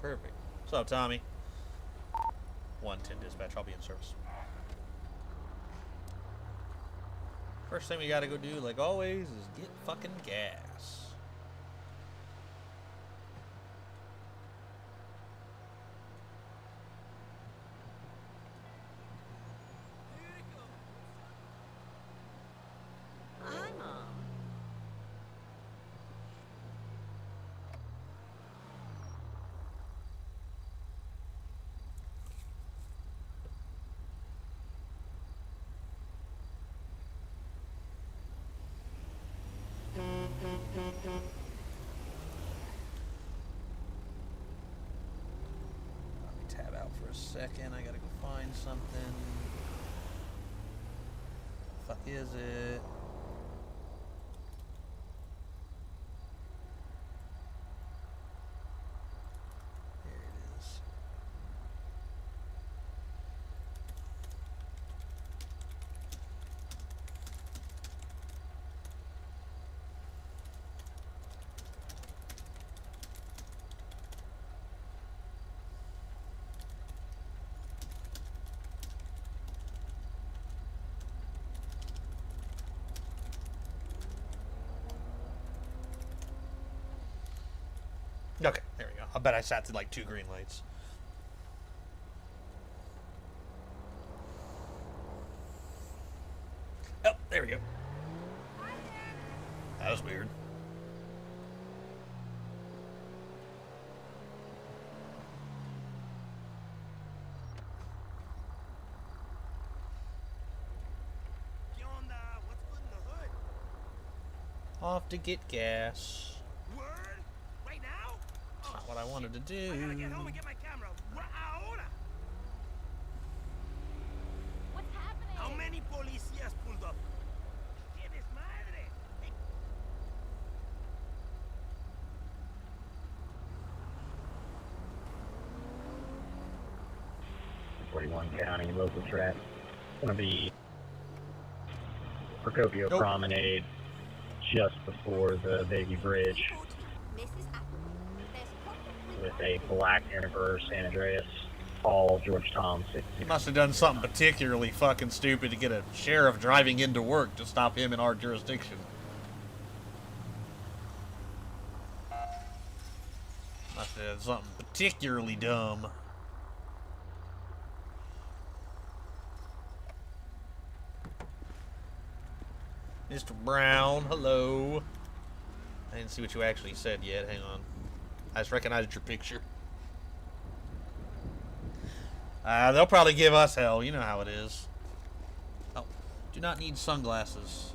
perfect. What's up, Tommy? 110 dispatch. I'll be in service. First thing we gotta go do, like always, is get fucking gas. Hi, Mom. Let me tab out for a second. I gotta go find something. Fuck is it? There it is. Okay, there we go. I bet I sat through like 2 green lights. Oh, there we go. That was weird. Off to get gas. Word? Right now? That's not what I wanted to do. I gotta get home and get my camera. Ahora. What's happening? How many policías pulled up? ¿Qué desmadre? Hey. 41 County local track. It's going to be Procopio Promenade just before the Baby Bridge with a black Universe San Andreas, all George Tom 60. He must have done something particularly fucking stupid to get a sheriff driving into work to stop him in our jurisdiction. Must have done something particularly dumb. Mr. Brown, hello. I didn't see what you actually said yet. Hang on. I just recognized your picture. They'll probably give us hell. You know how it is. Oh, do not need sunglasses.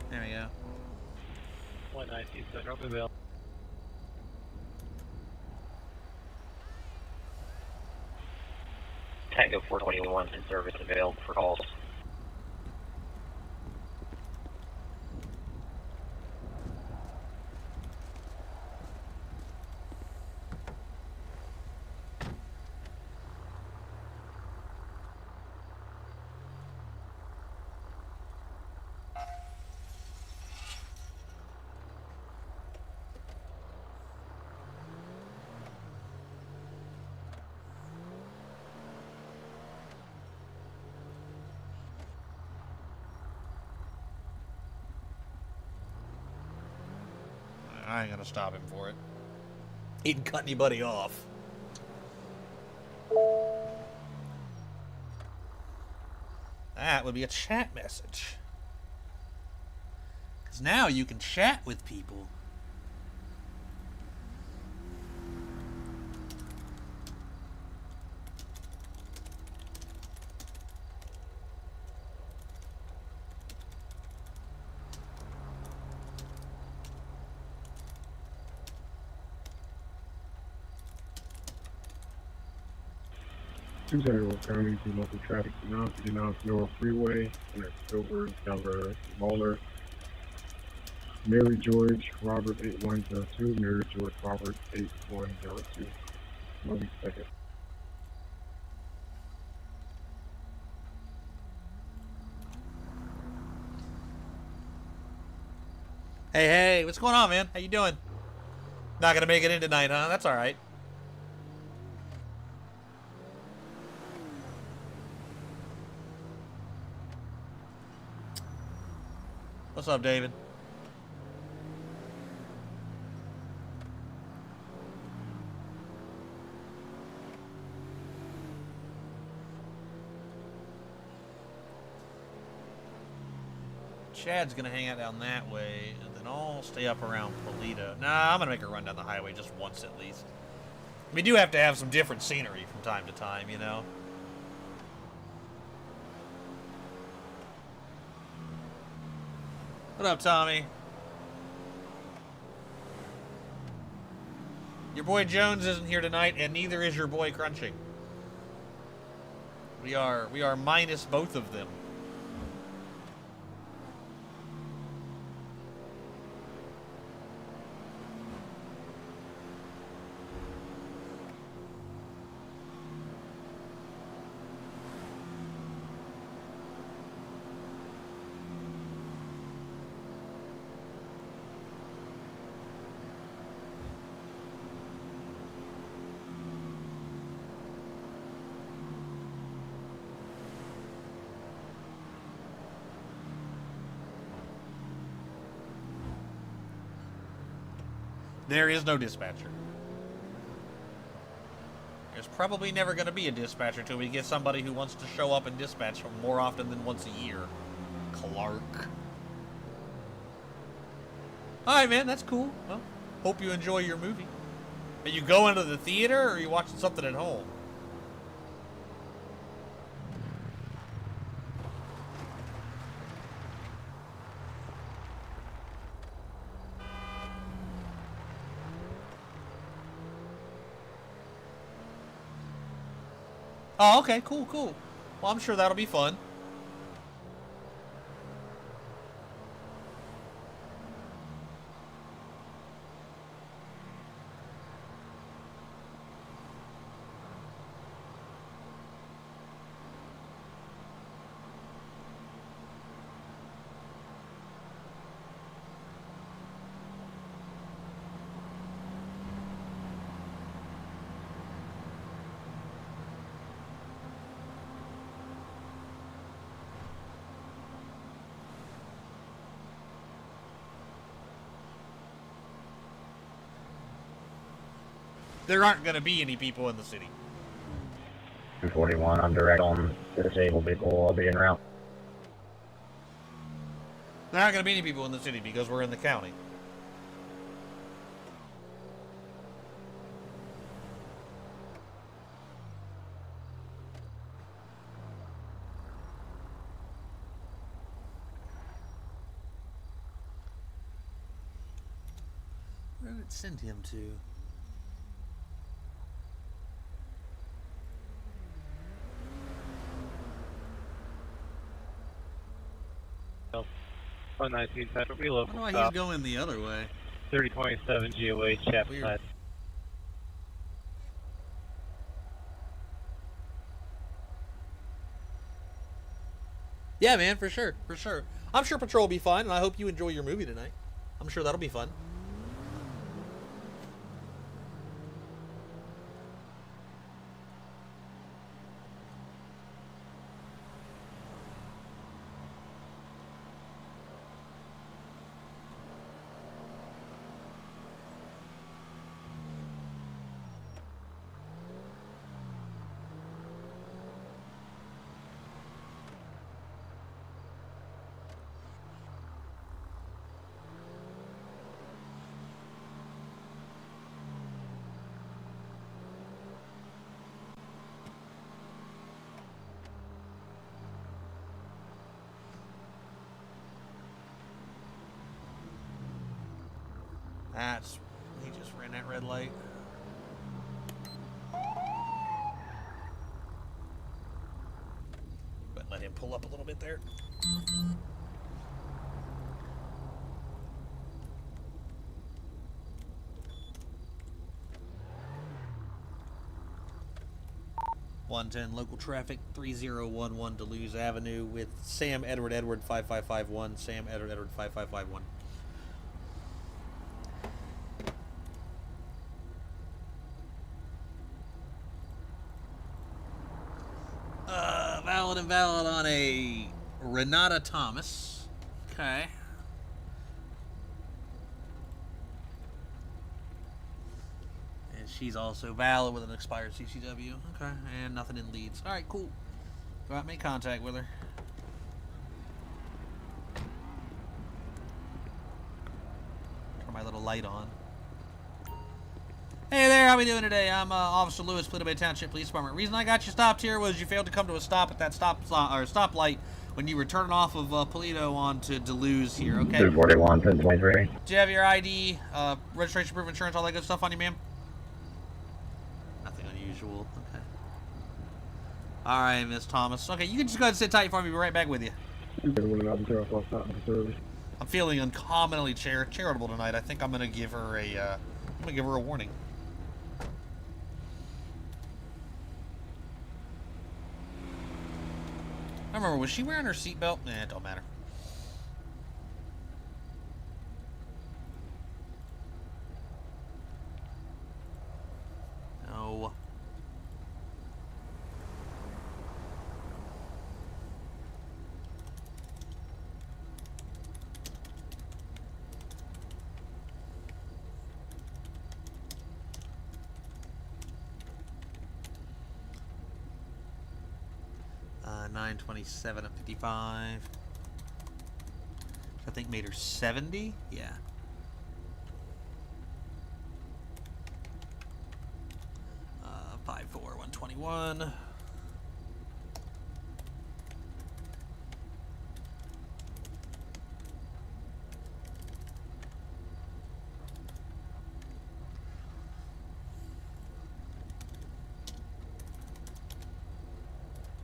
There we go. 190 Central Bill. Tango 421 in service available for calls. I ain't gonna stop him for it. He didn't cut anybody off. That would be a chat message. Because now you can chat with people. Central County to local traffic announced North Freeway near Silver, Denver, Moeller, Mary George, Robert 8102, Mary George, Robert 8102. Movie second. Hey, what's going on, man? How you doing? Not gonna make it in tonight, huh? That's all right. What's up, David? Chad's gonna hang out down that way, and then I'll stay up around Paleto. Nah, I'm gonna make a run down the highway just once at least. We do have to have some different scenery from time to time, you know? What up, Tommy? Your boy Jones isn't here tonight, and neither is your boy Crunching. We are minus both of them. There is no dispatcher. There's probably never going to be a dispatcher till we get somebody who wants to show up and dispatch more often than once a year. Clark. Alright, man, that's cool. Well, hope you enjoy your movie. Are you going to the theater, or are you watching something at home? Oh, okay, cool, cool. Well, I'm sure that'll be fun. There aren't going to be any people in the city. 241, I'm direct on disabled people. I'll be en route. There aren't going to be any people in the city because we're in the county. Where did it send him to? On 19 Central, be I local. don't know why he's going the other way. 3027 GOA, chapter Weird. 5. Yeah, man, for sure, for sure. I'm sure Patrol will be fun, and I hope you enjoy your movie tonight. I'm sure that'll be fun. That's... he just ran that red light. But let him pull up a little bit there. (110) local traffic, 3011 Duluth Avenue with Sam Edward 5551. Sam Edward 5551. valid and valid on a Renata Thomas. Okay. And she's also valid with an expired CCW. Okay. And nothing in leads. All right, cool. Go out and make contact with her. Turn my little light on. Hey there, how we doing today? I'm Officer Lewis, Paleto Bay Township Police Department. Reason I got you stopped here was you failed to come to a stop at that stoplight when you were turning off of Paleto onto Deleuze here. Okay. 241, 1023. Do you have your ID, registration, proof of insurance, all that good stuff on you, ma'am? Nothing unusual. Okay. All right, Miss Thomas. Okay, you can just go ahead and sit tight for me. We'll be right back with you. I'm feeling uncommonly charitable tonight. I think I'm gonna give her a warning. I remember, was she wearing her seatbelt? Nah, it don't matter. No. $927 at 55. I think made her 70. Yeah. Uh, 121.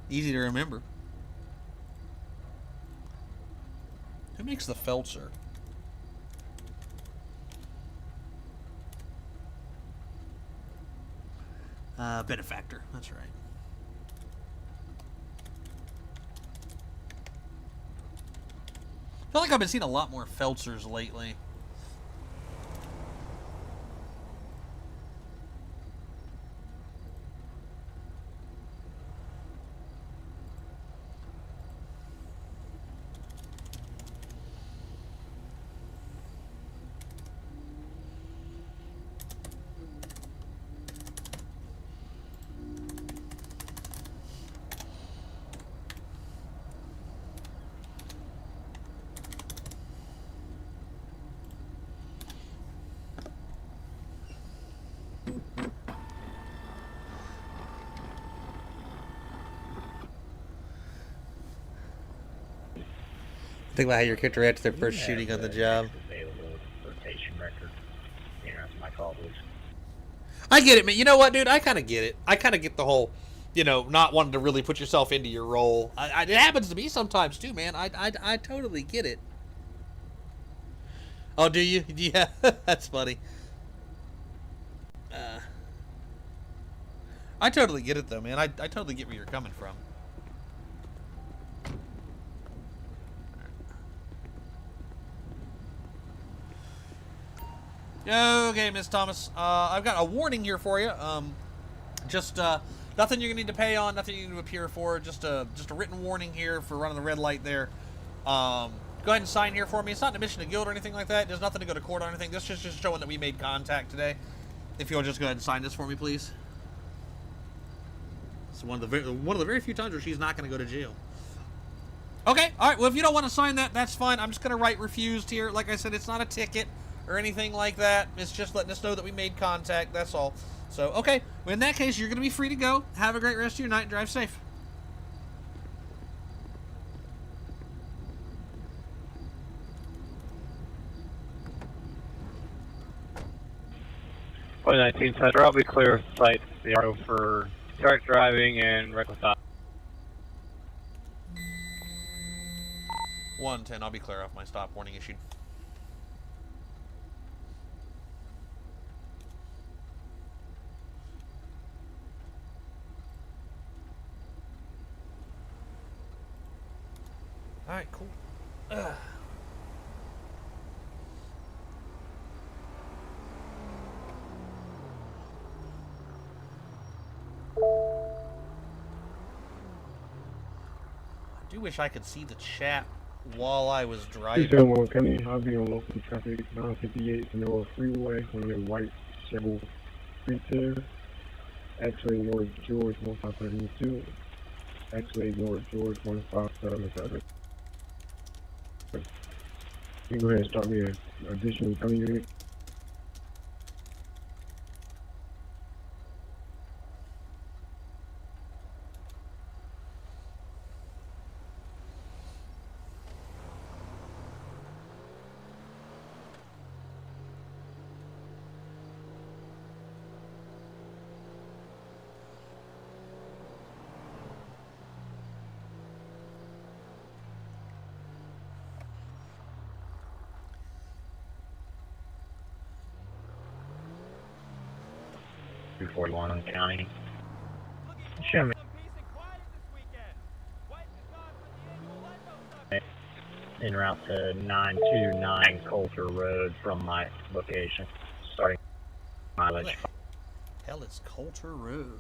Easy to remember. Who makes the Feltzer? Benefactor. That's right. I feel like I've been seeing a lot more Feltzers lately. Think about how your character reacted to their first shooting on the job. Available rotation record. You know, that's my call, please. I get it, man. You know what, dude? I kind of get it. I kind of get the whole, you know, not wanting to really put yourself into your role. It happens to me sometimes too, man. I totally get it. Oh, do you? Yeah, that's funny. I totally get it, though, man. I totally get where you're coming from. Okay, Miss Thomas. I've got a warning here for you. Just nothing you're gonna need to pay on, nothing you need to appear for. Just a written warning here for running the red light there. Go ahead and sign here for me. It's not an admission to guilt or anything like that. There's nothing to go to court on anything. This is just showing that we made contact today. If you'll just go ahead and sign this for me, please. It's one of the very few times where she's not gonna go to jail. Okay, all right. Well, if you don't want to sign that, that's fine. I'm just gonna write refused here. Like I said, it's not a ticket or anything like that. It's just letting us know that we made contact. That's all. So, okay. Well, in that case, you're going to be free to go. Have a great rest of your night and drive safe. Point 19 Center, I'll be clear of the site, the RO for drunk driving and reckless stop. 110, I'll be clear off my stop warning issued. Alright, cool. do wish I could see the chat while I was Please driving. tell me, Kenny, I'll be on local traffic 958 Senora Freeway on the white Chevy Freetail. Actually, North George 1572. Actually, North George 1577. You can go ahead and start me an additional county unit. Before Long County. Show me Some peace and quiet this weekend. Wife is gone for the annual Lento summit. en route to 929 Coulter Road from my location. Starting mileage. Hell, it's Coulter Road.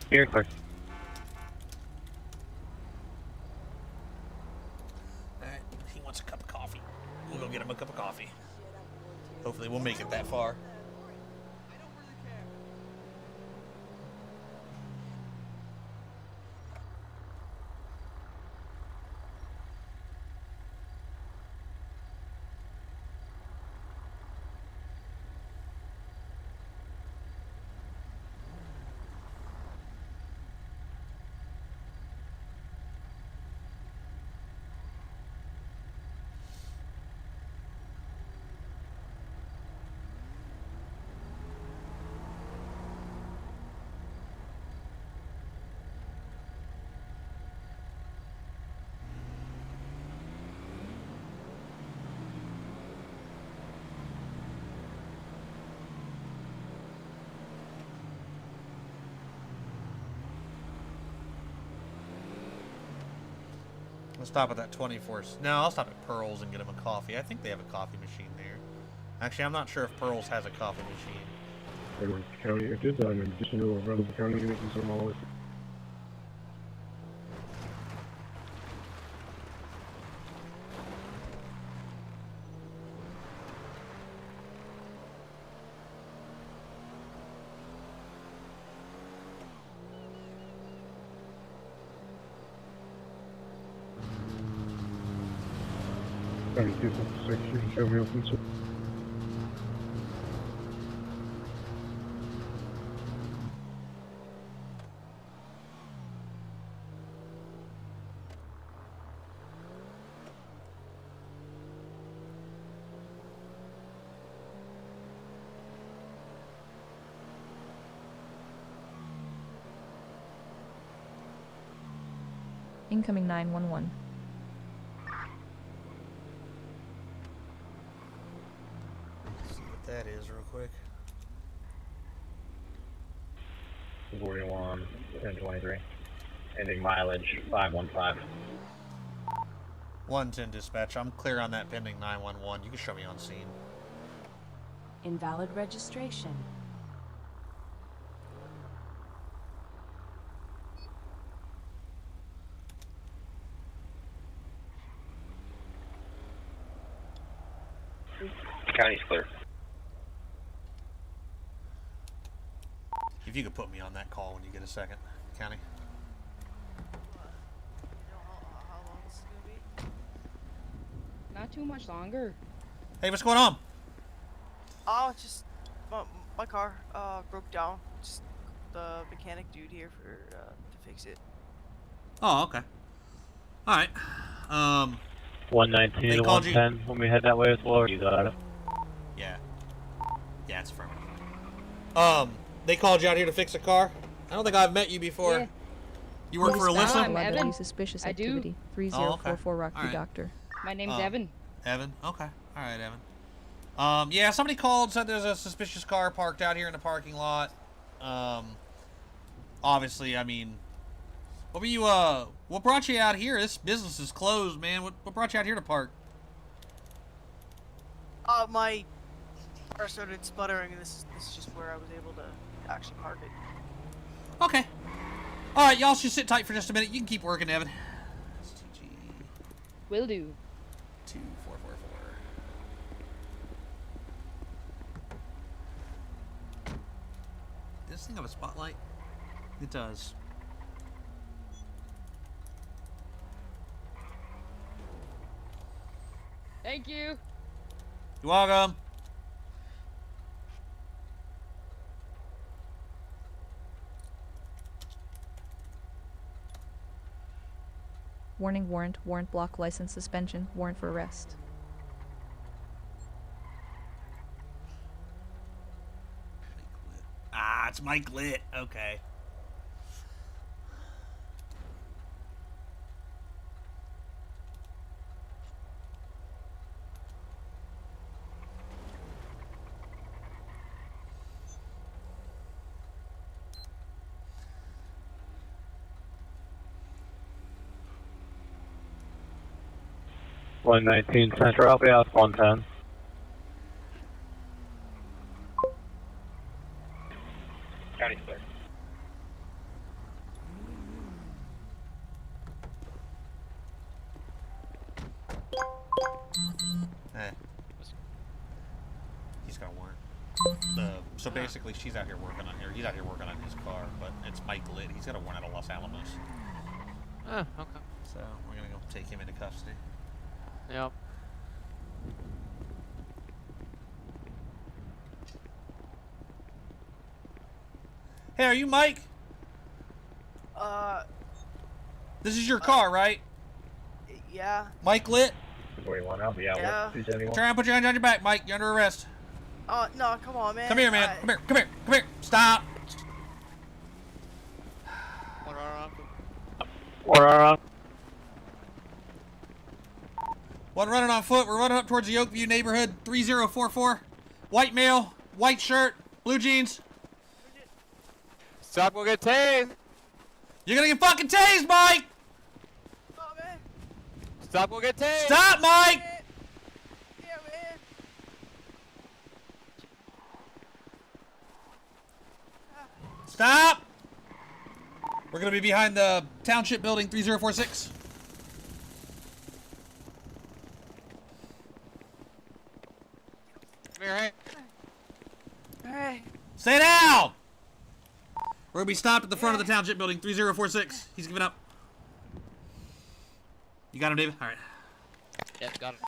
You're clear. Alright, he wants a cup of coffee. We'll go get him a cup of coffee. Hopefully we'll make it that far. I'll stop at that 24th. No, I'll stop at Pearl's and get him a coffee. I think they have a coffee machine there. Actually, I'm not sure if Pearl's has a coffee machine. Edwards County. If there's an additional relevant county unit, is on my list. Section 7 Incoming 911. See what that is real quick. 41, 1023. Ending mileage 515. 110 dispatch. I'm clear on that pending 911. You can show me on scene. Invalid registration. County's clear. If you could put me on that call when you get a second, County. How long is this gonna be? Not too much longer. Hey, what's going on? Oh, just my car broke down. Just the mechanic dude here for to fix it. Oh, okay. All right. 119 They to called you- 110 when we head that way as well. You got it. Yeah. Yeah, it's affirmative. They called you out here to fix a car? I don't think I've met you before. Yeah. You work for Yes, Alyssa? I'm Evan. Any suspicious I do. activity. 3044 Rocky Alright. Doctor. My name's Oh. Devin. Evan? Okay. All right, Evan. Yeah, somebody called, said there's a suspicious car parked out here in the parking lot. Obviously, I mean, what were you, what brought you out here? This business is closed, man. What brought you out here to park? My car started sputtering, and this is just where I was able to actually park it. Okay. All right, y'all should sit tight for just a minute. You can keep working, Devin. STG Will do. 2444. Does this thing have a spotlight? It does. Thank you. You're welcome. Warning, warrant block, license suspension, warrant for arrest. Ah, it's Mike Lit. Okay. One 19 Central, I'll be out 110. County sir. Hey. He's got a warrant. So basically, she's out here working on here. He's out here working on his car, but it's Mike Lit. He's got a warrant out of Los Alamos. Oh, okay. So we're gonna go take him into custody. Yep. Hey, are you Mike? This is your car, right? Yeah. Mike Lit? 41, I'll be out Yeah. with 271. Try and put your hands on your back, Mike. You're under arrest. No, come on, man. Come here, man. Come here. Come here. Come here. Stop. One running on foot. We're running up towards the Oakview neighborhood. 3044. White male. White shirt. Blue jeans. Stop, we'll get tased! You're gonna get fucking tased, Mike! Oh, man. Stop, we'll get tased! Stop, Mike! Yeah, man. Stop! We're gonna be behind the Township building 3046. Come here, hey. Alright. Stay down! We're gonna be stopped at the front of the Township building 3046. He's giving up. You got him, David? Alright. Yep, got him.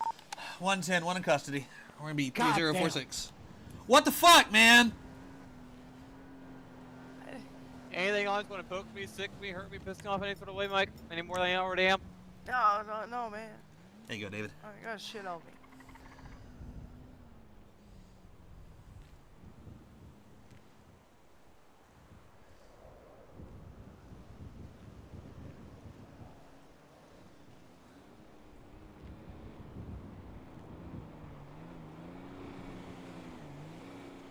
110, one in custody. We're gonna be 3046. What the fuck, man? Anything else want to poke me, sick me, hurt me, piss me off any sort of way, Mike? Any more than I already am? No, man. There you go, David. I got shit on me.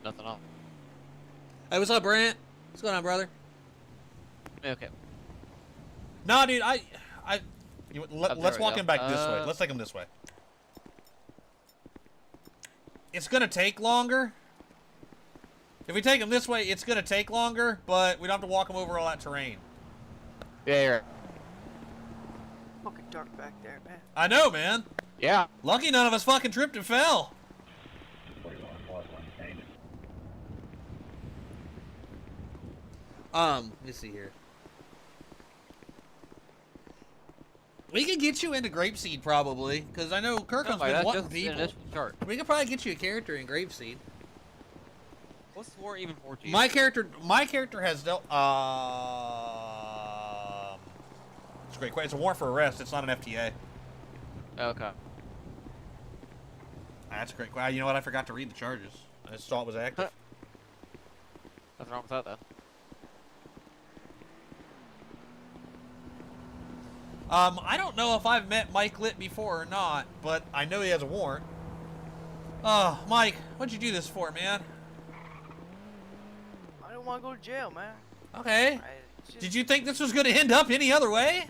Nothing off. Hey, what's up, Brant? What's going on, brother? Okay. No, dude, let's walk him back this way. Uh, Let's take him this way. It's gonna take longer. If we take him this way, it's gonna take longer, but we don't have to walk him over all that terrain. Yeah, you're right. Fucking dark back there, man. I know, man. Yeah. Lucky none of us fucking tripped and fell. 41 was untainted. Let me see here. We could get you into Grapeseed probably, because I know Kirkham's Somebody, been that's wanting just the people. initial chart. We could probably get you a character in Grapeseed. What's the war even for, Jesus? My character has dealt. It's a great question. It's a warrant for arrest. It's not an FTA. Okay. That's a great question. You know what? I forgot to read the charges. I just saw it was active. Nothing wrong with that, then. I don't know if I've met Mike Lit before or not, but I know he has a warrant. Mike, what'd you do this for, man? I don't want to go to jail, man. Okay. Did you think this was going to end up any other way?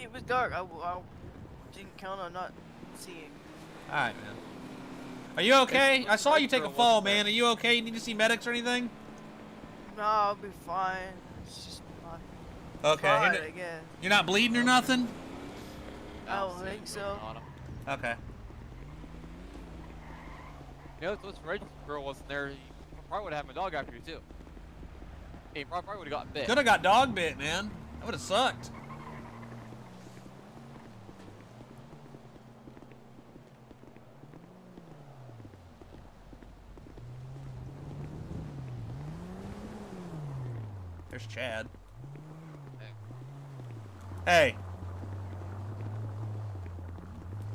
It was dark. I didn't count on not seeing. Alright, man. Are you okay? I saw you take a Girl fall, wasn't there. man. Are you okay? You need to see medics or anything? No, I'll be fine. It's just not Okay. fine, You're, I guess. you're not bleeding or nothing? I don't see think anything so. on him. Okay. You know, if this red girl wasn't there, he probably would have had my dog after you too. He probably would have got bit. Could have got dog bit, man. That would have sucked. There's Chad. Hey.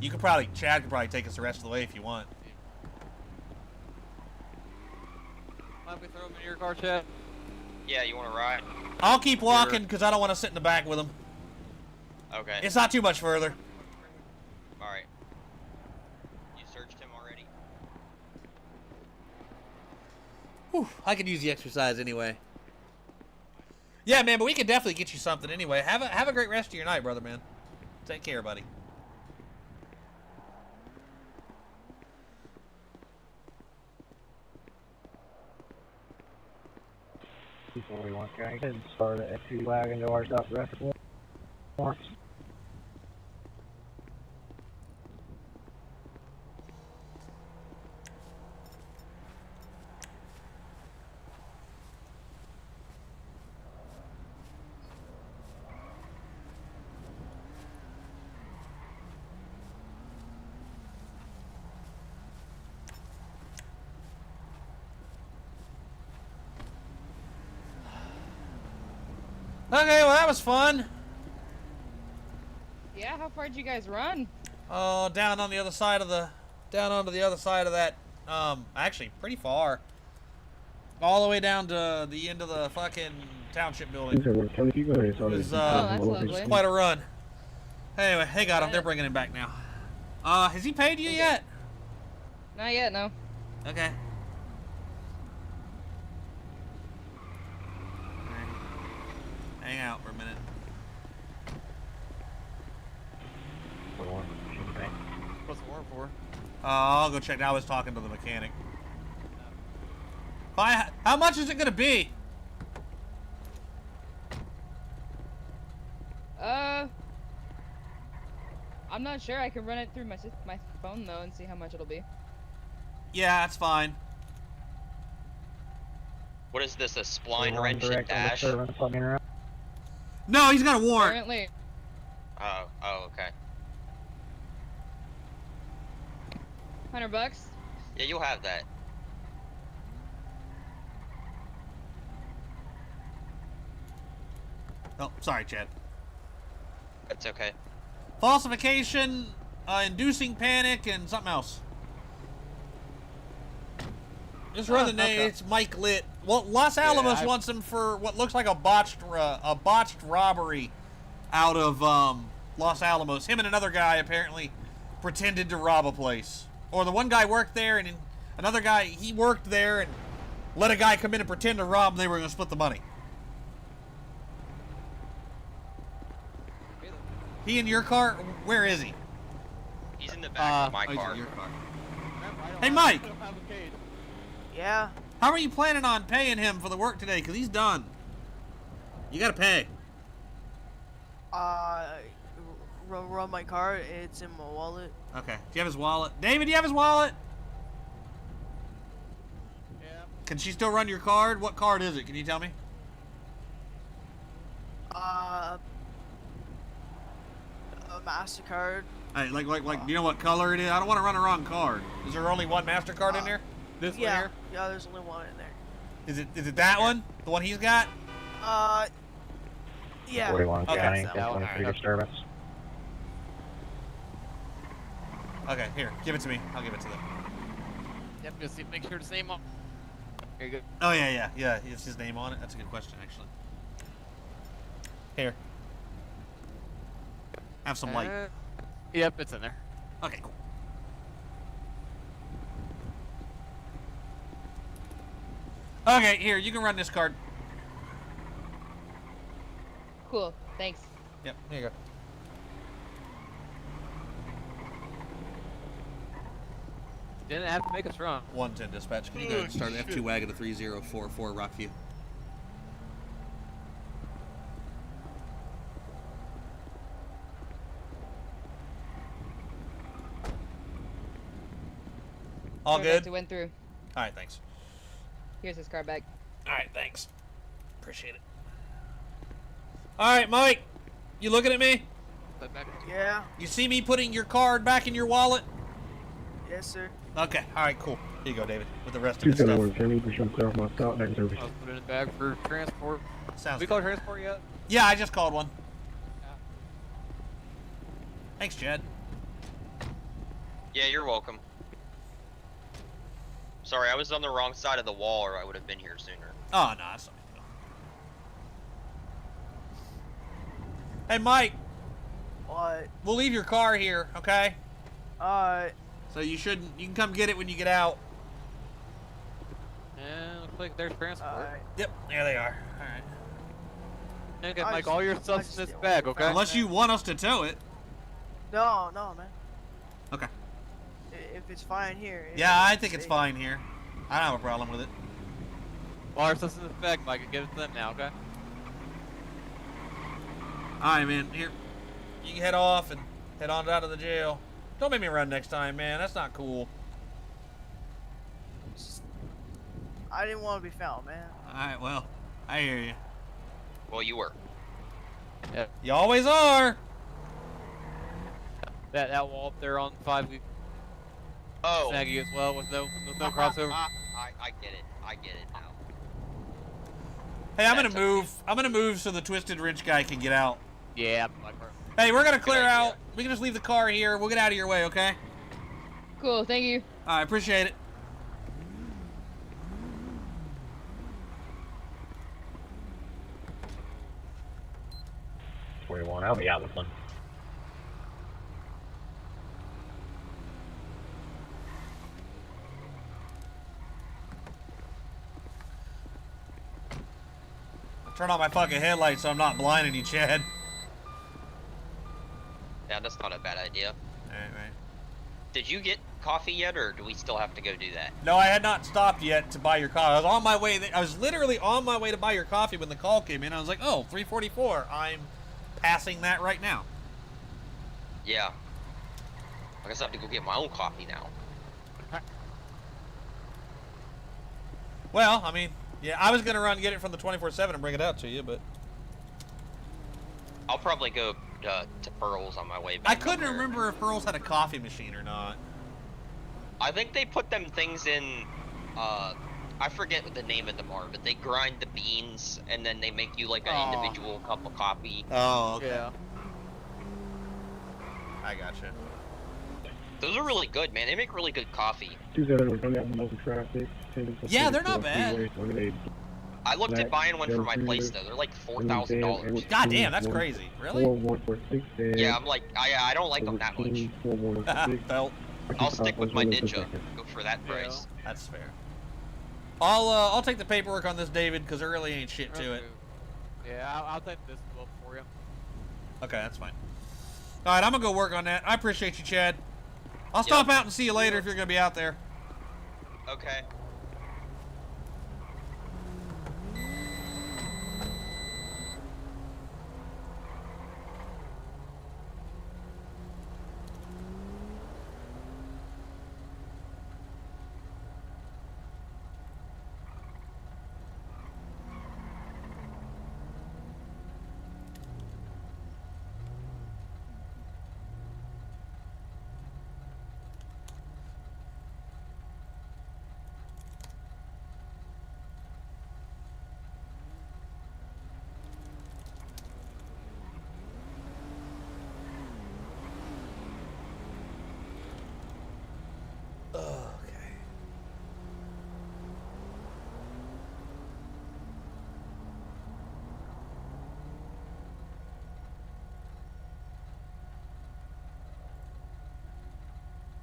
You could probably, Chad could probably take us the rest of the way if you want. Might we throw him in your car, Chad? Yeah, you want to ride? I'll keep walking because I don't want to sit in the back with him. Okay. It's not too much further. Alright. You searched him already? Whew, I could use the exercise anyway. Yeah, man, but we could definitely get you something anyway. Have a great rest of your night, brother, man. Take care, buddy. Before we want to go, start at F2 wagon doors up rest more. Okay, well that was fun. Yeah, how far did you guys run? Oh, down on the other side of the, down onto the other side of that. Actually, pretty far. All the way down to the end of the fucking township building. These are 20 people here, so It was, that's lovely. quite a run. Anyway, they got him. They're bringing him back now. Has he paid you yet? Not yet, no. Okay. Hang out for a minute. What's the warrant for? I'll go check. I was talking to the mechanic. How much is it gonna be? I'm not sure. I can run it through my phone though and see how much it'll be. Yeah, that's fine. What is this, a spline wrench and dash? No, he's got a warrant. Apparently. Oh, okay. $100. Yeah, you'll have that. Oh, sorry, Chad. That's okay. Falsification, inducing panic, and something else. Just run the name. Okay. It's Mike Litt. Well, Los Alamos I- wants him for what looks like a botched robbery out of Los Alamos. Him and another guy apparently pretended to rob a place. Or the one guy worked there, and another guy, he worked there and let a guy come in and pretend to rob, and they were going to split the money. He in your car? Where is he? He's in the back of my he's car. in your car. Remember, I don't Hey, have- Mike. I don't have a cage. Yeah. How are you planning on paying him for the work today? Because he's done. You got to pay. Run my card. It's in my wallet. Okay. Do you have his wallet? David, do you have his wallet? Yeah. Can she still run your card? What card is it? Can you tell me? A MasterCard. Hey, like, do you know what color it is? I don't want to run a wrong card. Is there only one MasterCard in there? This one Yeah. here? Yeah, there's only one in there. Is it that one? The one he's got? Yeah. 41 Okay. County, Yeah, 23 disturbance. Okay, here. Give it to me. I'll give it to them. Yep, just make sure to name on. Here you go. Oh, yeah. It's his name on it. That's a good question, actually. Here. Have some light. Yep, it's in there. Okay, cool. Okay, here, you can run this card. Cool. Thanks. Yep, here you go. Didn't have to make us run. 110 dispatch. Can you go ahead and start the F2 wagon to 3044 Rockview? All Perfect, good? it went through. Alright, thanks. Here's his car back. Alright, thanks. Appreciate it. Alright, Mike. You looking at me? Yeah. You see me putting your card back in your wallet? Yes, sir. Okay, alright, cool. Here you go, David, with the rest of the stuff. 271, can you push yourself my stop next service? I'll put it in the bag for transport. Sounds We good. called transport yet? Yeah, I just called one. Thanks, Chad. Yeah, you're welcome. Sorry, I was on the wrong side of the wall, or I would have been here sooner. Oh, no, that's not big deal. Hey, Mike. What? We'll leave your car here, okay? Alright. So you can come get it when you get out. Yeah, looks like there's transport. Alright. Yep, there they are. Alright. You get I like just- all your I stuff just in this didn't bag, want okay? Unless you want us to tow it. No, man. Okay. If it's fine here. Yeah, I think it's fine here. I don't have a problem with it. All our stuff's in this bag, Mike, and give it to them now, okay? Alright, man. Here. You can head off and head on out of the jail. Don't make me run next time, man. That's not cool. I didn't want to be found, man. Alright, well, I hear you. Well, you were. Yeah. You always are. That wall up there on 5 Oh. snaggy as well with no crossover. I get it. I get it now. Hey, I'm That's gonna move so the twisted wrench guy can get out. Yeah, Mike. Hey, we're gonna clear idea. out. We can just leave the car here. We'll get out of your way, okay? Cool, thank you. I appreciate it. I'll be out with one. Turn on my fucking headlights so I'm not blinding you, Chad. Yeah, that's not a bad idea. Alright, right. Did you get coffee yet, or do we still have to go do that? No, I had not stopped yet to buy your coffee. I was on my way. I was literally on my way to buy your coffee when the call came in. I was like, oh, 344. I'm passing that right now. Yeah. I guess I have to go get my own coffee now. Well, I mean, yeah, I was going to run and get it from the 24/7 and bring it out to you, but I'll probably go to Pearl's on my way back. I couldn't up there. remember if Pearl's had a coffee machine or not. I think they put them things in, I forget what the name of them are, but they grind the beans and then they make you like an individual cup of coffee. Oh, okay. Yeah. I gotcha. Those are really good, man. They make really good coffee. 271, coming out from open traffic. Yeah, they're not bad. I looked at buying one for my place though. They're like $4,000. God damn, that's crazy. Really? Yeah, I'm like, I don't like them that much. Felt. I'll stick with my Ninja. Go for that price. That's fair. I'll take the paperwork on this, David, because there really ain't shit to it. Yeah, I'll take this book for you. Okay, that's fine. All right, I'm gonna go work on that. I appreciate you, Chad. I'll stop out and see you later if you're gonna be out there. Okay.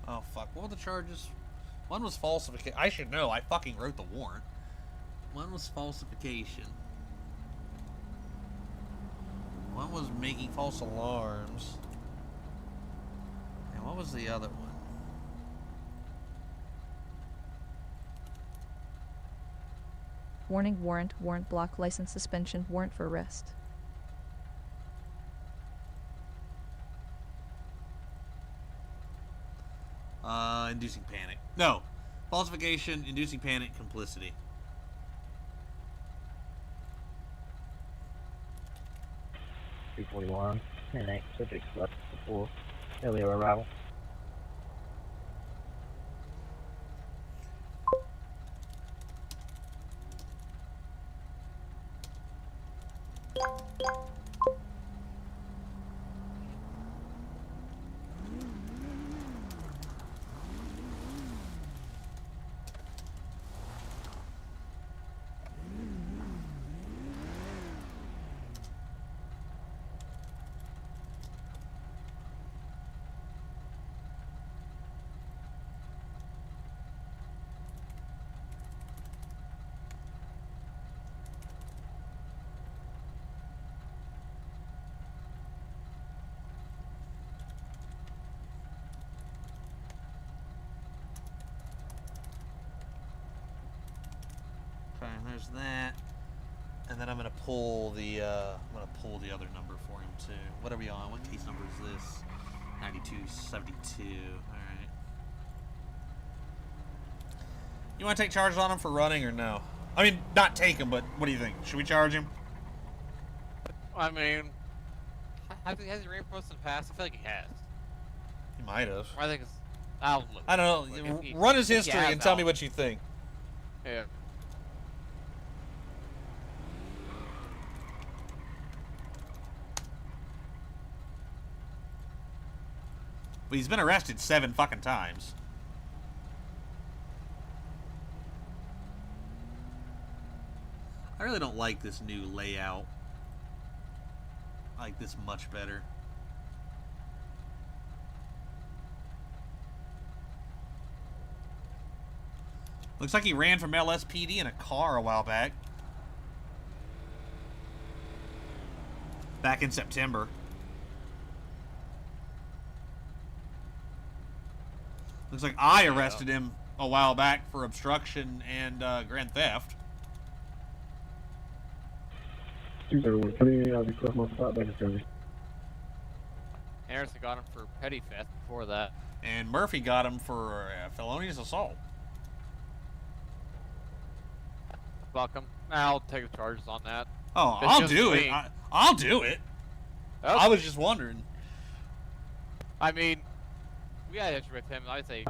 Oh fuck! What were the charges? One was falsification. I should know. I fucking wrote the warrant. One was falsification. One was making false alarms. And what was the other one? Warning, warrant, warrant block, license suspension, warrant for arrest. Inducing panic. No. Falsification, inducing panic, complicity. $241. 10-8 subjects left before earlier arrival. Okay, there's that. And then I'm gonna pull the other number for him too. What are we on? What case number is this? 9272. Alright. You wanna take charges on him for running or no? I mean, not take him, but what do you think? Should we charge him? I mean, has he ran for us in the past? I feel like he has. He might have. I think it's. I don't know. Like, run his history and tell me what you think. Yeah. But he's been arrested 7 fucking times. I really don't like this new layout. I like this much better. Looks like he ran from LSPD in a car a while back. Back in September. Looks like I arrested him a while back for obstruction and grand theft. Harrison got him for petty theft before that. And Murphy got him for felonious assault. Fuck him. I'll take the charges on that. Oh, It's I'll just do me. it. I'll do it. Okay. I was just wondering. I mean, we got history with him. I'd say.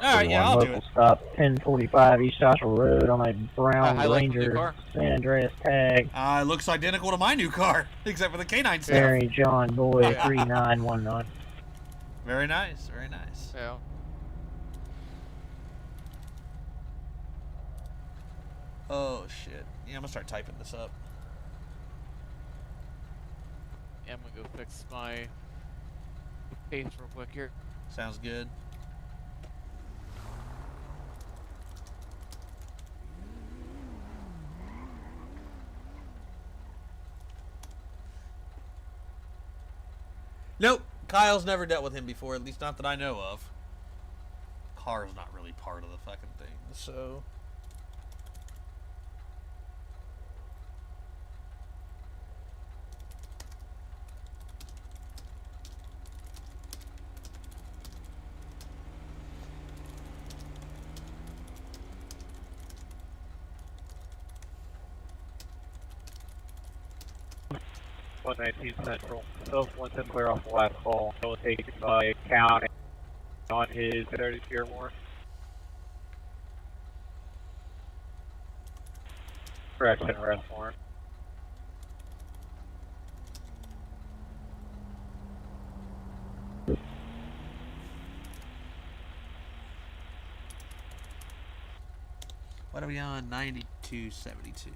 Alright, yeah, I'll do it. Stop 1045 East Joshua Road on a brown I like the new Ranger car. San Andreas tag. It looks identical to my new car, except for the canine stuff. Barry John Boy Yeah. 3919. Very nice, very nice. Yeah. Oh shit. Yeah, I'm gonna start typing this up. Yeah, I'm gonna go fix my page real quick here. Sounds good. Nope. Kyle's never dealt with him before, at least not that I know of. Car's not really part of the fucking thing, so... One 19 Central. So once I clear off the last call, I will take it by count on his 30 or more. Correction arrest warrant. What are we on? 9272.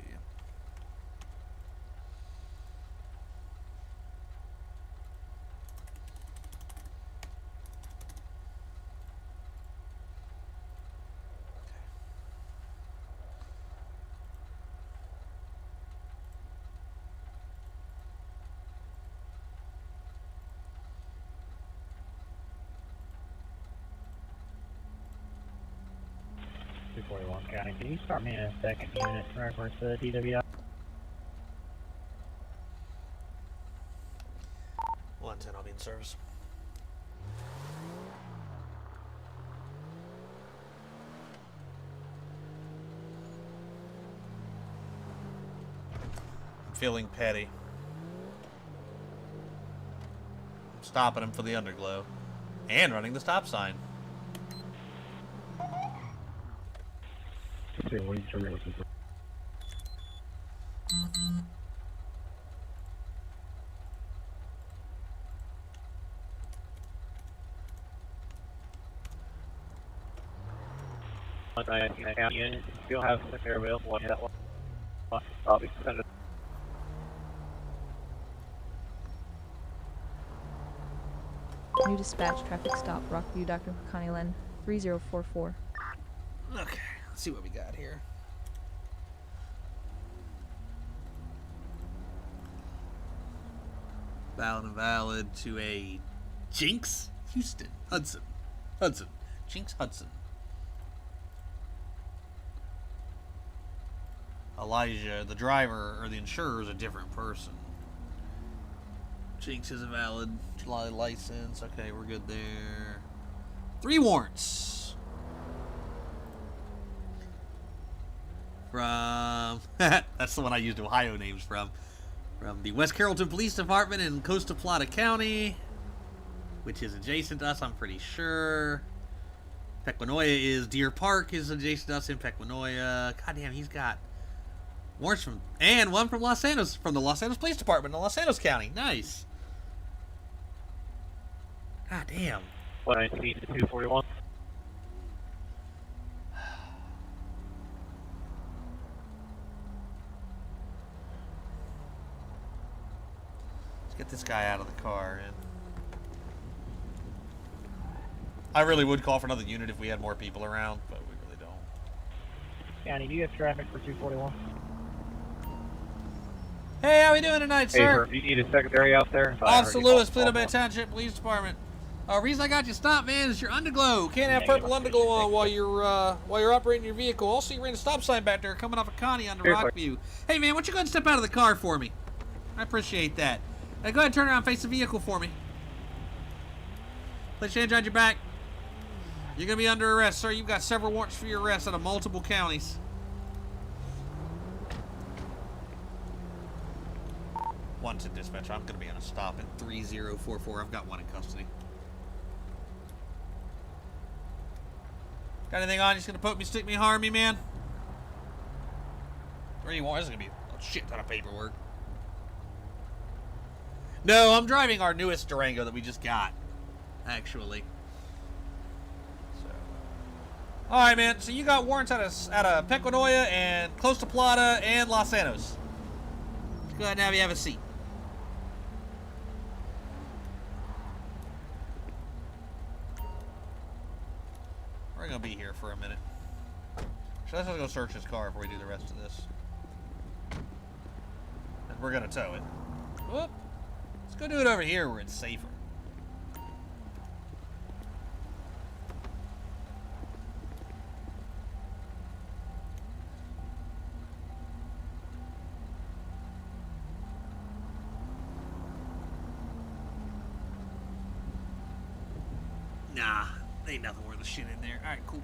241 County. Can you start me in a second unit in reference to DWI? 110, I'll be in service. I'm feeling petty. I'm stopping him for the underglow. And running the stop sign. Okay, what are you trying to do? Unit. If you'll have something available, that one. I'll be sending. New dispatch, traffic stop, Rockview, Dr. Connie Len, 3044. Okay, let's see what we got here. Valid and valid to a Jinx Houston. Hudson. Jinx Hudson. Elijah, the driver, or the insurer, is a different person. Jinx is a valid July license. Okay, we're good there. 3 warrants. From... that's the one I used Ohio names from. From the West Carrollton Police Department in Costa Plata County, which is adjacent to us, I'm pretty sure. Pequenoya is... Deer Park is adjacent to us in Pequenoya. Goddamn, he's got... warrants from... and one from Los Santos, from the Los Santos Police Department in Los Santos County. Nice. God damn. 119 to 241. Let's get this guy out of the car. And I really would call for another unit if we had more people around, but we really don't. County, do you have traffic for 241? Hey, how we doing tonight, sir? Hey, do you need a secondary out there? Officer Lewis, Paleto Bay Township Police Department. Reason I got you stopped, man, is your underglow. Can't have purple underglow on while you're operating your vehicle. Also, you ran a stop sign back there coming off of Connie onto Rockview. Hey, man, why don't you go ahead and step out of the car for me? I appreciate that. Now, go ahead and turn around and face the vehicle for me. Place your hands on your back. You're going to be under arrest, sir. You've got several warrants for your arrest out of multiple counties. One to dispatch. I'm going to be on a stop at 3044. I've got one in custody. Got anything on? You just going to poke me, stick me, harm me, man? Where do you want? This is going to be a shit ton of paperwork. No, I'm driving our newest Durango that we just got, actually. So, all right, man. So you got warrants out of Pequenoya and close to Plata and Los Santos. Let's go ahead and have a seat. We're gonna be here for a minute. So let's just go search his car before we do the rest of this. And we're gonna tow it. Whoop. Let's go do it over here where it's safer. Nah, ain't nothing worth a shit in there. Alright, cool.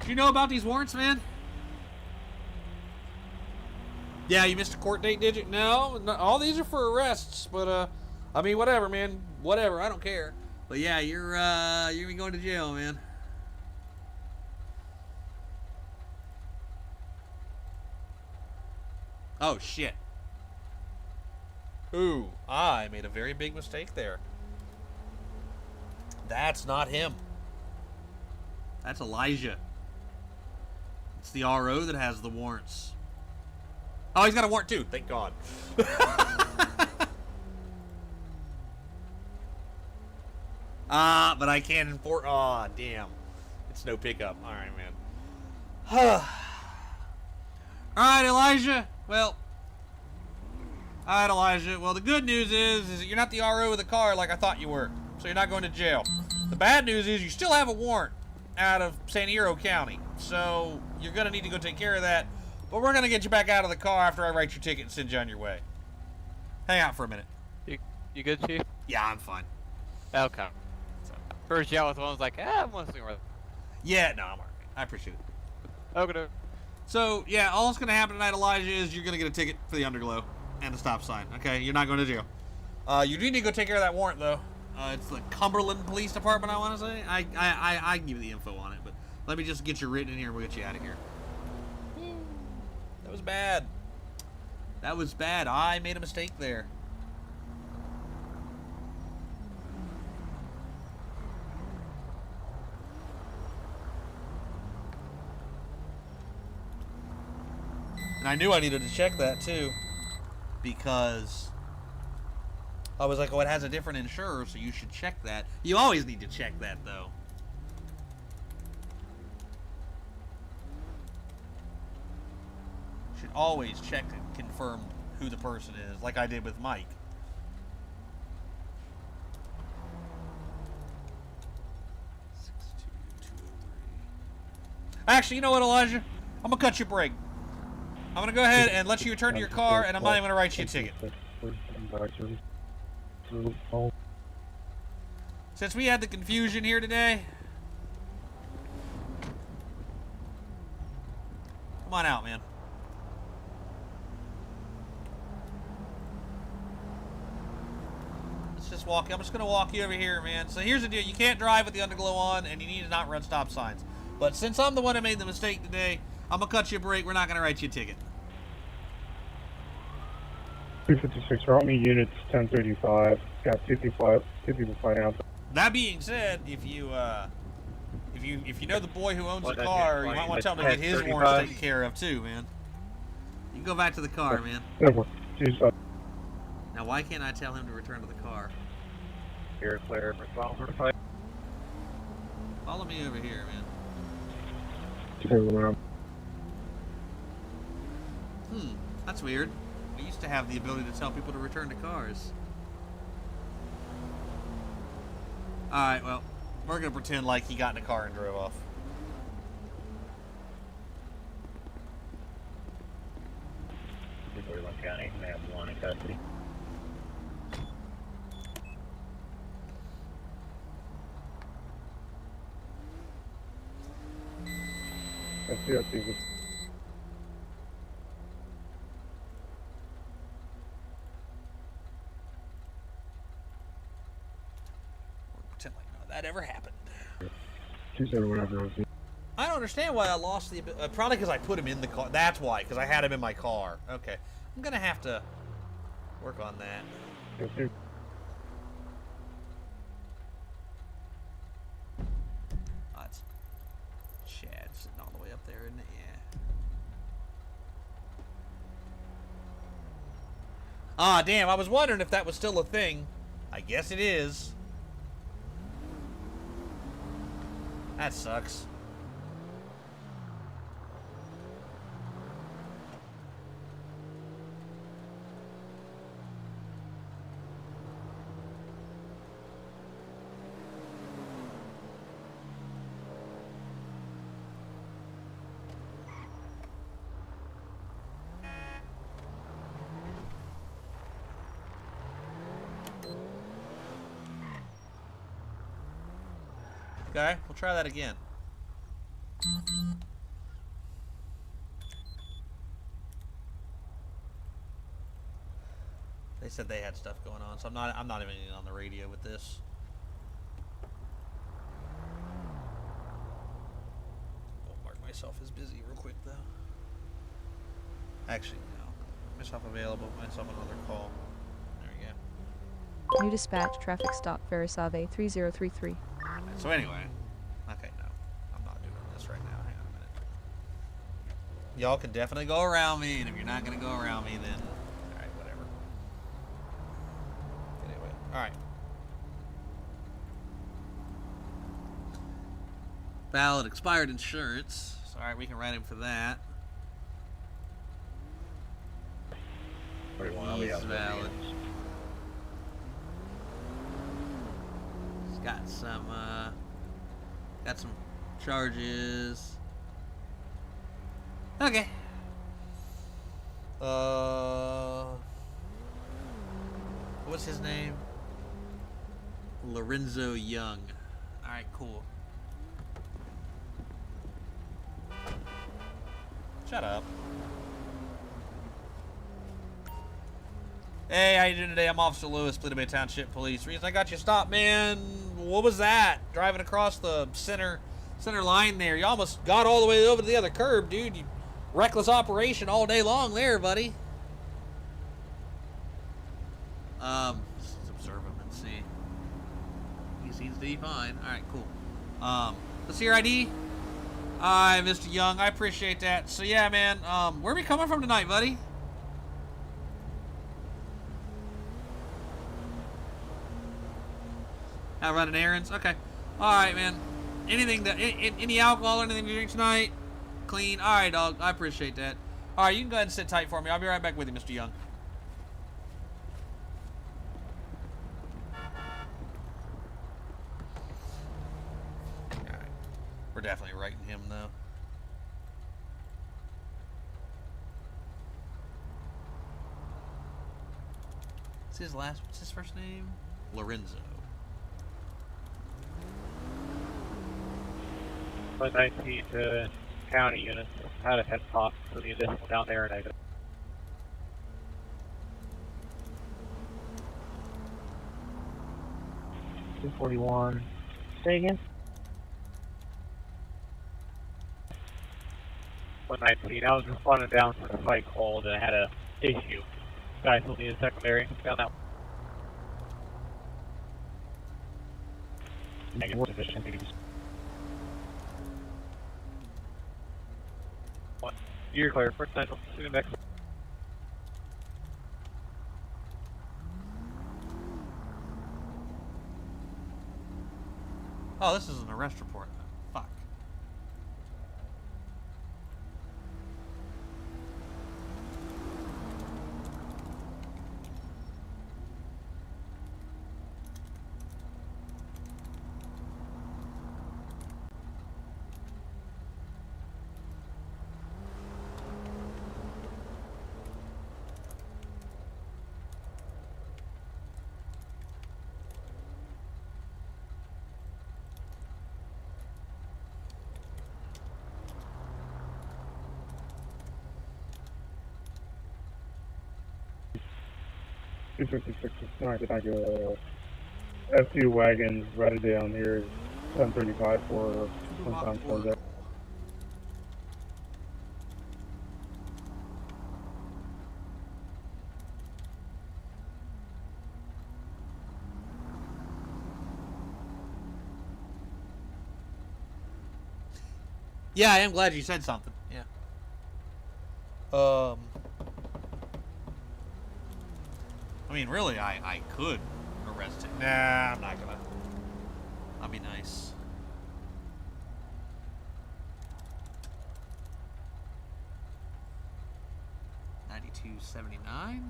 Do you know about these warrants, man? Yeah, you missed a court date, did you? No, all these are for arrests, but, I mean, whatever, man. Whatever, I don't care. But yeah, you're gonna be going to jail, man. Oh, shit. Ooh, I made a very big mistake there. That's not him. That's Elijah. It's the RO that has the warrants. Oh, he's got a warrant too. Thank God. But I can't enforce. Aw, damn. It's no pickup. All right, man. All right, Elijah. Well, All right, Elijah. Well, the good news is that you're not the RO of the car like I thought you were, so you're not going to jail. The bad news is you still have a warrant out of San Diego County, so you're going to need to go take care of that. But we're going to get you back out of the car after I write your ticket and send you on your way. Hang out for a minute. You good, Chief? Yeah, I'm fine. Okay. First you out with one was like, I'm listening with. Yeah, no, I'm alright. I appreciate it. Okay. So, yeah, all that's going to happen tonight, Elijah, is you're going to get a ticket for the underglow and the stop sign, okay? You're not going to jail. You do need to go take care of that warrant, though. It's the Cumberland Police Department, I want to say. I can give you the info on it, but let me just get you written in here and we'll get you out of here. That was bad. That was bad. I made a mistake there. And I knew I needed to check that too, because I was like, oh, it has a different insurer, so you should check that. You always need to check that, though. Should always check and confirm who the person is, like I did with Mike. Actually, you know what, Elijah? I'm gonna cut you a break. I'm gonna go ahead and let you return to your car, and I'm not even gonna write you a ticket. Since we had the confusion here today, come on out, man. Let's just walk. I'm just gonna walk you over here, man. So here's the deal: you can't drive with the underglow on, and you need to not run stop signs. But since I'm the one that made the mistake today, I'm gonna cut you a break. We're not gonna write you a ticket. 256, route me units 1035. Got 2 people flying out. That being said, if you know the boy who owns the car, you might want to tell him to get his warrants taken care of too, man. You can go back to the car, man. Now, why can't I tell him to return to the car? Here, clear for 12:45. Follow me over here, man. That's weird. We used to have the ability to tell people to return to cars. Alright, well, we're gonna pretend like he got in a car and drove off. County, map 1 in custody. I see this. Pretend like none of that ever happened. I don't understand why I lost the probably because I put him in the car. That's why, because I had him in my car. Okay. I'm gonna have to work on that. Oh, it's Chad sitting all the way up there, isn't it? Yeah. Ah, damn, I was wondering if that was still a thing. I guess it is. That sucks. Okay, we'll try that again. They said they had stuff going on, so I'm not even on the radio with this. I'll mark myself as busy real quick though. Actually, no. Myself available, myself another call. There we go. New dispatch, traffic stop, Verisave 3033. So anyway, okay, no, I'm not doing this right now. Hang on a minute. Y'all can definitely go around me, and if you're not gonna go around me, then all right, whatever. Anyway, all right. Valid expired insurance. So, all right, we can write him for that. 1041. I'll be He's out there. valid. He's got some charges. Okay. What's his name? Lorenzo Young. Alright, cool. Shut up. Hey, how you doing today? I'm Officer Lewis, Paleto Bay Township Police. Reason I got you stopped, man. What was that? Driving across the center line there. You almost got all the way over to the other curb, dude. You reckless operation all day long there, buddy. Let's observe him and see. He seems to be fine. Alright, cool. Let's see your ID. Alright, Mr. Young, I appreciate that. So yeah, man, where are we coming from tonight, buddy? Out running errands? Okay. Alright, man. Anything that any alcohol or anything to drink tonight? Clean. Alright, dog. I appreciate that. Alright, you can go ahead and sit tight for me. I'll be right back with you, Mr. Young. Alright. We're definitely writing him though. What's his first name? Lorenzo. 19 to county units. Had a head pop for the additional down there, and I 241. Say again? 119. I was responding down for the fight called and I had a issue. Guy told me a secondary. Found out. Negative sufficient. What? You're clear. First central. See you next. Oh, this is an arrest report. Fuck. Thank you. F2 wagon right down here, 1035 for sometime for that. Yeah, I am glad you said something. Yeah. I mean, really, I could arrest him. Nah, I'm not gonna. I'll be nice. $92.79. I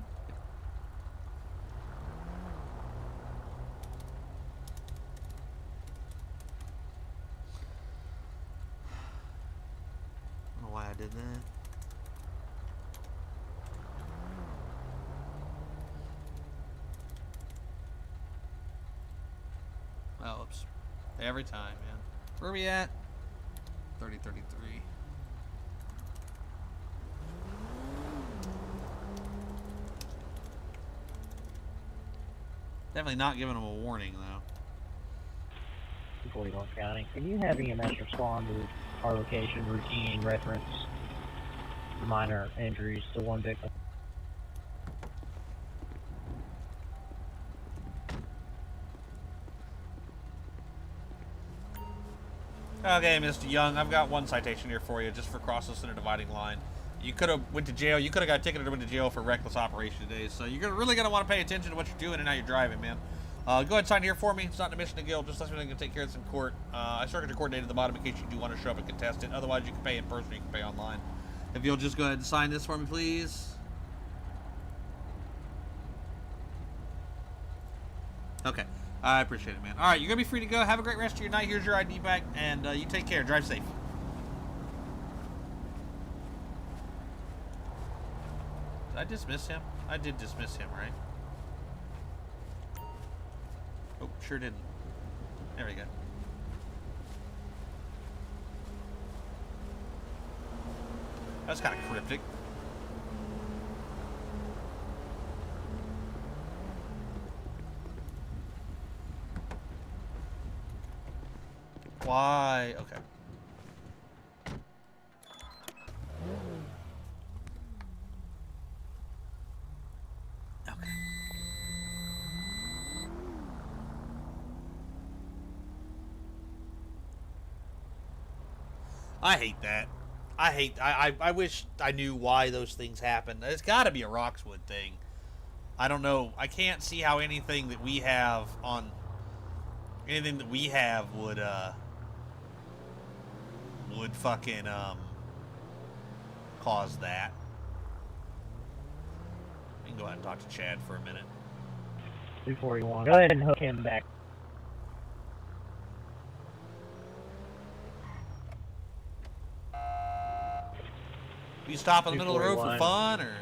don't know why I did that. Oh, oops. Every time, man. Where are we at? 3033. Definitely not giving him a warning, though. 241 County. Can you have EMS respond to our location routine reference minor injuries to one victim? Okay, Mr. Young, I've got one citation here for you, just for crossing the center dividing line. You could have went to jail. You could have got ticketed or went to jail for reckless operation today. So you're really gonna want to pay attention to what you're doing and how you're driving, man. Go ahead and sign here for me. It's not an admission to guilt. Just let me know you can take care of this in court. I circuit your court date at the bottom in case you do want to show up and contest it. Otherwise, you can pay in person. You can pay online. If you'll just go ahead and sign this for me, please. Okay. I appreciate it, man. All right, you're going to be free to go. Have a great rest of your night. Here's your ID back, and you take care. Drive safe. Did I dismiss him? I did dismiss him, right? Oh, sure didn't. There we go. That's kind of cryptic. Why? Okay. Okay. I hate that. I wish I knew why those things happen. It's got to be a Roxwood thing. I don't know. I can't see how anything that we have would fucking cause that. We can go ahead and talk to Chad for a minute. 241. Go ahead and hook him back. You stop in the middle of the road for fun, or?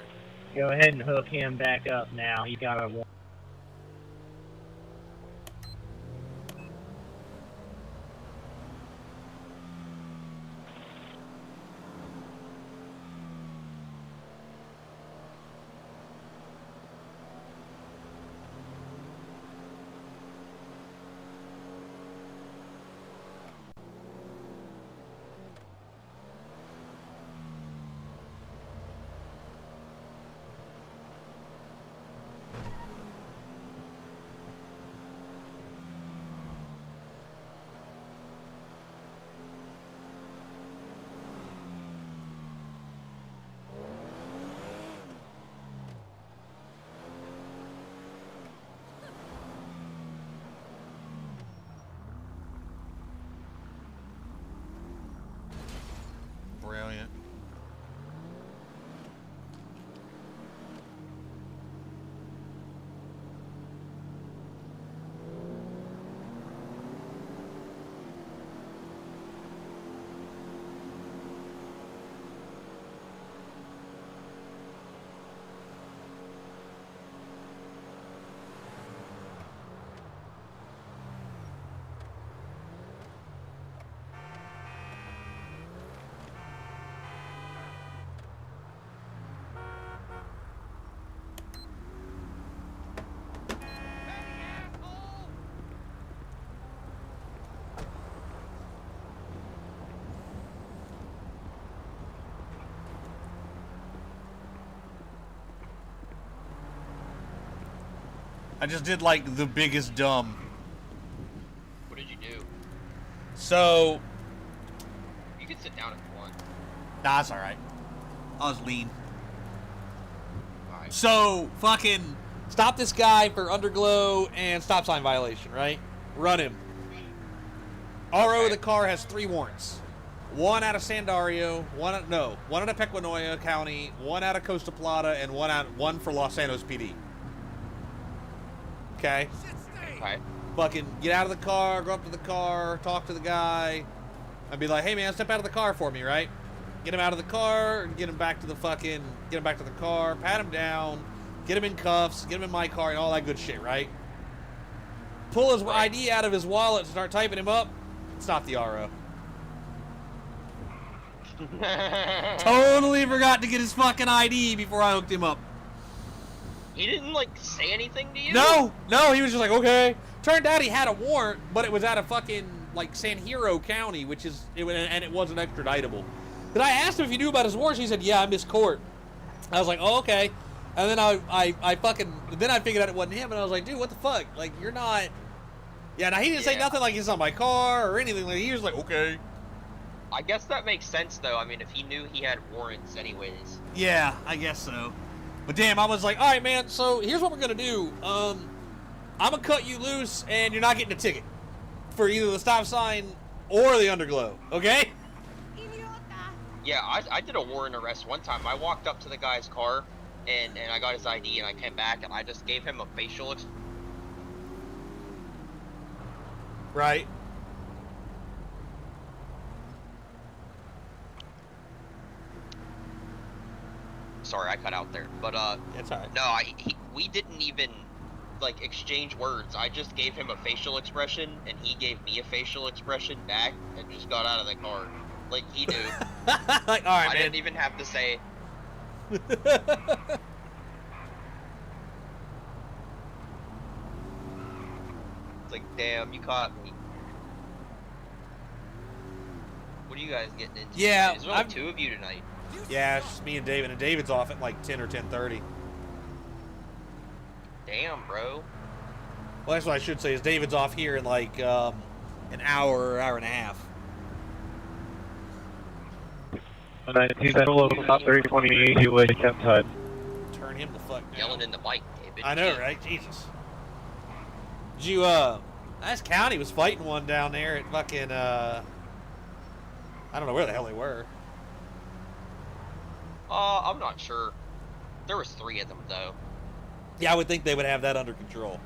Go ahead and hook him back up now. He got a... Brilliant. I just did like the biggest dumb. What did you do? So. You can sit down if you want. Nah, it's alright. I was lean. Alright. So, fucking stop this guy for underglow and stop sign violation, right? Run him. RO of the car has 3 warrants. 1 out of Sandario, one out of Pequenoya County, 1 out of Costa Plata, and 1 for Los Santos PD. Okay? Okay. Fucking get out of the car, go up to the car, talk to the guy, and be like, hey man, step out of the car for me, right? Get him out of the car, and get him back to the car, pat him down, get him in cuffs, get him in my car, and all that good shit, right? Pull his ID out of his wallet and start typing him up, stop the RO. Totally forgot to get his fucking ID before I hooked him up. He didn't, like, say anything to you? No, he was just like, okay. Turned out he had a warrant, but it was out of fucking, like, San Hero County, and it wasn't extraditable. Then I asked him if he knew about his warrants. He said, yeah, I missed court. I was like, oh, okay. And then then I figured out it wasn't him, and I was like, dude, what the fuck? Like, you're not... Yeah, now he didn't say nothing like it's on my car or anything. Like, he was like, okay. I guess that makes sense, though. I mean, if he knew he had warrants anyways. Yeah, I guess so. But damn, I was like, all right, man, so here's what we're going to do. I'm going to cut you loose, and you're not getting a ticket for either the stop sign or the underglow, okay? Yeah, I did a warrant arrest one time. I walked up to the guy's car, and I got his ID, and I came back, and I just gave him a facial Right. Sorry, I cut out there. But It's alright. no, we didn't even like exchange words. I just gave him a facial expression, and he gave me a facial expression back, and just got out of the car. Like he knew. Like, all right, I man. didn't even have to say. It's like, damn, you caught me. What are you guys getting into? Yeah, tonight? There's only two of you tonight. Yeah, it's just me and David, and David's off at like 10 or 10:30. Damn, bro. Well, that's what I should say. Is David's off here in like an hour or hour and a half. 19 Central, top 328, he was kept tied. Turn him the fuck down. Yelling in the mic, David. I know, right? Jesus. Did you, Nice County was fighting one down there at fucking, I don't know where the hell they were. I'm not sure. There was 3 of them, though. Yeah, I would think they would have that under control.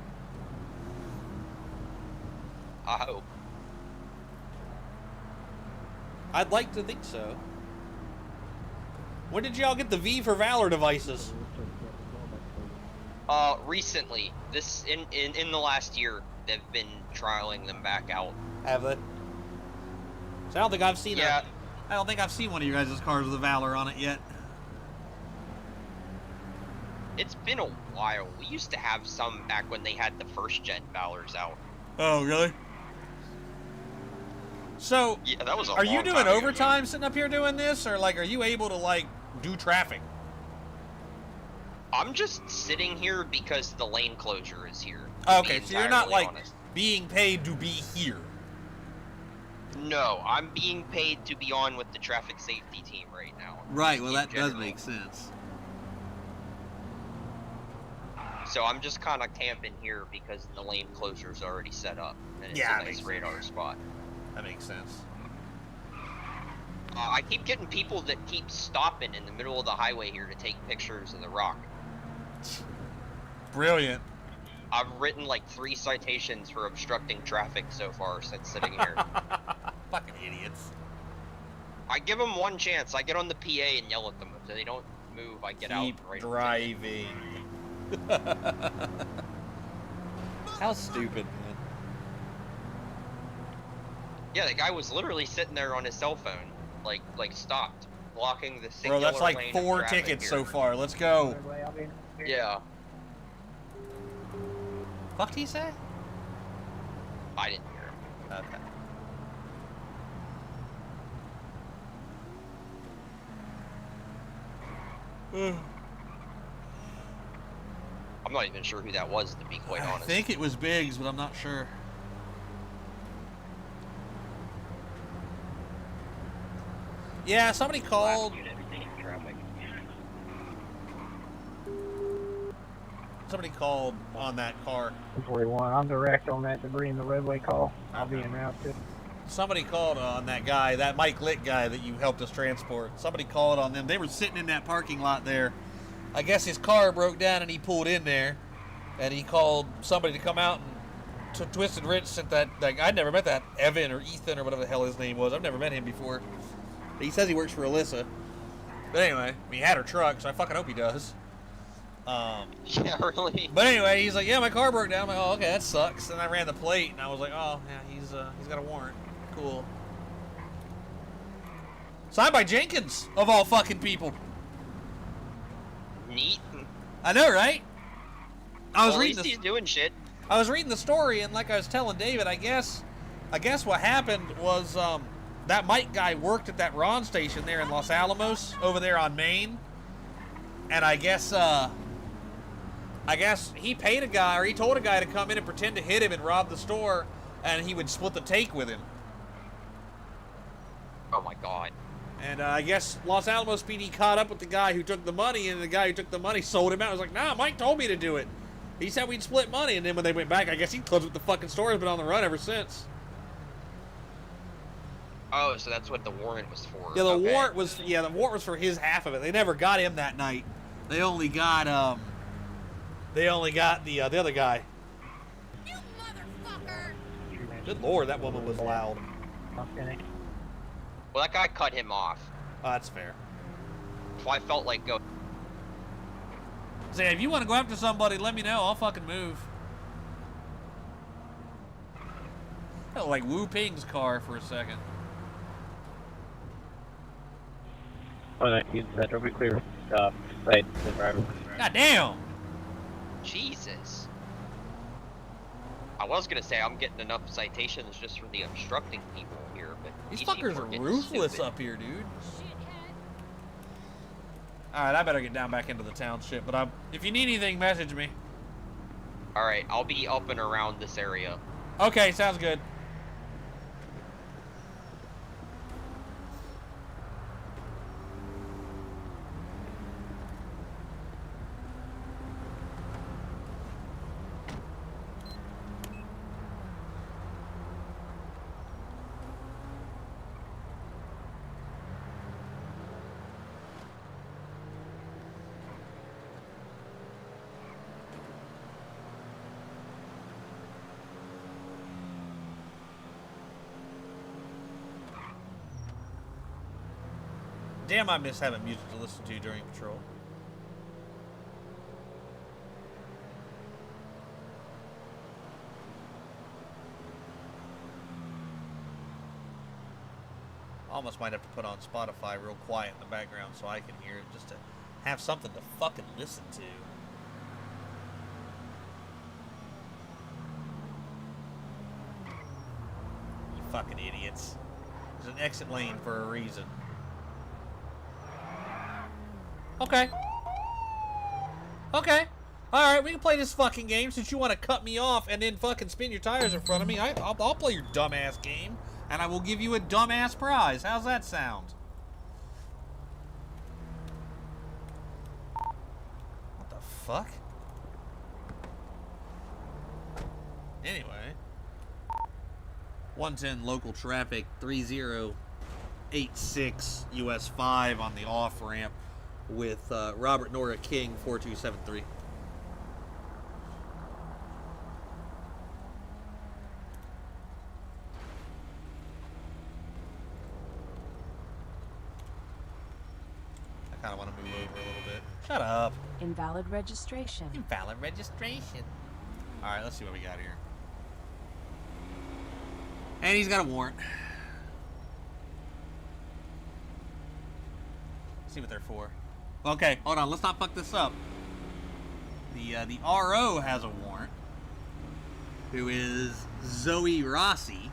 I hope. I'd like to think so. When did y'all get the V for Valor devices? Recently. This, in the last year, they've been trialing them back out. Have they? So I don't think I've seen Yeah. I don't think I've seen one of your guys' cars with a Valor on it yet. It's been a while. We used to have some back when they had the first gen Valors out. Oh, really? So, Yeah, that was a are you long doing time ago, overtime sitting up here doing this, or like, are you able to like do traffic? I'm just sitting here because the lane closure is here. Okay, to be so you're not entirely like honest. being paid to be here. No, I'm being paid to be on with the traffic safety team right now. Right. Well, in that does general. make sense. So I'm just kind of camping here because the lane closure's already set up, and it's Yeah, a nice radar spot. That makes sense. I keep getting people that keep stopping in the middle of the highway here to take pictures of the rock. Brilliant. I've written like 3 citations for obstructing traffic so far since sitting here. Fucking idiots. I give them one chance. I get on the PA and yell at them. If they don't move, I get out Keep right. driving. How stupid, man. Yeah, the guy was literally sitting there on his cell phone, like stopped, blocking the Bro, singular that's like lane of 4 traffic tickets here. so far. Let's go. Yeah, Fuck did he say? I didn't hear him. Okay. I'm not even sure who that was, to be quite I honest. think it was Biggs, but I'm not sure. Yeah, somebody called. Somebody called on that car. 41. I'm direct on that debris in the roadway call. I'll be en route to. Somebody called on that guy, that Mike Litt guy that you helped us transport. Somebody called on them. They were sitting in that parking lot there. I guess his car broke down and he pulled in there. And he called somebody to come out and Twisted Rich sent that I'd never met that Evan or Ethan or whatever the hell his name was. I've never met him before. He says he works for Alyssa. But anyway, he had her truck, so I fucking hope he does. Yeah, really. But anyway, he's like, yeah, my car broke down. I'm like, oh, okay, that sucks. And I ran the plate, and I was like, oh, yeah, he's got a warrant. Cool. Signed by Jenkins, of all fucking people. Neat. I know, right? I was Well, at reading least this. he's doing shit. I was reading the story, and like I was telling David, I guess what happened was that Mike guy worked at that Ron station there in Los Alamos, over there on Main, and I guess he paid a guy, or he told a guy to come in and pretend to hit him and rob the store, and he would split the take with him. Oh my god. And I guess Los Alamos PD caught up with the guy who took the money, and the guy who took the money sold him out. I was like, nah, Mike told me to do it. He said we'd split money, and then when they went back, I guess he closed with the fucking store, has been on the run ever since. Oh, so that's what the warrant was for. Yeah, the Okay. warrant was for his half of it. They never got him that night. They only got the other guy. You motherfucker! Good lord, that woman was loud. Okay. Well, that guy cut him off. Oh, that's fair. So I felt like go. Say, if you want to go after somebody, let me know. I'll fucking move. Felt like Wu Ping's car for a second. 119 Central, be clear. Site the driver. God damn! Jesus. I was gonna say I'm getting enough citations just for the obstructing people here, but These people fuckers are getting ruthless stupid. up here, dude. Alright, I better get down back into the township, but if you need anything, message me. Alright, I'll be up and around this area. Okay, sounds good. Damn, I miss having music to listen to during patrol. Almost might have to put on Spotify real quiet in the background so I can hear it, just to have something to fucking listen to. You fucking idiots. There's an exit lane for a reason. Okay. Okay. Alright, we can play this fucking game since you want to cut me off and then fucking spin your tires in front of me. I'll play your dumbass game, and I will give you a dumbass prize. How's that sound? What the fuck? Anyway. 110 local traffic, 3086 US 5 on the off-ramp. With Robert Nora King 4273. I kind of want to move over a little bit. Shut up. Invalid registration. Invalid registration. All right, let's see what we got here. And he's got a warrant. Let's see what they're for. Okay, hold on. Let's not fuck this up. The RO has a warrant, who is Zoe Rossi.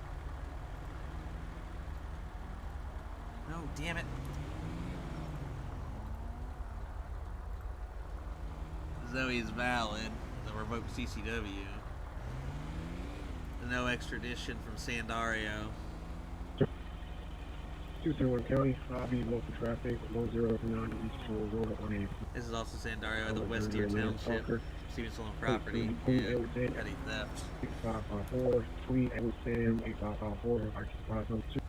No, damn it. Zoe is valid. The revoked CCW. No extradition from Sandario. 231 County, lobby, local traffic, 1009 East Shore Road at 180. This is also Sandario at the West Deer Township. Receiving stolen property and petty theft. 8554, Tweet, Edward Sam, 8554, occupied zone 2.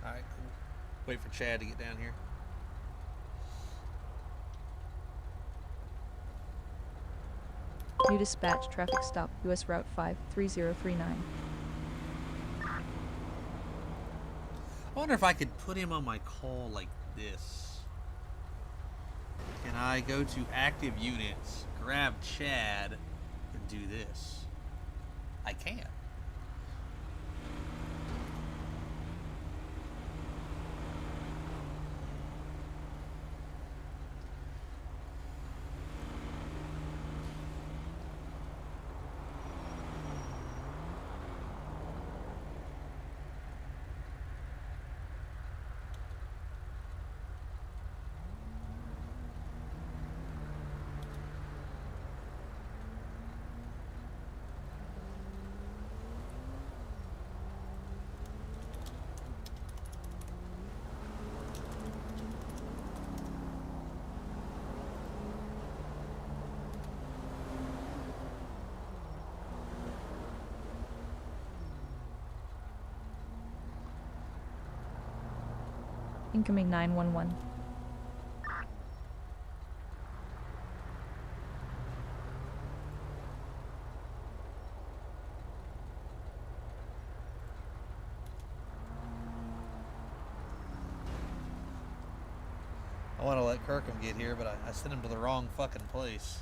Alright, cool. Wait for Chad to get down here. New dispatch, traffic stop, US Route 5, 3039. I wonder if I could put him on my call like this. Can I go to active units, grab Chad, and do this? I can. Incoming 911. I want to let Kirkham get here, but I sent him to the wrong fucking place.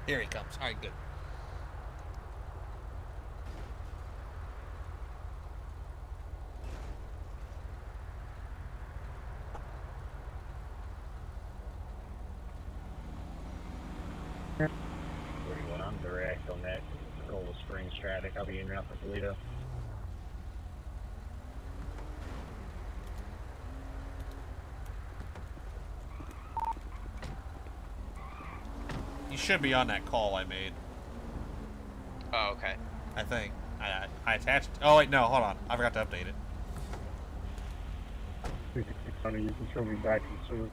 Here he comes. All right, good. I'm direct on that Cola Springs traffic. I'll be en route for Paleto. You should be on that call I made. Oh, okay. I think. I attached. Oh, wait, no, hold on. I forgot to update it. You can show me back soon.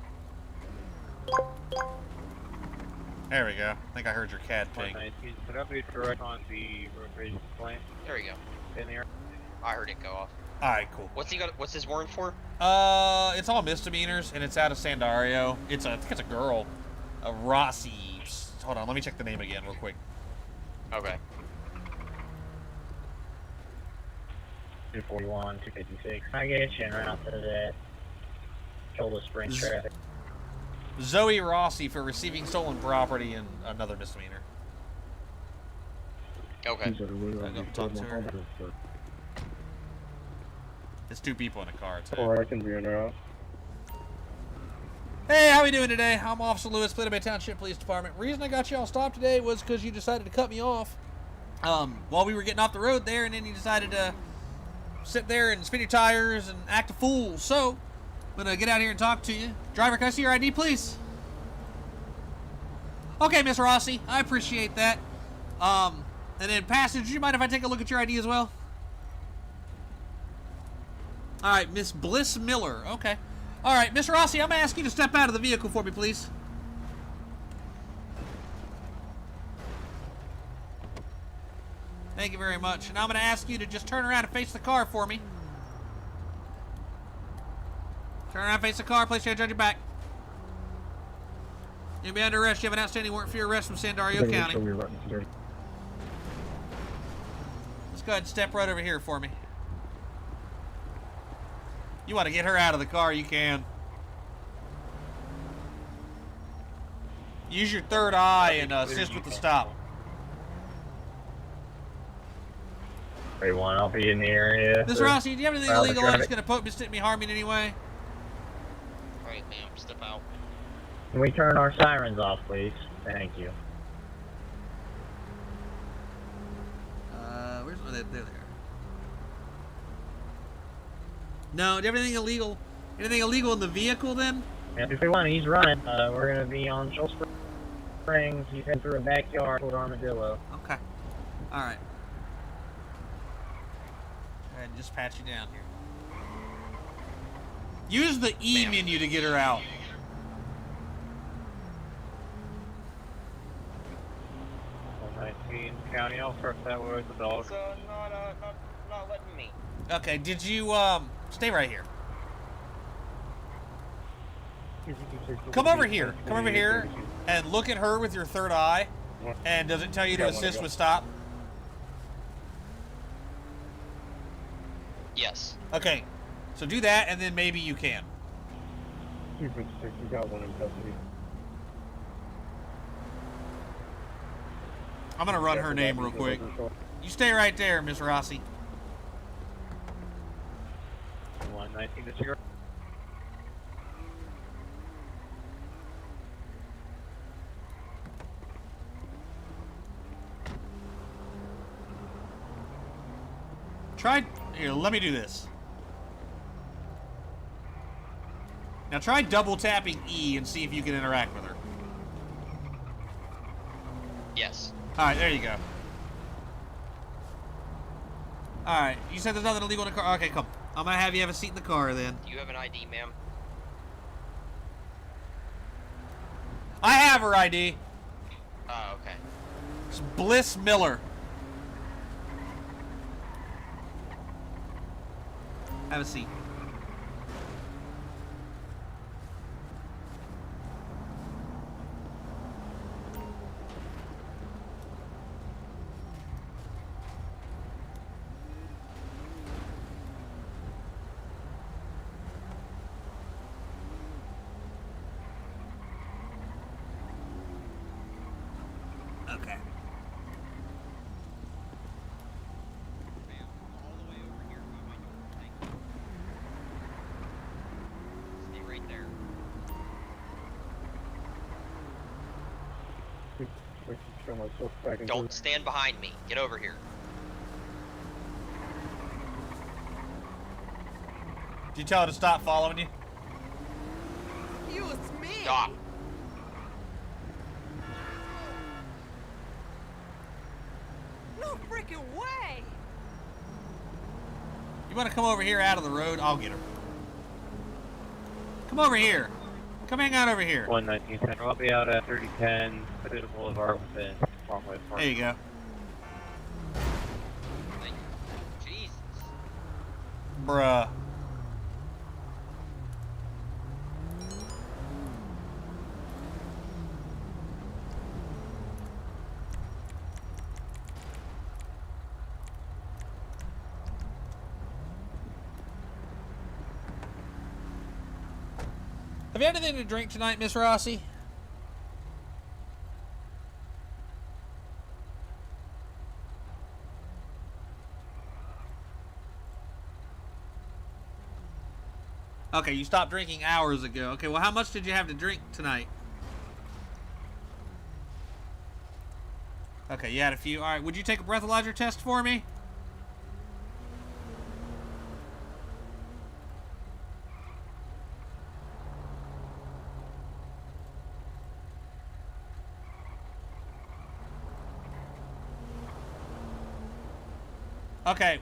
There we go. I think I heard your cat ping. 119, could I be direct on the road rage complaint There we go. in here? I heard it go off. Alright, cool. What's he got? What's his warrant for? It's all misdemeanors, and it's out of Sandario. I think it's a girl. Rossi. Hold on, let me check the name again real quick. Okay. 241, 256. I get you en route to that Cola Springs traffic. Zoe Rossi for receiving stolen property and another misdemeanor. Okay. I go talk to her. It's two people in a car, too. Or I can be in route. Hey, how we doing today? I'm Officer Lewis, Paleto Township Police Department. Reason I got y'all stopped today was because you decided to cut me off while we were getting off the road there, and then you decided to sit there and spin your tires and act a fool. So, I'm going to get out here and talk to you. Driver, can I see your ID, please? Okay, Miss Rossi, I appreciate that. And then, passenger, do you mind if I take a look at your ID as well? All right, Miss Bliss Miller. Okay. All right, Miss Rossi, I'm going to ask you to step out of the vehicle for me, please. Thank you very much. And I'm going to ask you to just turn around and face the car for me. Turn around, face the car, place your hands on your back. You'll be under arrest. You have an outstanding warrant for your arrest from Sandario County. Let's go ahead and step right over here for me. You want to get her out of the car, you can. Use your third eye and assist with the stop. 31, I'll be in the area. Miss Rossi, do you have anything illegal that's going to poke me, stick me, harm me in any way? Alright, ma'am, step out. Can we turn our sirens off, please? Thank you. Where's there they are. No, do you have anything illegal? Anything illegal in the vehicle then? Yeah, if we want, he's running. We're gonna be on Shoal Springs. He's heading through a backyard toward Armadillo. Okay. Alright. Go ahead and just pat you down here. Use the E menu to get her out. County, I'll first that was the dog. So not letting me. Okay, did you stay right here? Come over here. Come over here and look at her with your third eye. And does it tell you to assist with stop? Yes. Okay. So do that and then maybe you can. 256, we got one in custody. I'm gonna run her name real quick. You stay right there, Miss Rossi. 119 to 0. Here, let me do this. Now try double tapping E and see if you can interact with her. Yes. Alright, there you go. Alright, you said there's nothing illegal in the car. Okay, come. I'm gonna have you have a seat in the car then. Do you have an ID, ma'am? I have her ID. Oh, okay. It's Bliss Miller. Have a seat. Okay. Ma'am, all the way over here by my door. Thank you. Stay right there. Don't stand behind me. Get over here. Did you tell her to stop following you? It's me. Stop. No freaking way. You want to come over here out of the road? I'll get her. Come over here. Come hang out over here. 119 Central. I'll be out at 3010 Paleto Boulevard within Longway Park. There you go. Thank you. Jesus. Bruh. Have you had anything to drink tonight, Miss Rossi? Okay, you stopped drinking hours ago. Okay, well, how much did you have to drink tonight? Okay, you had a few. All right, would you take a breathalyzer test for me? Okay.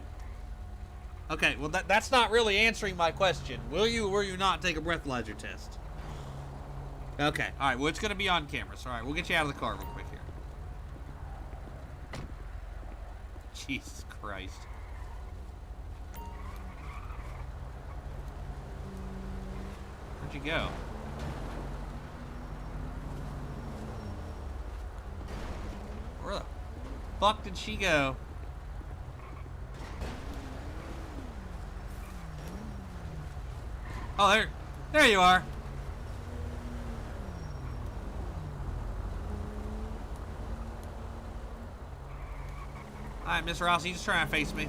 Okay, well, that's not really answering my question. Will you or will you not take a breathalyzer test? Okay, all right, well, it's going to be on camera. So, all right, we'll get you out of the car real quick here. Jesus Christ. Where'd you go? Where the fuck did she go? Oh, there you are. Alright, Mr. Ross, you just try and face me.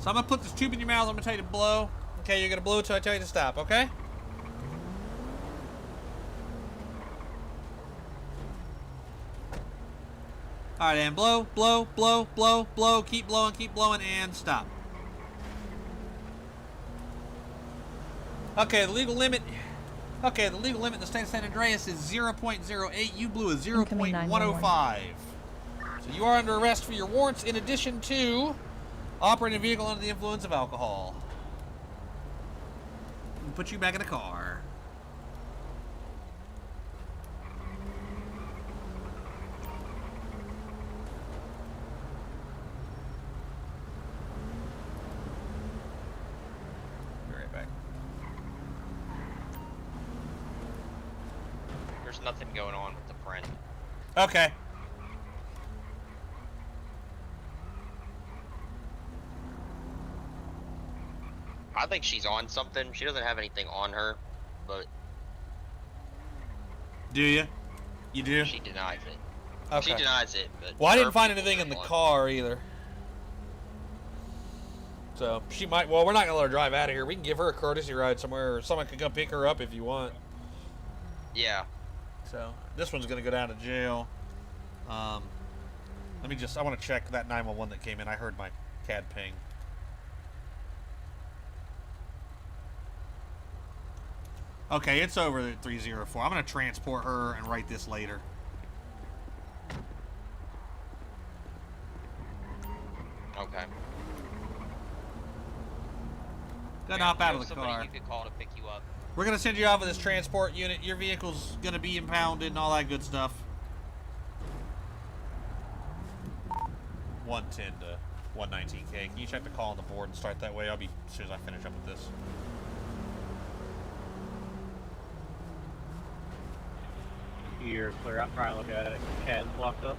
So I'm gonna put this tube in your mouth, I'm gonna tell you to blow. Okay, you're gonna blow till I tell you to stop, okay? Alright, and blow, blow, blow, blow, blow, keep blowing, and stop. Okay, the legal limit in the state of San Andreas is 0.08. You blew a 0.105. So you are under arrest for your warrants in addition to operating a vehicle under the influence of alcohol. We'll put you back in the car. Nothing going on with the friend. Okay. I think she's on something. She doesn't have anything on her, but... Do you? You do? She denies it. Okay. She denies it, but... Well, I didn't find anything in the car either. So, she might... Well, we're not going to let her drive out of here. We can give her a courtesy ride somewhere, or someone can come pick her up if you want. Yeah. So, this one's going to go down to jail. Let me just... I want to check that 911 that came in. I heard my CAD ping. Okay, it's over at 304. I'm going to transport her and write this later. Okay. Gotta Yeah, hop out know of the somebody car. you could call to pick you up. We're gonna send you off with this transport unit. Your vehicle's gonna be impounded and all that good stuff. 110 to 119K. Can you check the call on the board and start that way? I'll be as soon as I finish up with this. You're clear. I'm trying to look at it. Cat's locked up.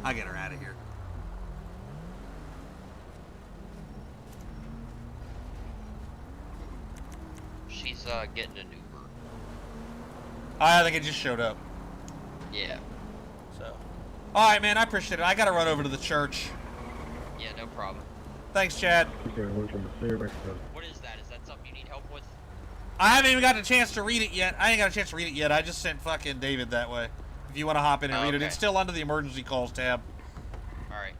I'll get her out of here. She's getting an Uber. I think it just showed up. Yeah. So. Alright, man, I appreciate it. I gotta run over to the church. Yeah, no problem. Thanks, Chad. Okay, look from the clear back to What is that? Is that something you need help with? I haven't even got a chance to read it yet. I ain't got a chance to read it yet. I just sent fucking David that way. If you want to hop in and read it. Okay. It's still under the emergency calls tab. Alright.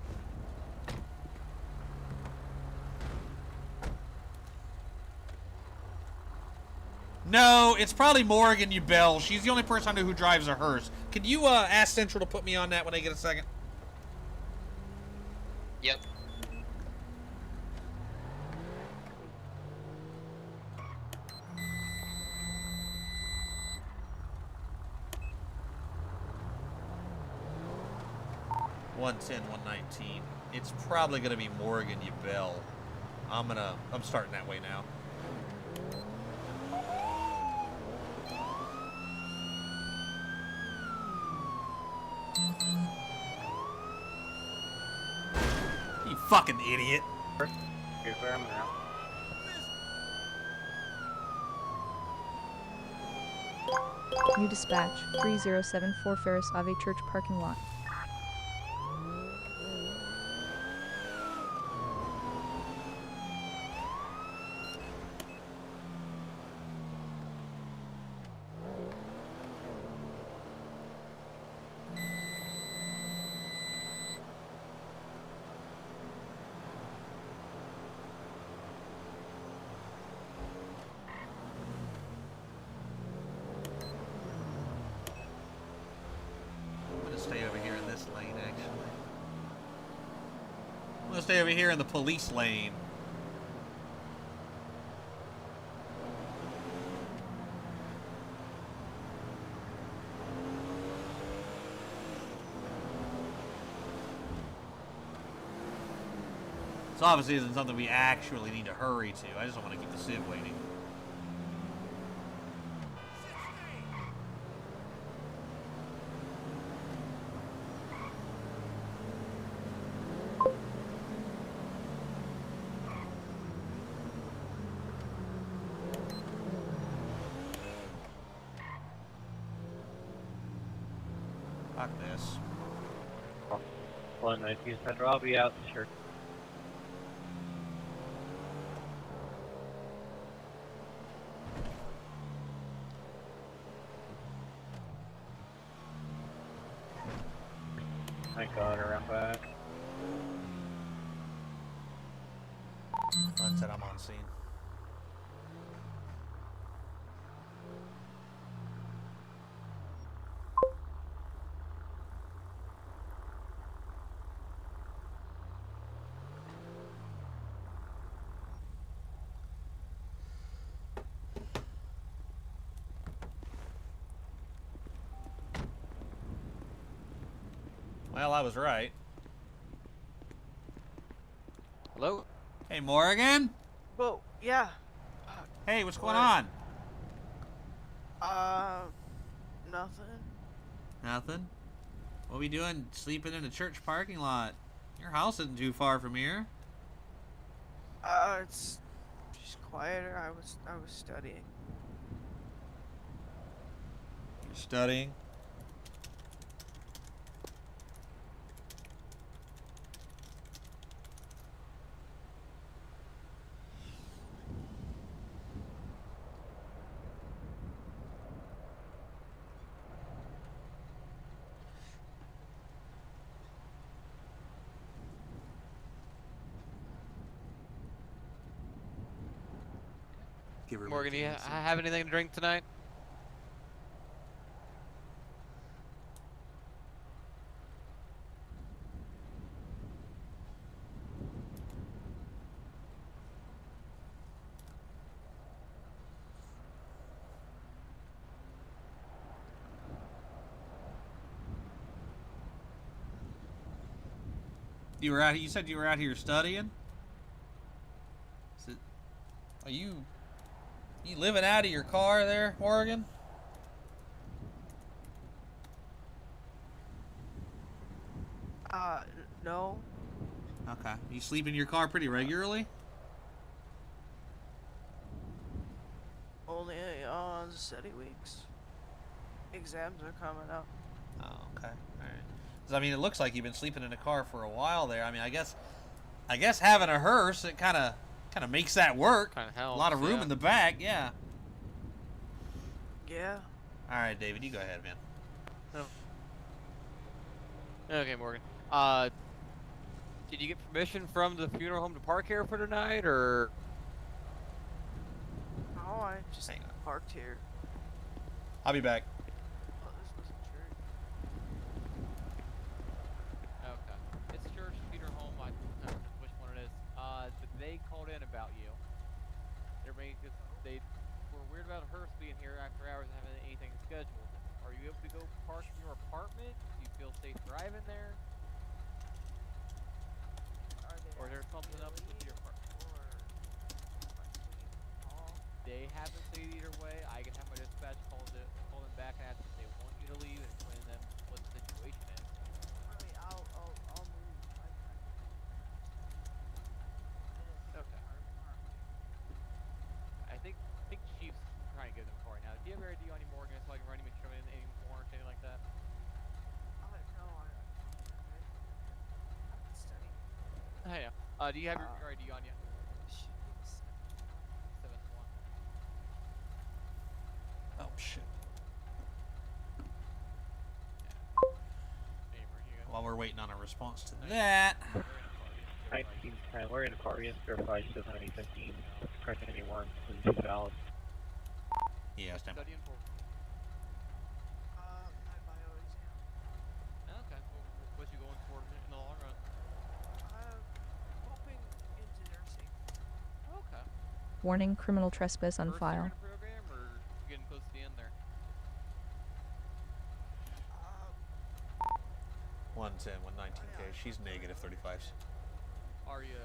No, it's probably Morgan, you bell. She's the only person I know who drives a hearse. Could you ask Central to put me on that when I get a second? Yep. $110, $119. It's probably gonna be Morgan, you bell. I'm starting that way now. You fucking idiot. You're clear. I'm around. New dispatch 3074 Ferris Ave Church parking lot. I'm gonna stay over here in this lane, actually. I'm gonna stay over here in the police lane. This obviously isn't something we actually need to hurry to. I just don't want to keep the Civ waiting. Fuck this. 119 Central. I'll be out. Sure. Thank God, around back. I said I'm on scene. Well, I was right. Hello? Hey, Morgan? Whoa, yeah. Hey, what's going What? on? Nothing. Nothing? What we doing sleeping in a church parking lot? Your house isn't too far from here. It's just quieter. I was studying. You're studying? Give her a Morgan, do you minute to have anything to drink tonight? You were out. You said you were out here studying. Is it, are you living out of your car there, Morgan? No. Okay. You sleep in your car pretty regularly? Only on study weeks. Exams are coming up. Oh, okay. All right. 'Cause, I mean, it looks like you've been sleeping in a car for a while there. I mean, I guess having a hearse, it kind of makes that work. Kind of helps. A lot of room yeah. in the back, yeah. Yeah. All right, David, you go ahead, man. Okay, Morgan. Did you get permission from the funeral home to park here for tonight, or? Oh, I just Hang on. parked here. I'll be back. Oh, this wasn't church. Okay. It's church, funeral home. I don't know which one it is. But they called in about you. They were weird about hearse being here after hours and having anything scheduled. Are you able to go park in your apartment? Do you feel safe driving there? Or is there something up with your apartment? They haven't said either way. I can have my dispatch call them back and ask if they want you to leave and explain to them what the situation is. I mean, I'll move. Okay. I think Chief's trying to give them a car right now. Do you have your ID on you, Morgan, so I can run you and show you any warrant or anything like that? I don't know. I've been studying. Hey, do you have your ID on you? 7-1. Oh shit. While we're waiting on a response to that. 1910, we're in a car against verified 2015. Correct any warrants and valid. Yeah, stand by. Studying for. My bio exam. Okay. Well, what you going for in the long run? I'm hoping into nursing. Okay. Warning, criminal trespass on First year file. in the program, or getting close to the end there? 110, 119K. She's negative 35s. Are you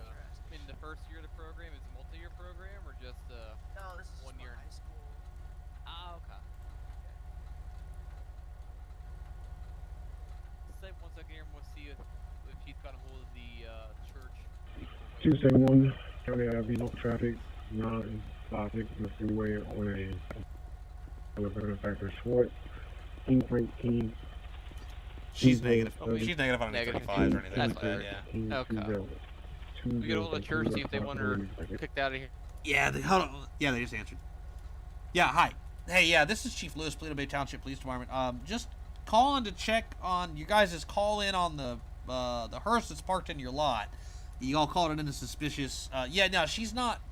in the first year of the program? Is it a multi-year program or just No, this is 1 year? high school. Ah, okay. Say one second here, and we'll see if she's got a hold of the church. 271, County Avenue, traffic, non-stopping the freeway on a benefactor Schwartz, King Frank King. She's negative. Okay. She's negative on any Negative. 35s or anything That's like that, fair. yeah. Okay. We get a hold of the church, see if they want her kicked out of here. Yeah, hold on. Yeah, they just answered. Yeah, hi. Hey, yeah, this is Chief Lewis, Paleto Bay Township Police Department. Just calling to check on you guys' call in on the hearse that's parked in your lot. You all called it in as suspicious. Yeah, no, she's not.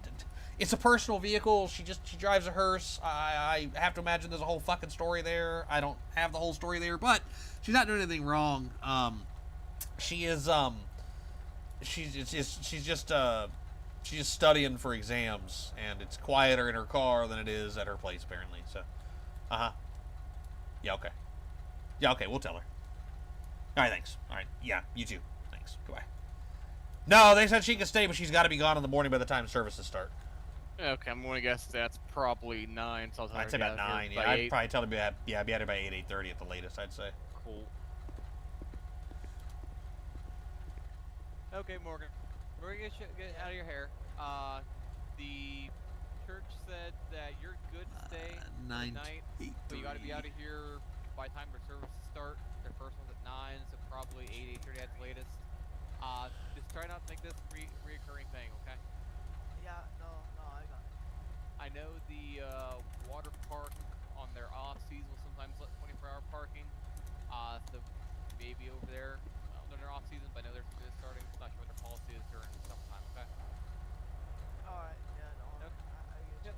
It's a personal vehicle. She drives a hearse. I have to imagine there's a whole fucking story there. I don't have the whole story there, but she's not doing anything wrong. She is she's just studying for exams, and it's quieter in her car than it is at her place apparently. So, yeah, okay. Yeah, okay, we'll tell her. All right, thanks. All right, yeah, you too. Thanks. Goodbye. No, they said she can stay, but she's got to be gone in the morning by the time services start. Okay, I'm gonna guess that's probably 9. So I'd say about 9. Yeah, I'd probably tell her be out of by 8:30 at the latest. I'd say. Cool. Okay, Morgan, we're gonna get out of your hair. The church said that you're good to stay tonight, but you got to be out of here by the time the services start. Their first one's at 9, so probably 8:30 at the latest. Just try not to make this reoccurring thing, okay? Yeah, no, I got it. I know the water park on their off season will sometimes let 24-hour parking. So maybe over there during their off season, but I know they're just starting. Not sure what their policy is during summertime. Okay. Alright, yeah, no, Yep. I get you. Yep.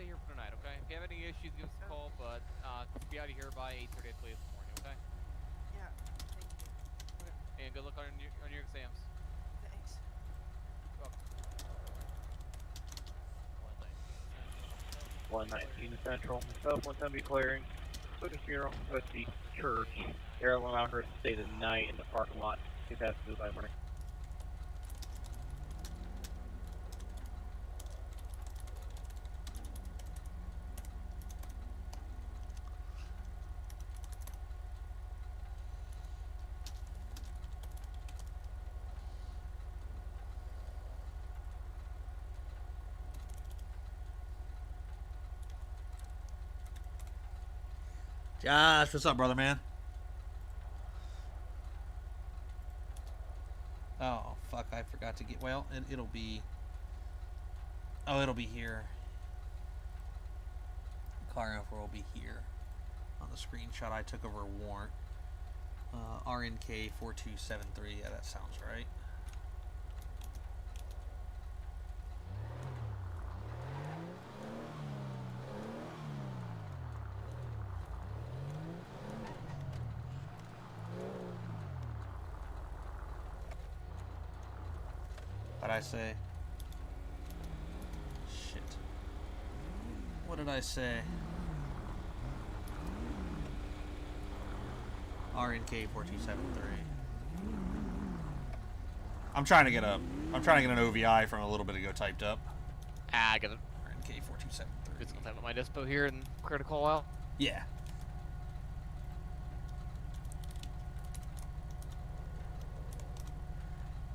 stay here for the night, okay? If you have any issues, give us a call, but be out of here by 8:30 at the latest in the morning, okay? Yeah. Thank you. Okay. And good luck on your exams. Thanks. You're welcome. 119 Central. South 170 clearing. Looking for your at the church. They're allowing her to stay the night in the parking lot. If that's due by morning. Josh, what's up, brother, man? Oh, fuck, I forgot to get... Well, it'll be... Oh, it'll be here. Car info will be here. On the screenshot I took over warrant. RNK 4273. Yeah, that sounds right. What'd I say? Shit. What did I say? RNK 4273. I'm trying to get an OVI from a little bit ago typed up. I got it. RNK 4273. Just gonna type up my dispo here and clear the call out. Yeah.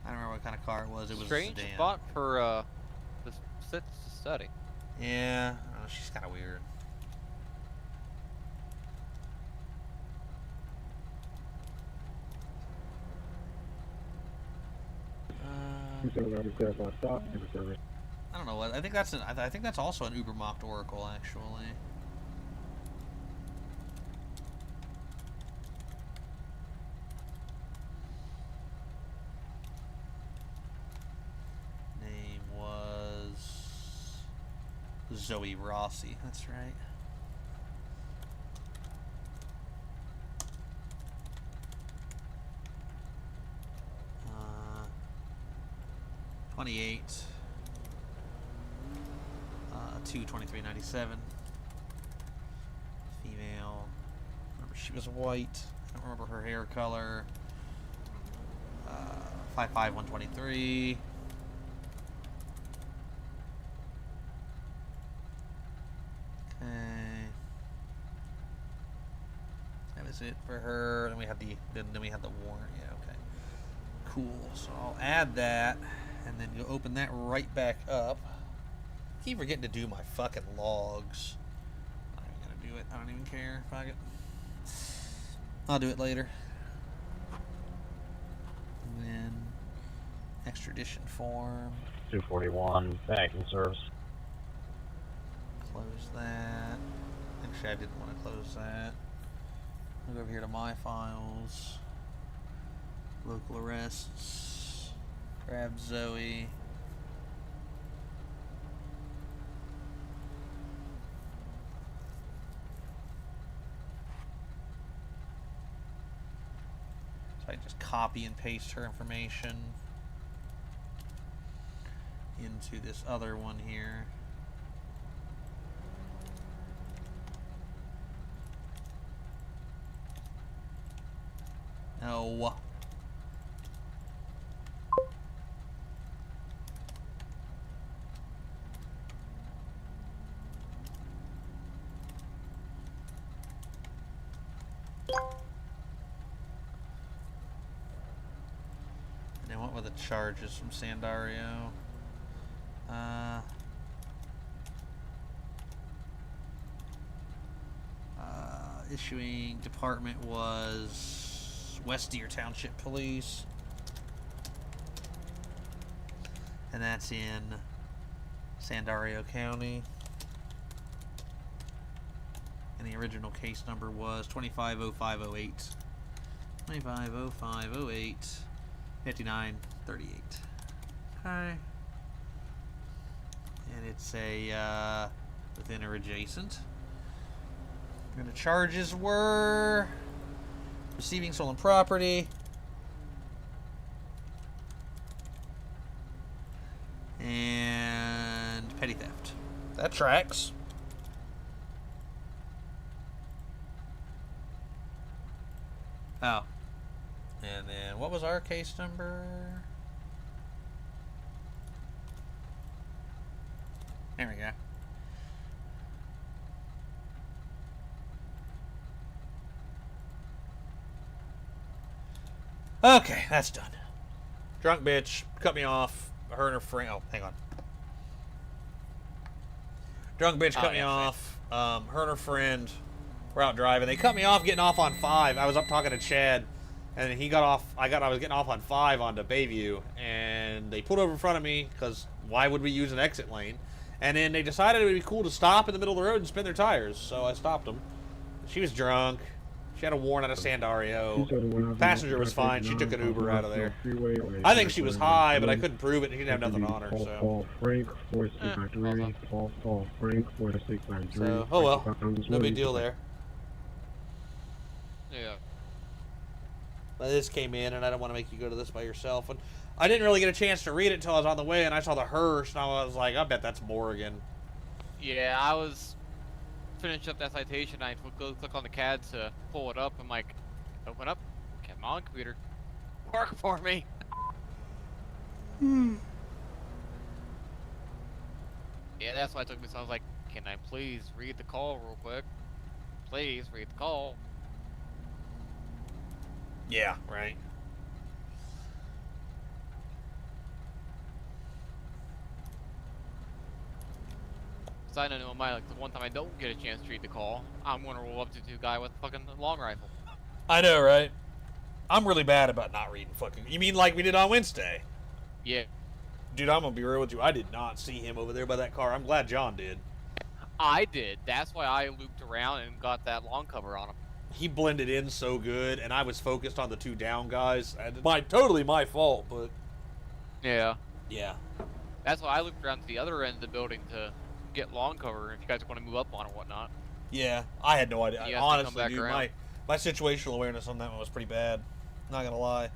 I don't remember what kind of car it was. It was strange a sedan. spot for the sit to study. Yeah, she's kind of weird. You said about yourself on stop in the service. I don't know what. I think that's also an Ubermacht Oracle actually. Name was Zoe Rossi. That's right. 28, 2/23/97. Female. Remember she was white. I don't remember her hair color. 5'5", 123. Okay. That was it for her. Then we had the warrant. Yeah. Okay. Cool. So I'll add that. And then you'll open that right back up. I keep forgetting to do my fucking logs. I'm not even gonna do it. I don't even care. Fuck it. I'll do it later. And then extradition form. 241 banking service. Close that. Actually, I didn't want to close that. I'll go over here to my files. Local arrests. Grab Zoe. So I just copy and paste her information into this other one here. No. The charges from Sandario. Issuing department was West Deer Township Police. And that's in Sandario County. And the original case number was 250508. 250508. 5938. Okay. And it's a within or adjacent. And the charges were receiving stolen property, and petty theft. That tracks. Oh. And then what was our case number? There we go. Okay, that's done. Drunk bitch cut me off. Her and her friend. Oh, hang on. Drunk bitch cut me off. Her and her friend were out driving. They cut me off getting off on 5. I was up talking to Chad, and he got off. I was getting off on 5 onto Bayview, and they pulled over in front of me because why would we use an exit lane? And then they decided it would be cool to stop in the middle of the road and spin their tires. So I stopped them. She was drunk. She had a warrant out of Sandario. Passenger was fine. She took an Uber out of there. I think she was high, but I couldn't prove it. She didn't have nothing on her. So. So, oh well. No big deal there. Yeah. But this came in, and I don't want to make you go to this by yourself. And I didn't really get a chance to read it until I was on the way, and I saw the hearse, and I was like, I bet that's Morgan. Yeah, I was finishing up that citation. I go click on the CAD to pull it up. I'm like, open up. Come on, computer. Work for me. Yeah, that's why it took me. So I was like, can I please read the call real quick? Please read the call. Yeah, right. So I don't know, like the one time I don't get a chance to read the call, I'm gonna roll up to the guy with a fucking long rifle. I know, right? I'm really bad about not reading fucking. You mean like we did on Wednesday? Yeah. Dude, I'm gonna be real with you. I did not see him over there by that car. I'm glad John did. I did. That's why I looped around and got that long cover on him. He blended in so good, and I was focused on the 2 down guys. Totally my fault, but yeah. Yeah. That's why I looped around to the other end of the building to get long cover if you guys want to move up on or whatnot. Yeah, I had no idea. Honestly, dude, my situational awareness on that one was pretty bad. Not gonna lie.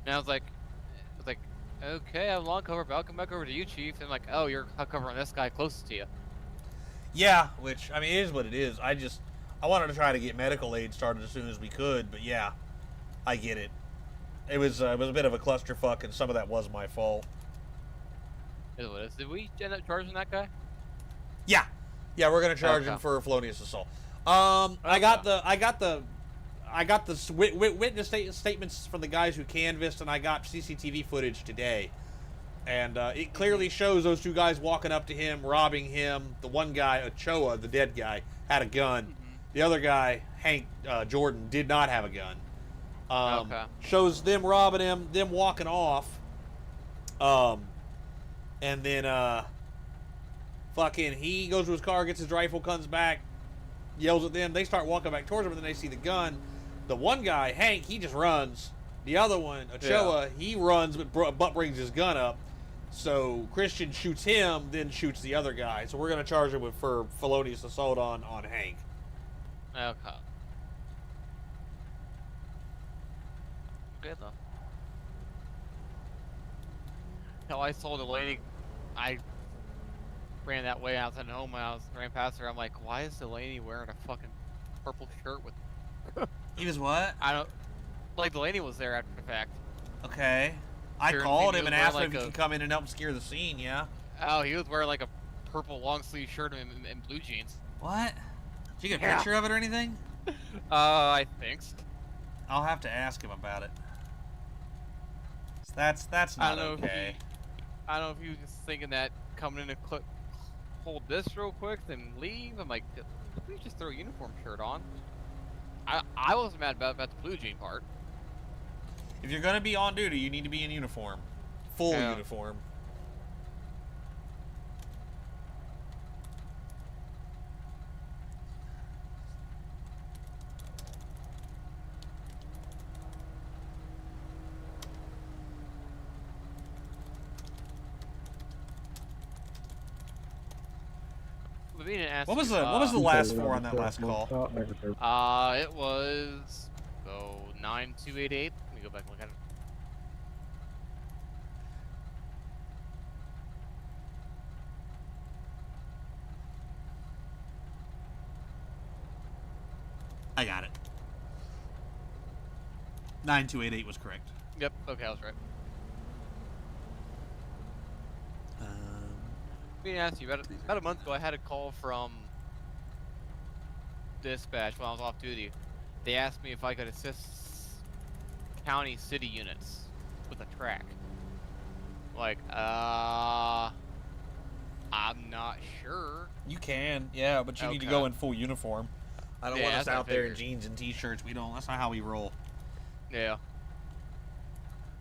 And I was like, okay, I have long cover, but I'll come back over to you, Chief. And like, oh, you're covering this guy closest to you. Yeah, which I mean, it is what it is. I wanted to try to get medical aid started as soon as we could, but yeah, I get it. It was a bit of a clusterfuck, and some of that was my fault. It is what it is. Did we end up charging that guy? Yeah, we're gonna charge him for felonious assault. I got the witness statements from the guys who canvassed, and I got CCTV footage today, and it clearly shows those 2 guys walking up to him, robbing him. The one guy, Ochoa, the dead guy, had a gun. The other guy, Hank Jordan, did not have a gun. Shows them robbing him, them walking off, and then fucking he goes to his car, gets his rifle, comes back, yells at them. They start walking back towards him, and then they see the gun. The one guy, Hank, he just runs. The other one, Ochoa, he runs but brings his gun up. So Christian shoots him, then shoots the other guy. So we're gonna charge him for felonious assault on Hank. Okay. Good though. Hell, I saw the lady. I ran that way. I was heading home. I ran past her. I'm like, why is Delaney wearing a fucking purple shirt with? He was what? I don't. Like Delaney was there after the fact. Okay. I called him and asked him if he could come in and help scare the scene. Yeah. Oh, he was wearing like a purple long sleeve shirt and blue jeans. What? Did you get a picture of it or anything? I think so. I'll have to ask him about it. That's not okay. I don't know if he was just thinking that coming in to hold this real quick, then leave. I'm like, please just throw a uniform shirt on. I wasn't mad about the blue jean part. If you're gonna be on duty, you need to be in uniform, full uniform. we didn't ask What was you, the last four on that last call? It was 9288. Let me go back and look at it. I got it. 9288 was correct. Yep. Okay, I was right. We didn't ask you about a month ago. I had a call from dispatch when I was off duty. They asked me if I could assist county city units with a track. Like, I'm not sure. You can, yeah, but you need to go in full uniform. I don't want us out there in jeans and t-shirts. We don't. That's not how we roll. Yeah.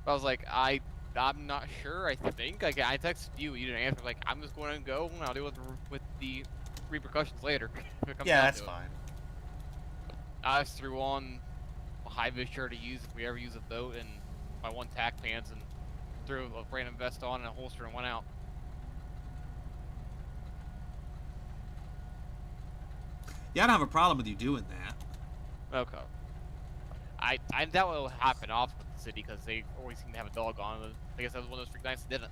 I was like, I'm not sure. I think I texted you. You didn't answer. Like, I'm just going to go, and I'll deal with the repercussions later. If it comes Yeah, down that's to it. fine. I just threw on a high-vis shirt to use if we ever use a boat, and my one tack pants, and threw a random vest on and a holster and went out. Yeah, I don't have a problem with you doing that. Okay. I doubt it will happen often with the city because they always seem to have a dog on. I guess that was one of those freak nights that didn't.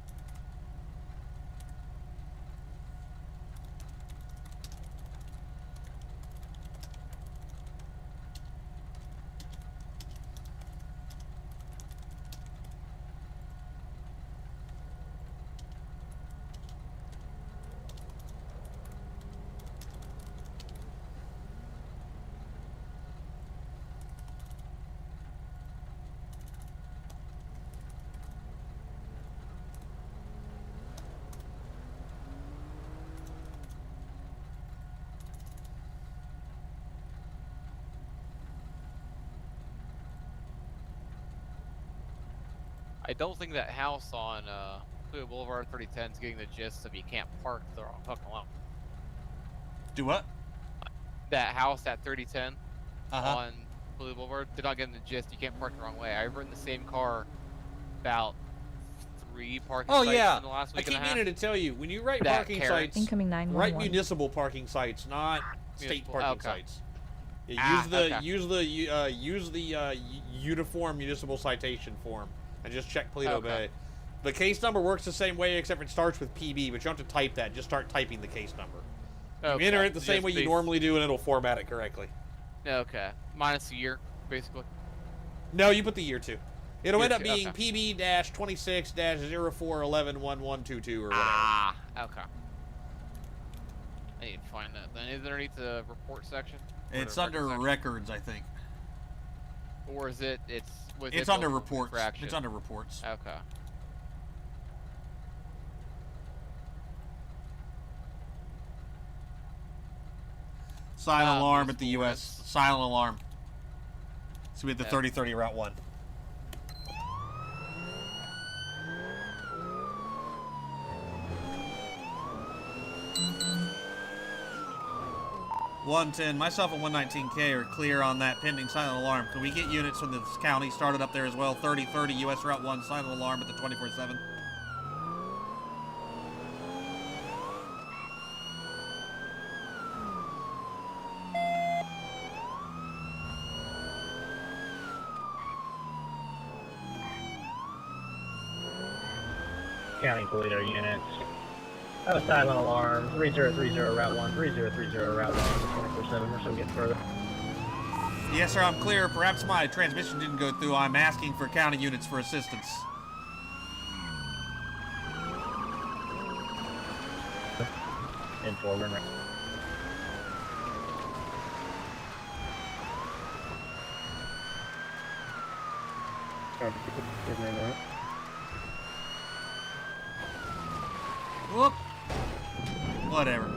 I don't think that house on Clear Boulevard 3010 is getting the gist of you can't park the wrong fucking lot. Do what? That house at 3010 on Clear Boulevard, they're not getting the gist. You can't park the wrong way. I've ridden the same car about 3 parking sites in the last week I keep and a half. meaning to tell you, when you write parking sites, Incoming 911. write municipal parking sites, not state parking sites. Yeah, use the uniform municipal citation form and just check Paleto Bay. The case number works the same way except it starts with PB, but you don't have to type that. Just start typing the case number. You enter it the same way you normally do, and it'll format it correctly. Okay. Minus a year, basically. No, you put the year too. It'll end up being PB-26-04111122 or whatever. Ah, okay. I need to find that then. Is it underneath the report section? It's under records, I think. Or is it? It's under reports. It's under reports. Okay. Silent alarm at the U.S. Silent alarm. So we had the 3030 Route 1. Myself and 119K are clear on that pending silent alarm. Can we get units from the county started up there as well? 3030 U.S. Route 1 silent alarm at the 24/7. County Paleto units. Have a silent alarm. 3030 Route 1, 3030 Route 1, 24/7. We're still getting further. Yes, sir, I'm clear. Perhaps my transmission didn't go through. I'm asking for county units for assistance. In forward. Whoop. Whatever.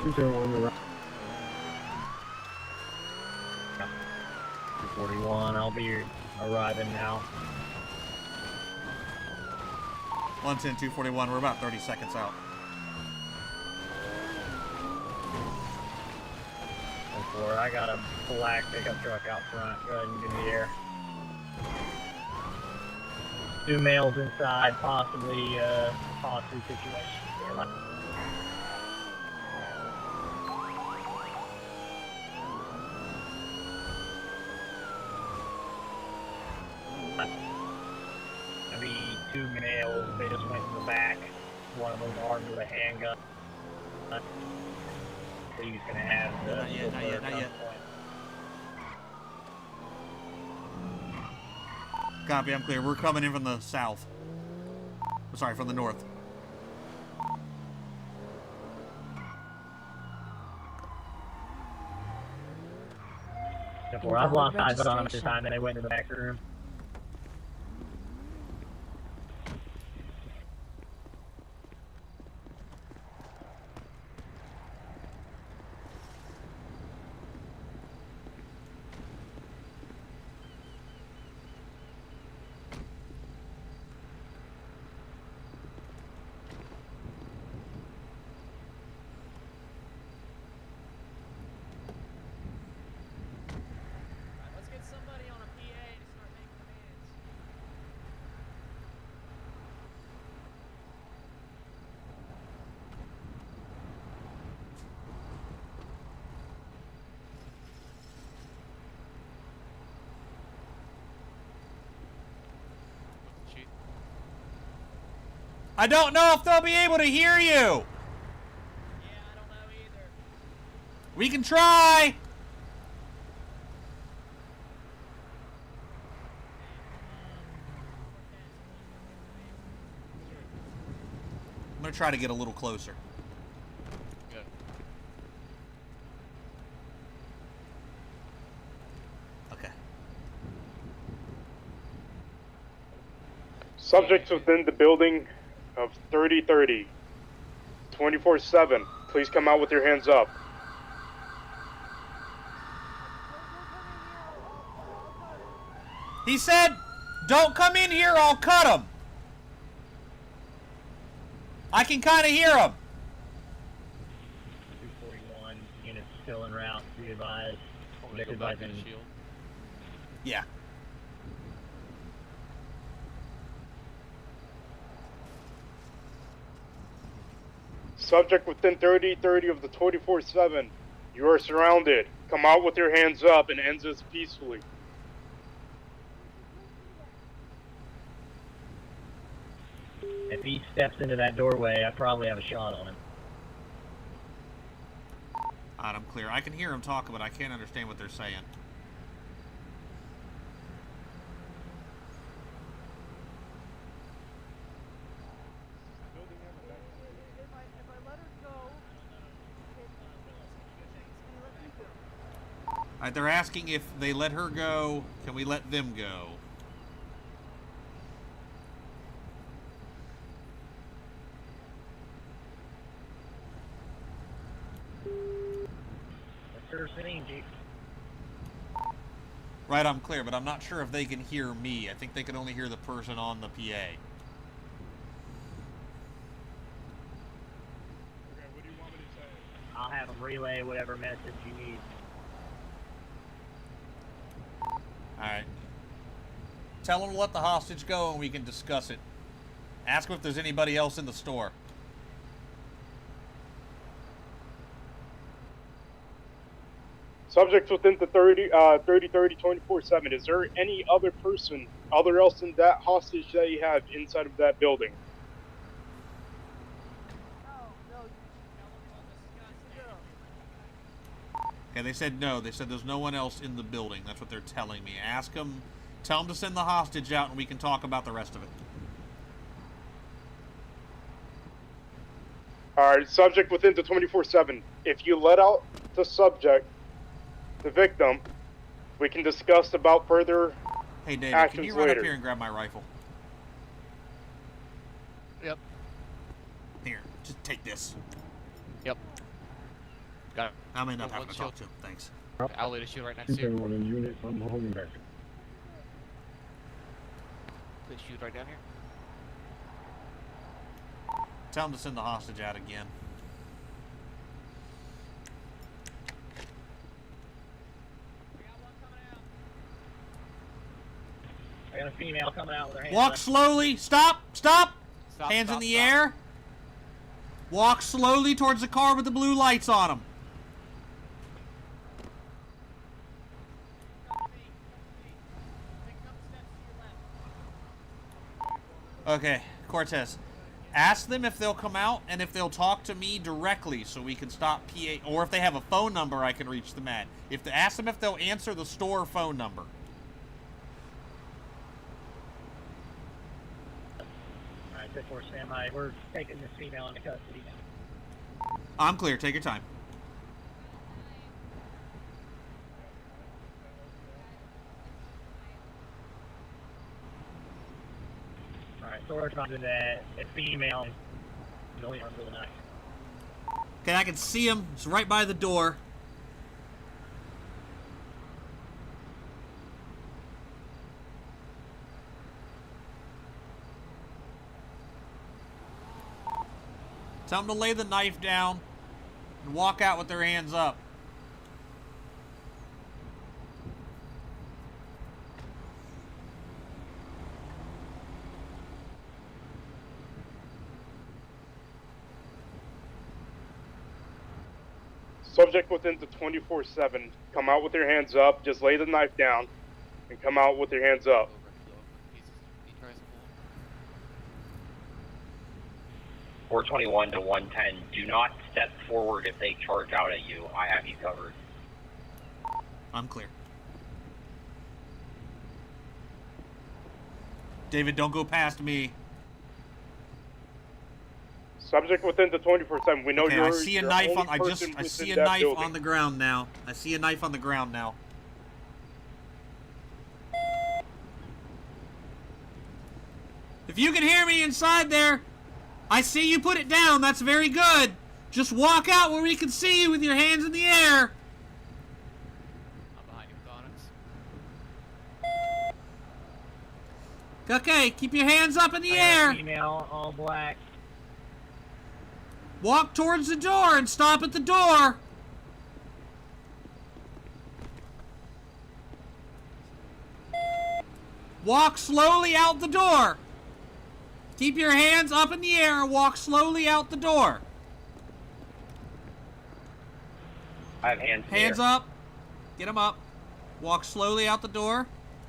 241, I'll be arriving now. 110, 241, we're about 30 seconds out. 4, I got a black pickup truck out front. Go ahead and give me the air. 2 males inside, possibly situation. one of them's armed with a handgun. So he's gonna have the Not yet, not yet, not yet. Copy, I'm clear. We're coming in from the south. Sorry, from the north. I've lost eyes on them at the time, and they went to the back room. Let's get somebody on a PA to start making demands. I don't know if they'll be able to hear you. Yeah, I don't know either. We can try. I'm gonna try to get a little closer. Good. Okay. Subjects within the building of 3030, 24/7. Please come out with your hands up. He said, "Don't come in here. I'll cut him." I can kind of hear him. 241 units still en route. Be advised. Go back in the shield. Yeah. Subject within 3030 of the 24/7. You are surrounded. Come out with your hands up and end this peacefully. If he steps into that doorway, I probably have a shot on him. Alright, I'm clear. I can hear him talking, but I can't understand what they're saying. If I let her go, Alright, they're asking if they let her go, can we let them go? Right, I'm clear, but I'm not sure if they can hear me. I think they can only hear the person on the PA. Okay, what do you want me to say? I'll have him relay whatever message you need. Alright. Tell them to let the hostage go and we can discuss it. Ask them if there's anybody else in the store. Subjects within the 3030 24/7. Is there any other person, other else than that hostage that you have inside of that building? Okay, they said no. They said there's no one else in the building. That's what they're telling me. Ask them, tell them to send the hostage out and we can talk about the rest of it. Alright, subject within the 24/7. If you let out the subject, the victim, we can discuss about further Hey, David, actions can you run later. up here and grab my rifle? Yep. Here, just take this. Yep. Got it. I may not Hold have to the talk to him. Thanks. I'll lay the shield right next to Keep you. everyone in unit. I'm holding back. Put the shield right down here. Tell him to send the hostage out again. I got a female coming out with her hands Walk up. slowly. Stop. Stop. Stop, Hands stop, in the stop. air. Walk slowly towards the car with the blue lights on them. Okay, Cortez. Ask them if they'll come out and if they'll talk to me directly so we can stop PA, or if they have a phone number I can reach them at. Ask them if they'll answer the store phone number. Alright, 4 stand by. We're taking this female into custody now. I'm clear. Take your time. Alright, so we're trying to do that. A female is only armed with a knife. Okay, I can see him. It's right by the door. Tell them to lay the knife down and walk out with their hands up. Subject within the 24/7. Come out with your hands up. Just lay the knife down and come out with your hands up. 421 to 110. Do not step forward if they charge out at you. I have you covered. I'm clear. David, don't go past me. Subject within the 24/7. We know Okay, you're. I see a you're knife only on. I person see a within that knife building. on the ground now. I see a knife on the ground now. If you can hear me inside there, I see you put it down. That's very good. Just walk out where we can see you with your hands in the air. I'm behind you with Onyx. Okay, keep your hands up in the air. Female, all black. Walk towards the door and stop at the door. Walk slowly out the door. Keep your hands up in the air and walk slowly out the door. I have hands in the Hands air. up. Get them up. Walk slowly out the door.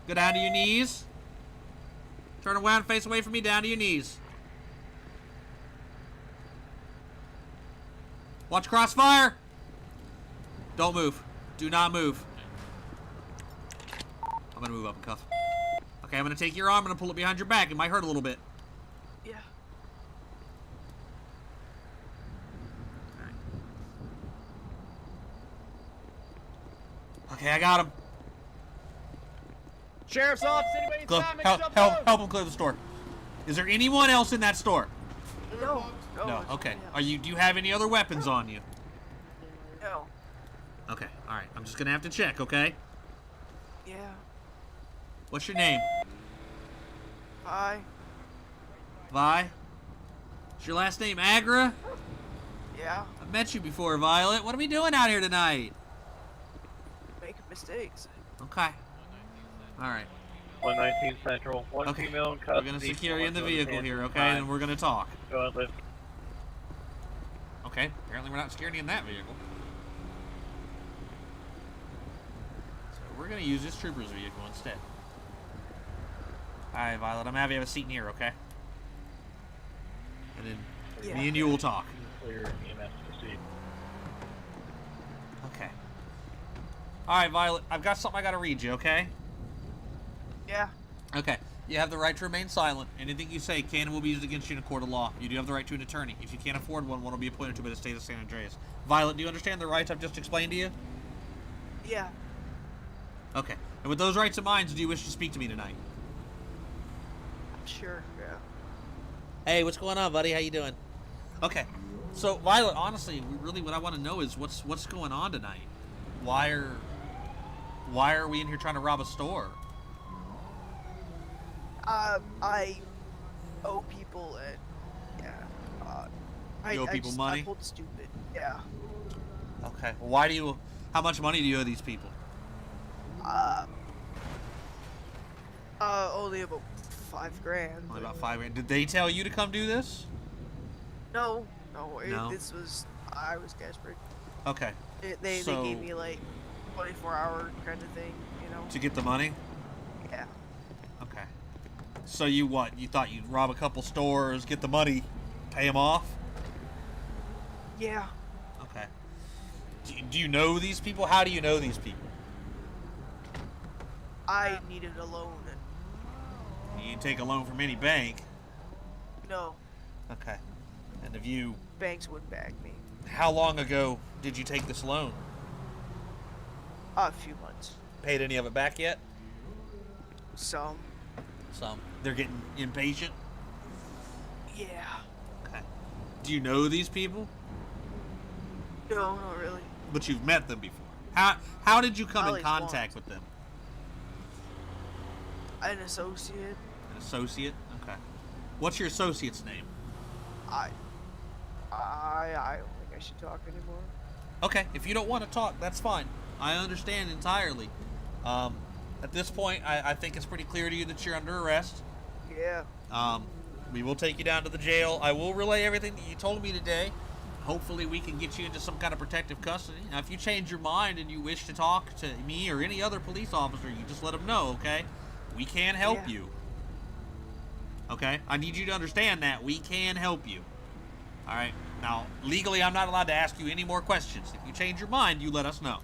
Go down to your knees. Turn around, face away from me, down to your knees. Watch crossfire. Don't move. Do not move. I'm gonna move up and cuff. Okay, I'm gonna take your arm, I'm gonna pull it behind your back. It might hurt a little bit. Yeah. Okay, I got him. Sheriff's office, anybody Help him clear the store. Is there anyone else in that store? No. No. Okay. Yeah. Do you have any other weapons on you? No. Okay. All right. I'm just gonna have to check. Okay. Yeah. What's your name? Bye. Vi. Is your last name Agra? Yeah. I've met you before, Violet. What are we doing out here tonight? Making mistakes. Okay. All right. 119 Central. One Okay. female in We're custody. gonna secure you in the one other vehicle hand here, in okay? time. And we're gonna talk. Go ahead, lift. Okay. Apparently we're not securing you in that vehicle. So we're gonna use this trooper's vehicle instead. All right, Violet. I'm gonna have you have a seat in here, okay? And then Yeah. me and you will talk. Clear EMS to proceed. Okay. All right, Violet. I've got something I gotta read you, okay? Yeah. Okay. You have the right to remain silent. Anything you say can and will be used against you in a court of law. You do have the right to an attorney. If you can't afford one, one will be appointed to by the state of San Andreas. Violet, do you understand the rights I've just explained to you? Yeah. Okay. And with those rights in mind, do you wish to speak to me tonight? Sure. Yeah. Hey, what's going on, buddy? How you doing? Okay. So, Violet, honestly, really what I want to know is what's going on tonight? Why are we in here trying to rob a store? I owe people and yeah. You owe people money? I pulled stupid. Yeah. Okay. Well, how much money do you owe these people? Only about $5 grand. Only about $5 grand. Did they tell you to come do this? No. No? I was desperate. Okay. They So- gave me like 24-hour kind of thing, you know. To get the money? Yeah. Okay. So you thought you'd rob a couple stores, get the money, pay them off? Yeah. Okay. Do you know these people? How do you know these people? I needed a loan and You didn't take a loan from any bank. no, Okay. And have you... banks wouldn't back me. How long ago did you take this loan? A few months. Paid any of it back yet? Some. Some. They're getting impatient? Yeah. Okay. Do you know these people? No, not really. But you've met them before. How did you come At in least contact once. with them? An associate. An associate? Okay. What's your associate's name? I don't think I should talk anymore. Okay, if you don't want to talk, that's fine. I understand entirely. At this point, I think it's pretty clear to you that you're under arrest. Yeah. We will take you down to the jail. I will relay everything that you told me today. Hopefully we can get you into some kind of protective custody. Now, if you change your mind and you wish to talk to me or any other police officer, you just let them know, okay? We can help you. Okay? I need you to understand that. We can help you. All right? Now, legally, I'm not allowed to ask you any more questions. If you change your mind, you let us know.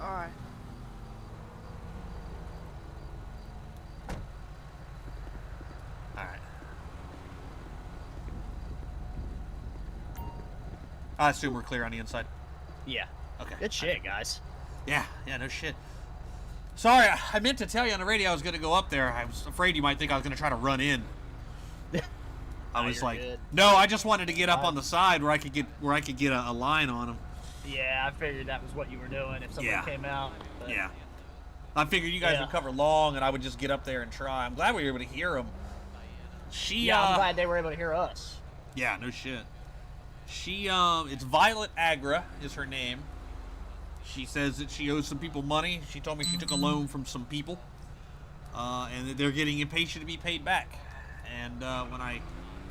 Alright. All right. I assume we're clear on the inside. Yeah. Okay. Good shit, guys. Yeah, no shit. Sorry, I meant to tell you on the radio I was going to go up there. I was afraid you might think I was going to try to run in. I was like, good. no, I just wanted to get up on the side where I could get a line on them. Yeah, I figured that was what you were doing if someone came out. But... Yeah. I figured you guys would cover long and I would just get up there and try. I'm glad we were able to hear them. I'm glad they were able to hear us. Yeah, no shit. It's Violet Agra is her name. She says that she owes some people money. She told me she took a loan from some people, and that they're getting impatient to be paid back. And when I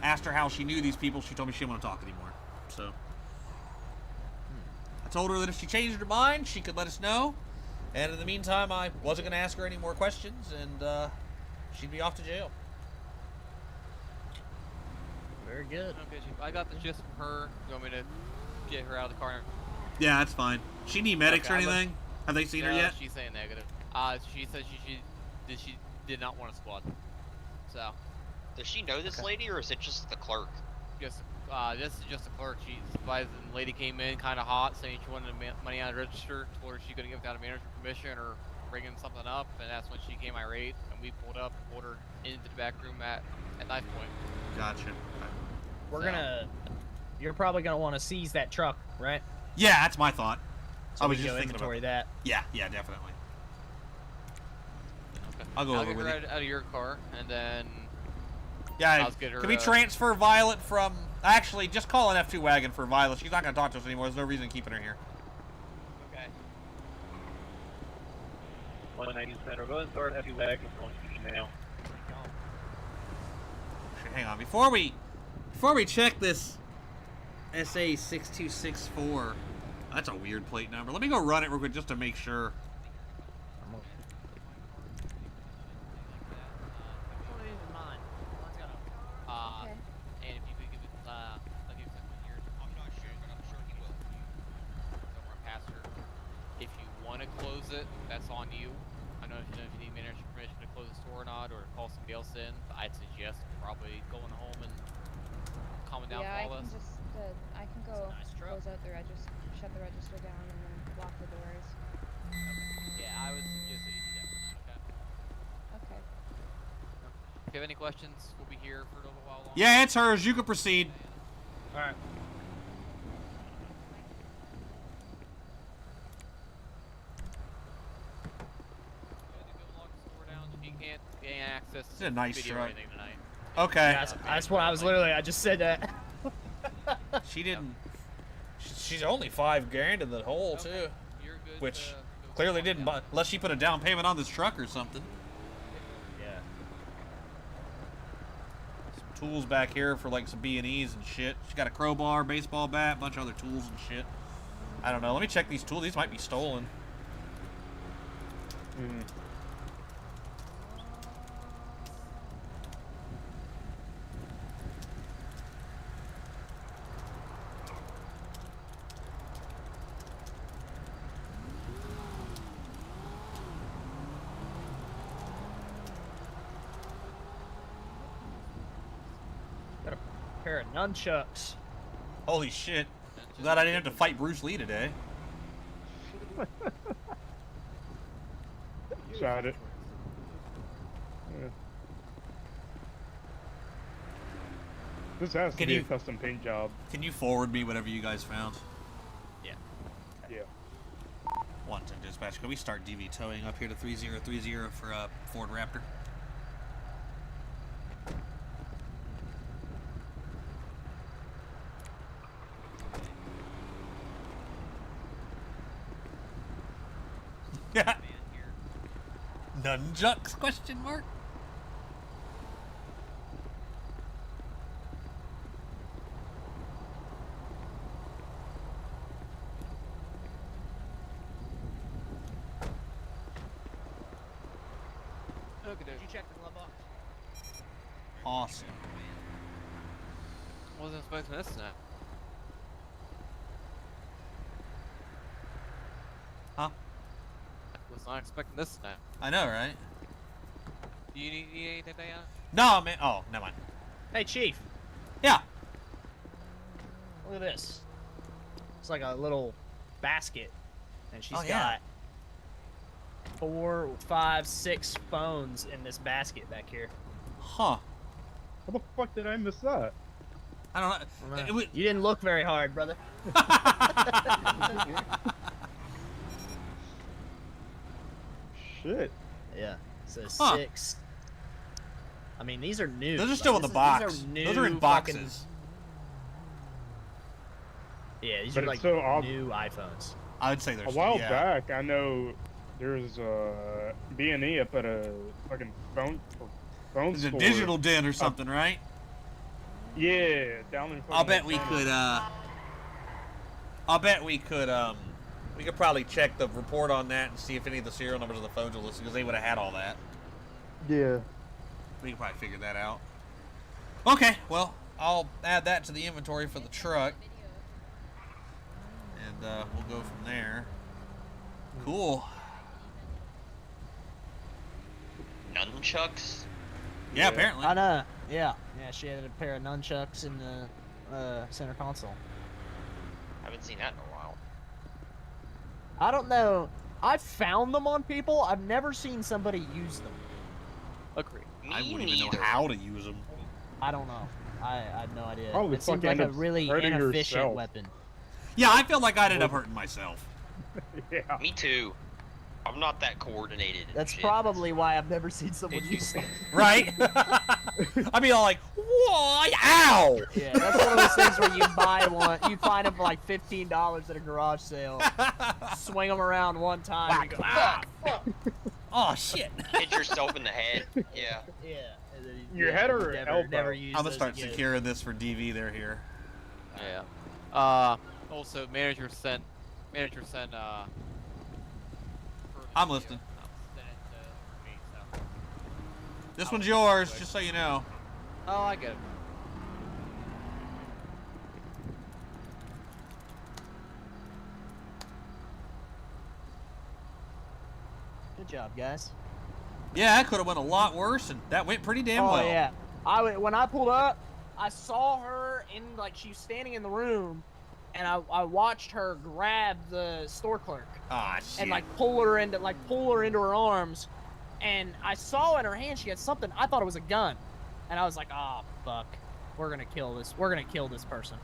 asked her how she knew these people, she told me she didn't want to talk anymore. So I told her that if she changed her mind, she could let us know. And in the meantime, I wasn't going to ask her any more questions, and she'd be off to jail. Very good. Okay, I got the gist from her. You want me to get her out of the car? Yeah, that's fine. She need medics or anything? Have they seen her yet? She's saying negative. She said she did not want a squad. So. Does she know this lady, or is it just the clerk? Just, this is just a clerk. She advised the lady came in kind of hot, saying she wanted money out of the register. Told her she couldn't give without a manager permission or bringing something up, and that's when she came irate, and we pulled her into the back room at knife point. Gotcha. You're probably gonna want to seize that truck, right? Yeah, that's my thought. So I was we just go thinking inventory about that. Yeah, definitely. Okay. I'll go over get with her you. out of your car, and then Yeah, I'll get her, can we transfer Violet from... Actually, just call an F2 wagon for Violet. She's not going to talk to us anymore. There's no reason keeping her here. Okay. 190 Center. Go ahead and start F2 wagon on email. Hang on. Before we check this SA6264... That's a weird plate number. Let me go run it real quick just to make sure. And if you could give it, I'll give it 1 year. I'm not sure, but I'm sure he will. Don't run past her. If you want to close it, that's on you. I don't know if you need manager permission to close the store or not, or call somebody else in. I'd suggest probably going home and calming down Yeah, for all this. I can go close out the register, shut the register down, and then lock the doors. Yeah, I would suggest that you do that. Okay. Okay. If you have any questions, we'll be here for a little while longer. Yeah, it's hers. You can proceed. All right. She can't gain access It's a nice video or truck. anything tonight. Okay. Yeah, that's what I was literally. I just said that. She didn't... She's only $5,000 in the hole, too. You're good. Which clearly didn't buy... Unless she put a down payment on this truck or something. Yeah. Some tools back here for like some B&Es and shit. She got a crowbar, baseball bat, a bunch of other tools and shit. I don't know. Let me check these tools. These might be stolen. pair of nunchucks. Holy shit. I'm glad I didn't have to fight Bruce Lee today. Shot it. Yeah. This has to be a custom paint job. Can you forward me whatever you guys found? Yeah. Yeah. 110 dispatch. Can we start DV towing up here to 3030 for Ford Raptor? Yeah. Nunchucks? Question mark. Did you check the glove box? Awesome. Wasn't expecting this now. Huh? Was not expecting this snap. I know, right? Do you need anything, Diana? No, man. Oh, never mind. Hey, Chief. Yeah. Look at this. It's like a little basket, and she's Oh, yeah. got 4, 5, 6 phones in this basket back here. Huh. How the fuck did I miss that? I don't know. You didn't look very hard, brother. Shit. Yeah. So Huh. 6. I mean, these are new. Those are still in the box. These are new Those are in fucking- boxes. Yeah, these But are it's like so new iPhones. I would say A there's while yeah. back, I know there's a B&E up at a fucking phone There's a store. digital den or something, right? Yeah, down in. I'll bet we could. I'll bet we could. We could probably check the report on that and see if any of the serial numbers of the phones are listed because they would have had all that. Yeah. We could probably figure that out. Okay, well, I'll add that to the inventory for the truck, and we'll go from there. Cool. Nunchucks? Yeah, apparently. I know. Yeah. Yeah, she had a pair of nunchucks in the center console. Haven't seen that in a while. I don't know. I've found them on people. I've never seen somebody use them. Agree. I wouldn't even know how to use them. I don't know. I have no idea. Probably it seems fucking like a end up really hurting inefficient yourself. weapon. Yeah, I feel like I'd end up hurting myself. Yeah. Me too. I'm not that coordinated. and That's shit. probably why I've never seen someone Did you- use them. Right? I'd be all like, whoa, ow! Yeah, that's one of those things where you buy one, you find them for like $15 at a garage sale, swing them around one time, and you go, fuck. Oh, shit. Hit yourself in the head. Yeah. Yeah. and then you- Your head or never, elbow? Never use I'm gonna those start again. securing this for DV. They're here. Yeah. Also, manager sent. I'm listening. sent it to me, so. This one's yours, just so you know. Oh, I get it. Good job, guys. Yeah, that could have went a lot worse, and that went pretty damn Oh well. yeah. When I pulled up, I saw her in like she was standing in the room, and I watched her grab the store clerk Ah, shit. and pull her into her arms, and I saw in her hand she had something. I thought it was a gun, and I was like, oh fuck, we're gonna kill this person.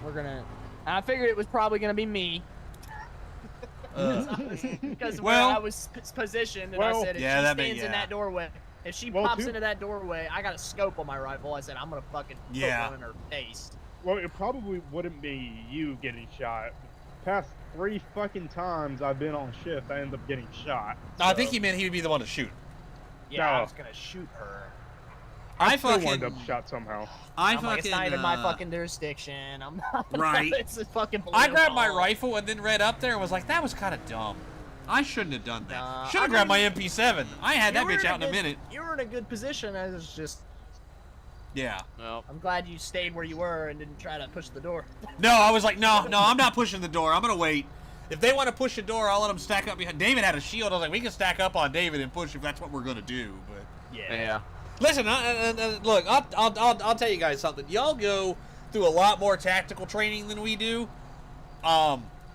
And I figured it was probably gonna be me. Because where I was positioned, and I said, if she stands in that doorway, if she pops into that doorway, I got a scope on my rifle. I said, I'm gonna fucking put one in her face. Well, it probably wouldn't be you getting shot. Past 3 fucking times I've been on shift, I end up getting shot. No, I think he meant he would be the one to shoot. Yeah, I No. was gonna shoot her. I still fucking wind up shot somehow. I'm like, it's not even my fucking jurisdiction. I'm not. Right. It's a fucking. I grabbed my political. rifle and then read up there and was like, that was kind of dumb. I shouldn't have done that. Nah, Should have I grabbed my mean, MP7. I had that You were bitch out in a good- minute. You were in a good position. I was just. Yeah. No. I'm glad you stayed where you were and didn't try to push the door. No, I was like, no, I'm not pushing the door. I'm going to wait. If they want to push the door, I'll let them stack up behind. David had a shield. I was like, we can stack up on David and push if that's what we're going to do. But Yeah. Listen, look, I'll tell you guys something. Y'all go through a lot more tactical training than we do.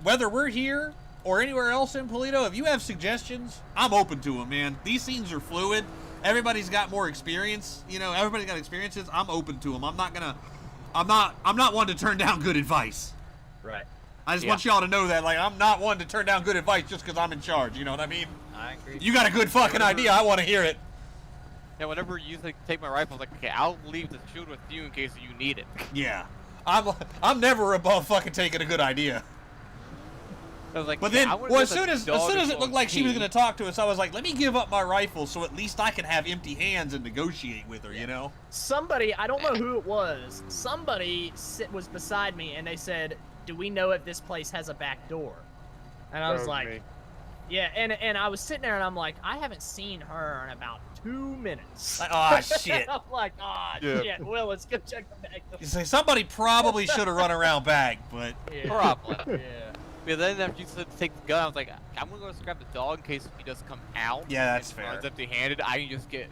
Whether we're here or anywhere else in Paleto, if you have suggestions, I'm open to them, man. These scenes are fluid. Everybody's got more experience. You know, everybody's got experiences. I'm open to them. I'm not one to turn down good advice. Right. I just want y'all to know that, like, I'm not one to turn down good advice just because I'm in charge. You know what I mean? I agree. You got a good fucking idea. I want to hear it. Yeah, whenever you take my rifle, I was like, okay, I'll leave the shield with you in case you need it. Yeah. I'm never above fucking taking a good idea. I was like, But yeah, then, well, as soon as it looked like she was going to talk to us, I was like, let me give up my rifle so at least I can have empty hands and negotiate with her, you know? Somebody, I don't know who it was, somebody was beside me and they said, do we know if this place has a back door? And I was like, me. yeah, and I was sitting there and I'm like, I haven't seen her in about 2 minutes. Like, oh, shit. I'm like, oh, shit, Will, let's go check the back door. You say somebody probably should have run around back, but... Yeah. Probably. Yeah. But then after you said to take the gun, I was like, I'm gonna go grab the dog in case he does come out. Yeah, that's and fair. runs empty-handed. I can just get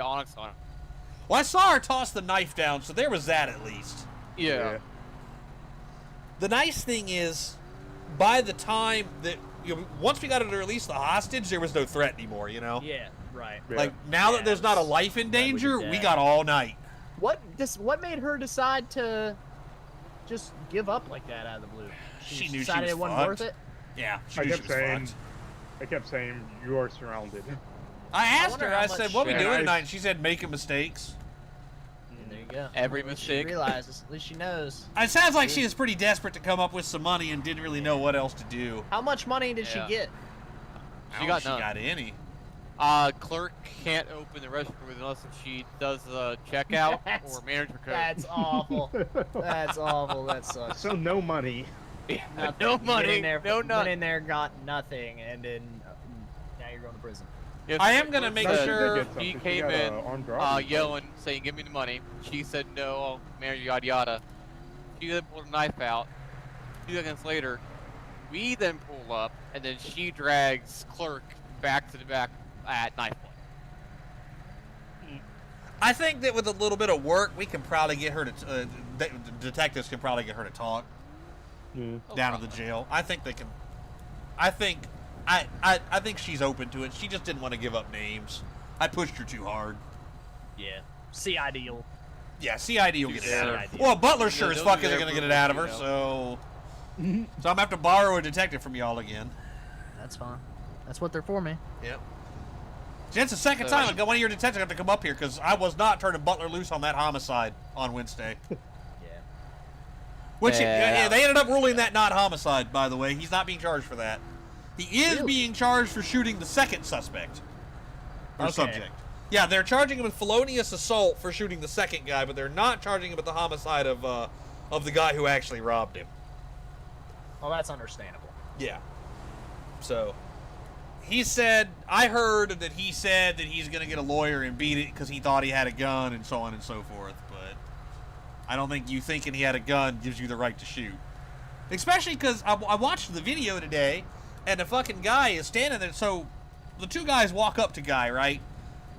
Onyx on him. Well, I saw her toss the knife down, so there was that at least. Yeah. The nice thing is, by the time that, you know, once we got her to release the hostage, there was no threat anymore, you know? Yeah, right. Like, now that there's not a life in danger, we got all night. What made her decide to just give up like that out of the blue? She knew she decided was it wasn't fucked. worth it? Yeah, she I knew she kept was saying, fucked. I kept saying, you are surrounded. I asked wonder her, how I said, much- what we Yeah, doing I- tonight? And she said, making mistakes. There you go. Every At least mistake. She realizes. At least she knows. It sounds like she was pretty desperate to come up with some money and didn't really know what else to do. How much money did she get? I She don't got know if none. she got any. Clerk can't open the register unless she does the checkout or manager code. That's awful. That's awful. That sucks. So no money. Nothing. No You money, Went in there, no went nothing. in there, got nothing, and then now you're going to prison. Yes, I am the gonna clerk make No, she said did sure get something. He She came got a in, armed robbery. yelling, saying, "Give me the money." She said no, manager, yada yada. She then pulled a knife out. 2 seconds later, we then pull up, and then she drags Clerk back to the back at knife point. I think that with a little bit of work, we can probably get her to, detectives can probably get her to talk down at the jail. I think they can. I think she's open to it. She just didn't want to give up names. I pushed her too hard. Yeah. CID will. Yeah, CID will get it out of her. CID. Well, Butler sure as they'll fuck do isn't their going to get it out of her, movement, so... So I'm going to have to borrow a detective from y'all again. That's fine. That's what they're for, man. Yep. See, that's the second time one of your detectives have to come up here, because I was not turning Butler loose on that homicide on Wednesday. Yeah. Which, Yeah. they ended up ruling that not homicide, by the way. He's not being charged for that. He is Really? being charged for shooting the second suspect. Or Okay. subject. Yeah, they're charging him with felonious assault for shooting the second guy, but they're not charging him with the homicide of the guy who actually robbed him. Well, that's understandable. Yeah. So, I heard that he said that he's going to get a lawyer and beat it because he thought he had a gun and so on and so forth, but I don't think you thinking he had a gun gives you the right to shoot. Especially because I watched the video today, and the fucking guy is standing there, so the two guys walk up to Guy, right?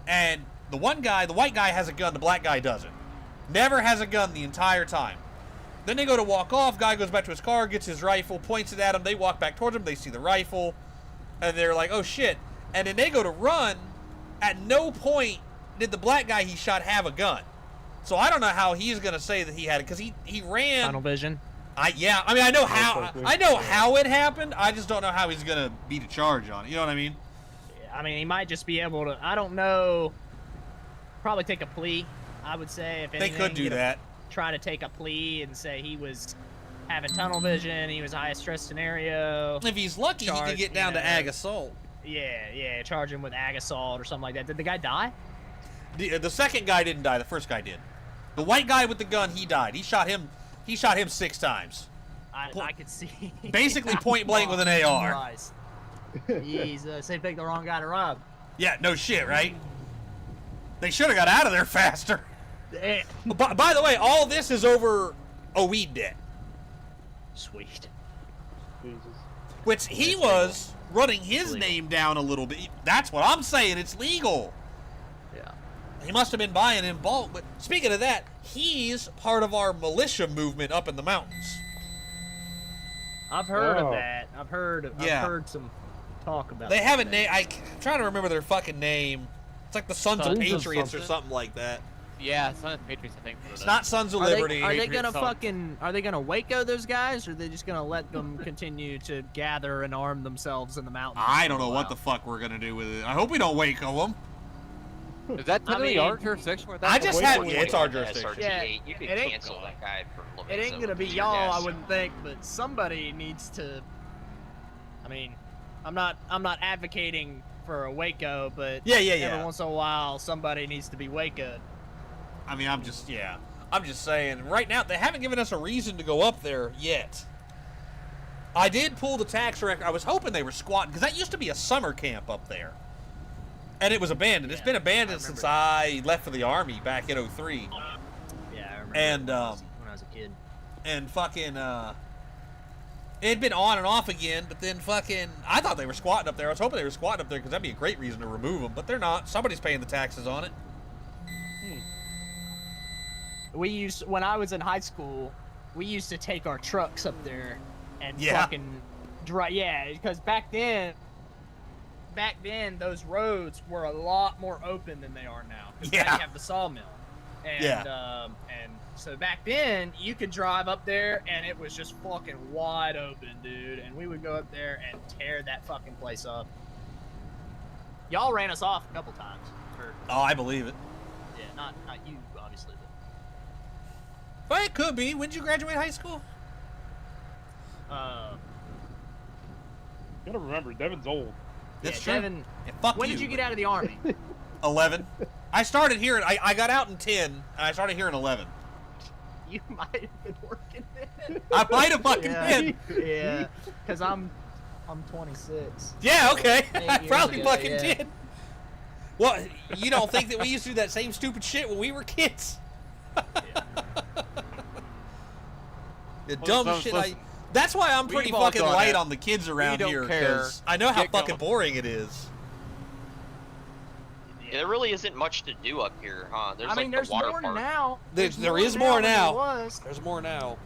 And the one guy, the white guy has a gun, the black guy doesn't. Never has a gun the entire time. Then they go to walk off, Guy goes back to his car, gets his rifle, points it at him, they walk back towards him, they see the rifle, and they're like, oh shit. And then they go to run, at no point did the black guy he shot have a gun. So I don't know how he's going to say that he had it, because he ran... Tunnel vision. I know how it happened, I just don't know how he's going to beat a charge on it, you know what I mean? I mean, he might just be able to. I don't know. Probably take a plea. I would say if They anything, could do that. Try to take a plea and say he was having tunnel vision. He was high stress scenario. If he's lucky, he could get down to ag assault. Yeah. Charge him with ag assault or something like that. Did the guy die? The second guy didn't die. The first guy did. The white guy with the gun, he died. He shot him 6 times. I could see. Basically point blank with an AR. Christ. Jesus, they picked the wrong guy to rob. Yeah, no shit, right? They should have got out of there faster. Yeah. By the way, all this is over a weed debt. Sweet. Jesus. Which he was running his name down a little bit. That's what I'm saying. It's legal. Yeah. He must have been buying in bulk. But speaking of that, he's part of our militia movement up in the mountains. I've heard of Oh. that. I've heard some talk about. They that. have a name. I'm trying to remember their fucking name. It's like the Sons of Sons of Patriots or something. something like that. Yeah, Son of Patriots, I think. It's not Sons of Are Liberty. they gonna Sons. fucking? Are they gonna Waco those guys, or are they just gonna let them continue to gather and arm themselves in the mountains? I don't for a know what while? the fuck we're gonna do with it. I hope we don't Waco them. Is that I technically mean, our jurisdiction? Or that's I the just Waco had. one? Yeah, it's our SRT8, jurisdiction. Yeah, you could it ain't- cancel that guy from It ain't Lamesa gonna be with your y'all, I gas. wouldn't think, but somebody needs to. I mean, I'm not advocating for a Waco, but every once in a while somebody needs to be Waco'd. I mean, I'm just saying. Right now, they haven't given us a reason to go up there yet. I did pull the tax record. I was hoping they were squatting because that used to be a summer camp up there, and it was abandoned. It's been abandoned since I left for the army back in '03. Yeah, I remember. And when I was a kid. and fucking it had been on and off again, but then fucking I thought they were squatting up there. I was hoping they were squatting up there because that'd be a great reason to remove them, but they're not. Somebody's paying the taxes on it. When I was in high school, we used to take our trucks up there and Yeah. fucking drive. Yeah, because back then those roads were a lot more open than they are now. 'Cause now Yeah. you have the sawmill. And, and so back then you could drive up there and it was just fucking wide open, dude. And we would go up there and tear that fucking place up. Y'all ran us off a couple times. Oh, I believe it. Yeah, not you, obviously. Well, it could be. When did you graduate high school? But, You gotta remember, Devin's old. That's yeah, true. Devin, Yeah, fuck when you. did you get out of the army? 11. I started here. I got out in 10, and I started here in 11. You might have been working then. I might have fucking been. Yeah, because I'm 26. Yeah, okay. 8 I years probably ago, fucking yeah. did. Well, you don't think that we used to do that same stupid shit when we were kids? The dumb shit. That's why I'm pretty We've all fucking done light it. on the kids around don't here care. because I know how Get fucking going. boring it is. Yeah, there really isn't much to do up here, huh? There's I mean, like there's the water more park. now. There is now more than there now. was. There's more now.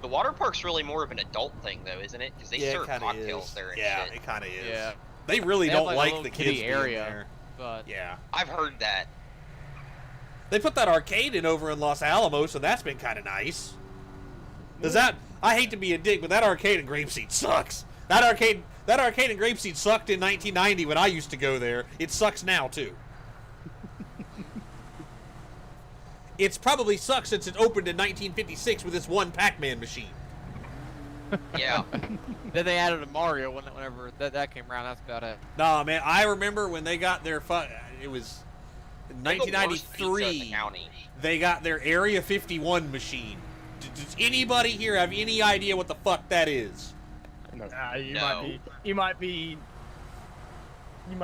The water park's really more of an adult thing, though, isn't it? Because they Yeah, it serve kinda cocktails is. there and Yeah, shit. it kind of is. Yeah. They really They have, don't like, a like little the kiddie kids being area. there. But Yeah. I've heard that. They put that arcade in over in Los Alamos, so that's been kind of nice. Does that? I hate to be a dick, but that arcade in Grapeseed sucks. That arcade in Grapeseed sucked in 1990 when I used to go there. It sucks now too. It's probably sucked since it opened in 1956 with its one Pac-Man machine. Yeah. then they added a Mario whenever that came around. That's about it. Nah, man, I remember when they got their it was in They're the worst pizza in the 1993. county. They got their Area 51 machine. Does anybody here have any idea what the fuck that is? You might be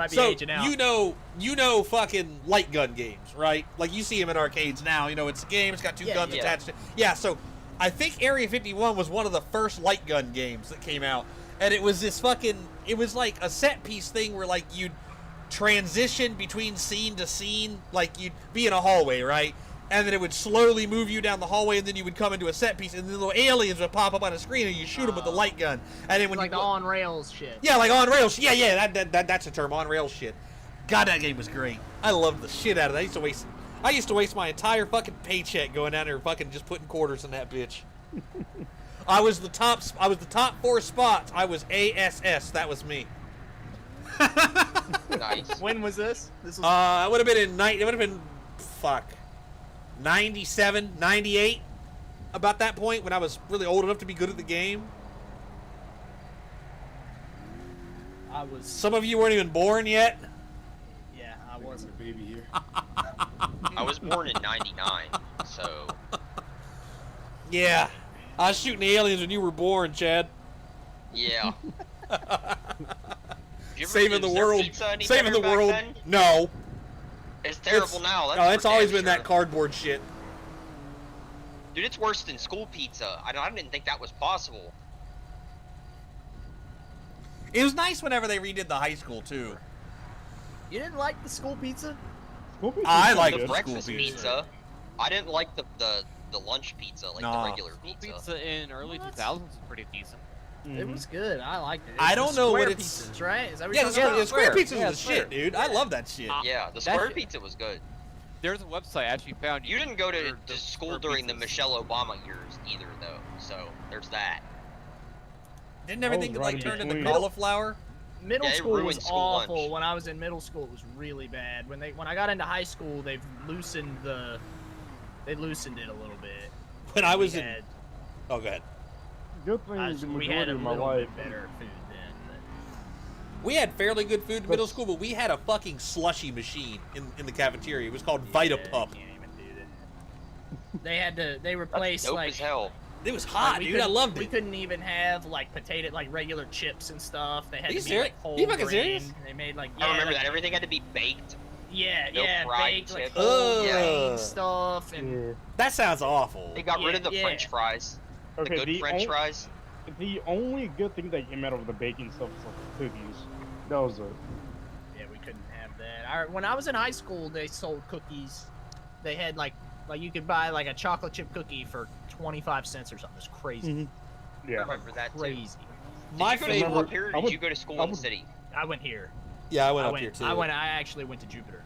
So aging out. you know fucking light gun games, right? Like you see them in arcades now. You know it's a game. It's got two guns yeah. attached to it. Yeah. So I think Area 51 was one of the first light gun games that came out, and it was this fucking. It was like a set piece thing where like you'd transition between scene to scene, like you'd be in a hallway, right? And then it would slowly move you down the hallway, and then you would come into a set piece, and then little aliens would pop up on a screen, and you shoot them with the light gun. And then when like you the on rails shit. yeah, like on rails. Yeah, that's a term, on rails shit. God, that game was great. I loved the shit out of that. I used to waste my entire fucking paycheck going down there and fucking just putting quarters in that bitch. I was the top 4 spots. I was ASS. That was me. Nice. When was this? This was It would have been it would have been 97, 98. About that point when I was really old enough to be good at the game. I was. Some of you weren't even born yet. Yeah, I wasn't. Baby here. I was born in 99, so... Yeah. I was shooting the aliens when you were born, Chad. Yeah. Saving the world. Saving the world. Then? No. It's terrible now. That's No, it's for always damn been that sure. cardboard shit. Dude, it's worse than school pizza. I didn't think that was possible. It was nice whenever they redid the high school too. You didn't like the school pizza? School pizza I is like The good. breakfast school pizza. I didn't like the lunch pizza, like Nah. the regular School pizza. pizza in early 2000s was pretty decent. It was good. I liked it. I It's the don't know what square it's- pizzas, right? Is that what Yeah, you're talking the about? square pizza Yeah, was the shit, dude. I love that shit. Yeah, the That square shit- pizza was good. There's a website I actually found. You didn't go to order the school square during the pizzas. Michelle Obama years either, though. So there's that. Didn't everything was like right in turn into between. cauliflower? Middle Yeah, it school was ruined school awful. lunch. When I was in middle school, it was really bad. When I got into high school, they loosened it a little bit. When I was We in. had- Oh, go ahead. Good thing the we had majority a of my little life. bit better food then. We had fairly good food in middle school, but we had a fucking slushy machine in the cafeteria. It was called Vita Pup. They replaced Dope like as hell. It was hot, we dude. I couldn't- loved We it. couldn't even have like regular chips and stuff. They had Are you to be serious? like whole You fucking grain. serious? They made like I remember like, that. Everything had to be baked. Yeah, No yeah, fried baked like chips. whole Ugh. grain stuff and That sounds awful. They got rid of the Yeah. French fries. The Okay, good French on- fries. The only good thing that came out of the baking stuff was like the cookies. That was it. yeah, we couldn't have that. When I was in high school, they sold cookies. They had like you could buy like a chocolate chip cookie for 25 cents or something. It's crazy. I Yeah. remember that too. Crazy. My Did you go to school favorite. up here, or I did would- you go to school I in the would- city? I went here. Yeah, I went up here too. I actually went to Jupiter.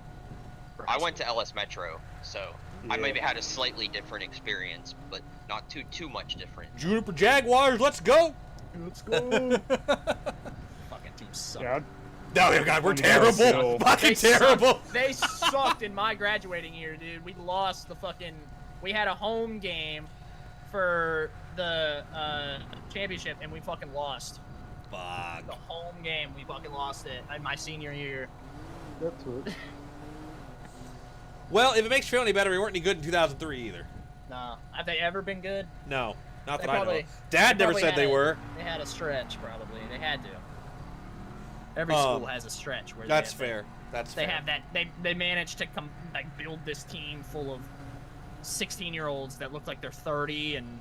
for I high went to LS Metro, so I Yeah. maybe had a slightly different experience, but not too much different. Juniper Jaguars, let's go! Let's go. Fucking team sucked. yeah, No, God, we're Yeah, terrible. so- Fucking They terrible. sucked. They sucked in my graduating year, dude. We lost the fucking. We had a home game for the championship, and we fucking lost. Fuck. The home game, we fucking lost it in my senior year. that's it. Well, if it makes you feel any better, we weren't any good in 2003 either. No, have they ever been good? No, not They that I know probably- of. Dad never probably said had they a- were. They had a stretch, probably. They had to. Every Um, school has a stretch where That's they have fair. That's They fair. have that. They managed to build this team full of 16-year-olds that look like they're 30, and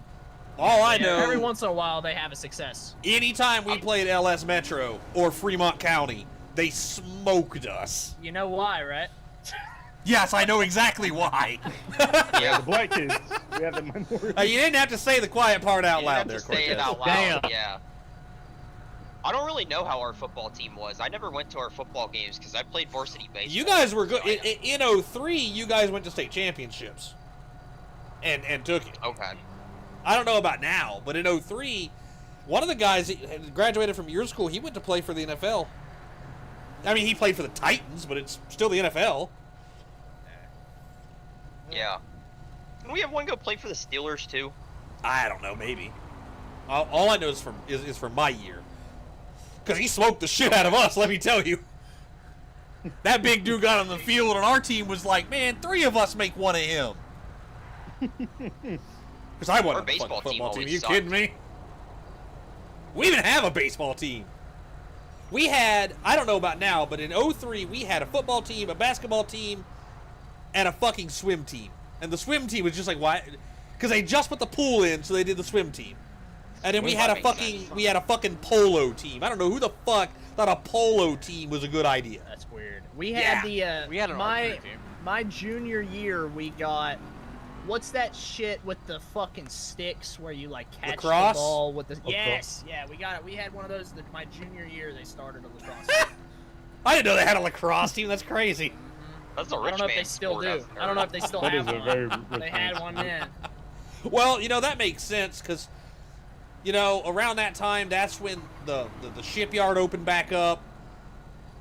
All I yeah, know, every once in a while they have a success. anytime we played LS Metro or Fremont County, they smoked us. You know why, right? Yes, I know exactly why. Yeah. The black kids. We had the minority. You didn't have to say the quiet part out You loud didn't there, have to say it Cortez. out loud. Yeah. I don't really know how our football team was. I never went to our football games because I played varsity baseball. You guys were good. so I In 03, you guys went to state championships. And took it. Okay. I don't know about now, but in 03, one of the guys that had graduated from your school, he went to play for the NFL. I mean, he played for the Titans, but it's still the NFL. Yeah. Can we have one go play for the Steelers too? I don't know, maybe. All I know is from my year. Because he smoked the shit out of us, let me tell you. That big dude got on the field, and our team was like, man, 3 of us make one of him. Because I Our wasn't a baseball fucking team football team. always You sucked. kidding me? We didn't have a baseball team. We had, I don't know about now, but in 03, we had a football team, a basketball team, and a fucking swim team. And the swim team was just like, why? Because they just put the pool in, so they did the swim team. And then we had a fucking polo team. I don't know who the fuck thought a polo team was a good idea. That's weird. We had We had an archery team. my junior year. We got what's that shit with the fucking sticks where you like catch Lacrosse? the ball with the Lacrosse. yes, yeah, we got it. We had one of those. My junior year, they started a lacrosse. team. I didn't know they had a lacrosse team. That's crazy. That's a I rich don't know if they man still sport do. out I don't know if they still That have is a one. very They had one then. Well, that makes sense because, around that time, that's when the shipyard opened back up.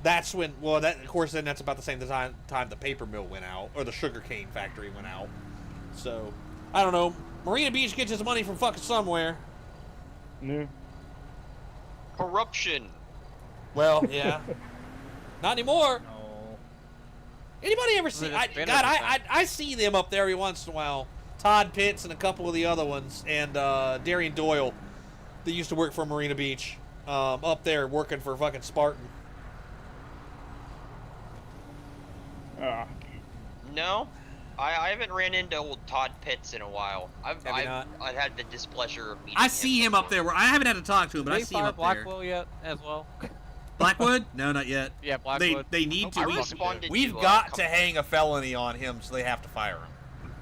That's when, of course, then that's about the same time the paper mill went out, or the sugarcane factory went out. So, I don't know. Marina Beach gets its money from fucking somewhere. No. Corruption. Well, yeah. Not anymore. No. Anybody ever see? Well, it's been God, every time. I see them up there every once in a while. Todd Pitts and a couple of the other ones, and Darian Doyle, that used to work for Marina Beach, up there working for fucking Spartan. No, I haven't ran into old Todd Pitts in a while. I've had the displeasure of meeting I see him up there. I haven't had to talk to him, but Did I they see him fire up there. Blackwell yet as well? Blackwood? No, not yet. Yeah, Blackwood. They need to. I responded We've to, got to hang a felony on him, so they have to fire him.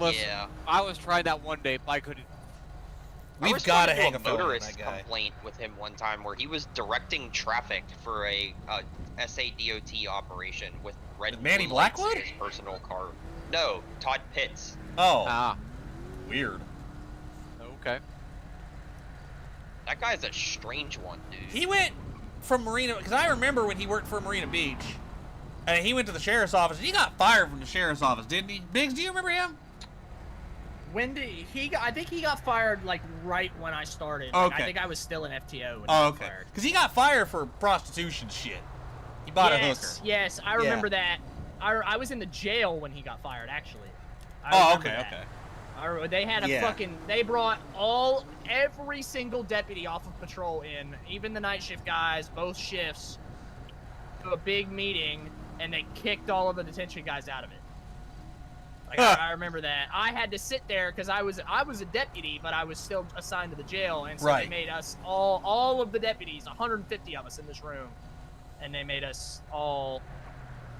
Listen, Yeah. I was trying that one day, but I couldn't. We've got to hang a felony on motorist that guy. complaint with him one time where he was directing traffic for a SADOT operation with red and Manny blue lights Blackwood? in his personal car. No, Todd Pitts. Oh. Ah. Weird. Okay. That guy's a strange one, dude. He went from Marina, because I remember when he worked for Marina Beach, and he went to the sheriff's office, and he got fired from the sheriff's office, didn't he? Biggs, do you remember him? When did he got, I think he got fired like right when I started. Like, Okay. I think I was still in FTO when he Oh, got okay. fired. Because he got fired for prostitution shit. He bought a hooker. Yes, I remember that. I was in the jail when he got fired, actually. Oh, okay, okay. They had a Yeah. fucking, they brought every single deputy off of patrol in, even the night shift guys, both shifts, to a big meeting, and they kicked all of the detention guys out of it. Like, I remember that. I had to sit there because I was a deputy, but I was still assigned to the jail, and so they Right. made us all of the deputies, 150 of us in this room, and they made us all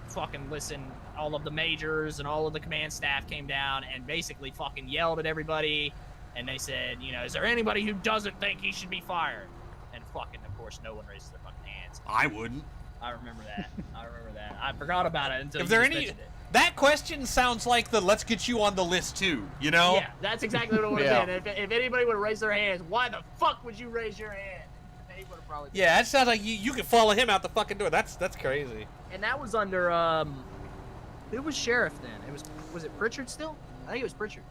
fucking listen. All of the majors and all of the command staff came down and basically fucking yelled at everybody, and they said, you know, is there anybody who doesn't think he should be fired? And fucking, of course, no one raises their fucking hands. I wouldn't. I remember that. I remember that. I forgot about it until If you there just any, mentioned it. that question sounds like the let's get you on the list too, you know? Yeah, that's exactly what it would have been. If anybody would have raised their hands, why the fuck would you raise your hand? They would have probably. Yeah, that sounds like you could follow him out the fucking door. That's crazy. And that was under who was sheriff then? Was it Pritchard still? I think it was Pritchard.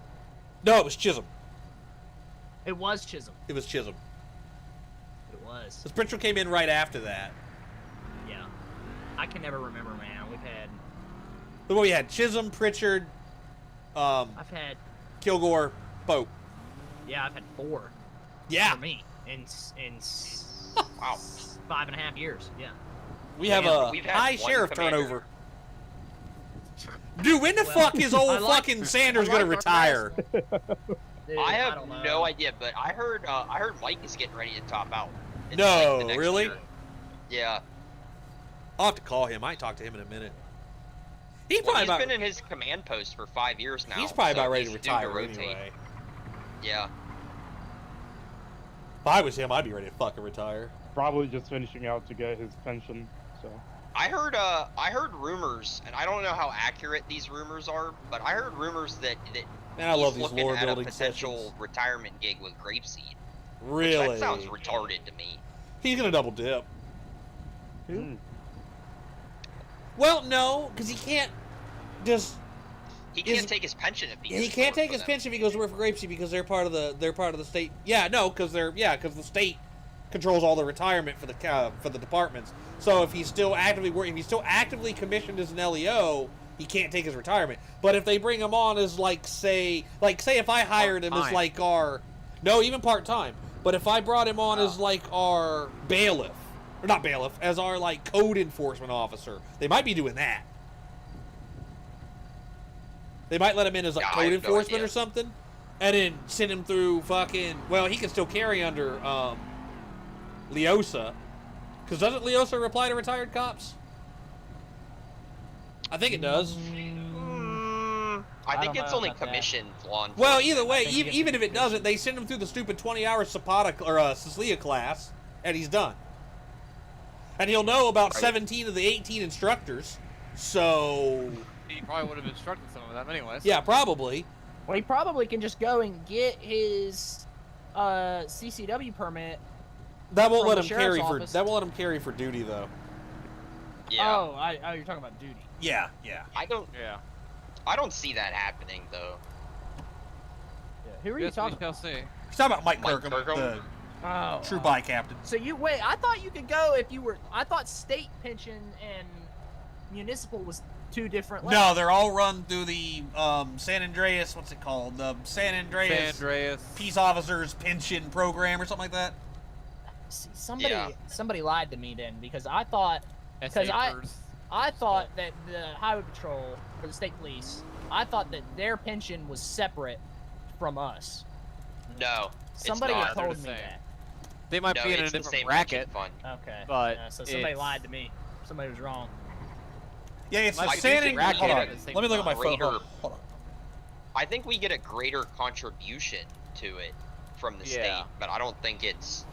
No, it was Chisholm. It was Chisholm. It was Chisholm. It was. Because Pritchard came in right after that. Yeah. I can never remember, man. We've had. Well, we had Chisholm, Pritchard, I've had. Kilgore, Pope. Yeah, I've had 4. Yeah. For me in Wow. 5.5 years. Yeah. We have we've a had high one sheriff commander. turnover. Dude, when the fuck is old fucking Sanders gonna retire? Dude, I have don't know. no idea, but I heard Mike is getting ready to top out. in, No, like, the next really? year. Yeah. I'll have to call him. I ain't talked to him in a minute. He's Well, probably he's about. been in his command post for 5 years now. He's probably so about ready to he's due retire rotate. anyway. Yeah. If I was him, I'd be ready to fucking retire. Probably just finishing out to get his pension. So. I heard rumors, and I don't know how accurate these rumors are, but I heard rumors that Man, I love he's these looking lore at a building potential sessions. retirement gig with Grapeseed. Really? Which that sounds retarded to me. He's gonna double dip. Who? Well, no, because he can't just. He can't take his pension if He can't take his pension if he goes to work for Grapeseed because they're part of the state. Yeah, no, because because the state controls all the retirement for the departments. So if he's still actively working, if he's still actively commissioned as an LEO, he can't take his retirement. But if they bring him on as say if I hired him as like even part time. But if I brought him on as like our bailiff, or not bailiff, as our like code enforcement officer, they might be doing that. They might let him in as like code enforcement or something, and then send him through fucking. Well, he can still carry under Leosa, because doesn't Leosa reply to retired cops? I think it does. I think it's only commissioned law enforcement. Well, either way, even if it doesn't, they send him through the stupid 20-hour Zapata or Cecilia class, and he's done. And he'll know about 17 of the 18 instructors, so. He probably would have instructed some of them anyways. Yeah, probably. Well, he probably can just go and get his CCW permit. That won't from let the him sheriff's carry office. that won't let him carry for duty though. Yeah. Oh, you're talking about duty. Yeah. I don't see that happening though. Yeah. Who are you talking about? He's talking about Mike Kirkham, the true by captain. So I thought you could go if you were. I thought state pension and municipal was 2 different levels. No, they're all run through the San Andreas. What's it called? The San Andreas Peace Officers Pension Program or something like that. See, somebody lied to me then because I thought I thought that the highway patrol or the state police, I thought that their pension was separate from us. No. Somebody it's had not. told me that. They might No, be in a it's the different same bracket. pension fund. Okay. But so somebody it's- lied to me. Somebody was wrong. Yeah, it's the Might be San different Andreas. Hold on. bracket, Let me look at my phone. greater- Hold on. I think we get a greater contribution to it from the state, but I don't think it's.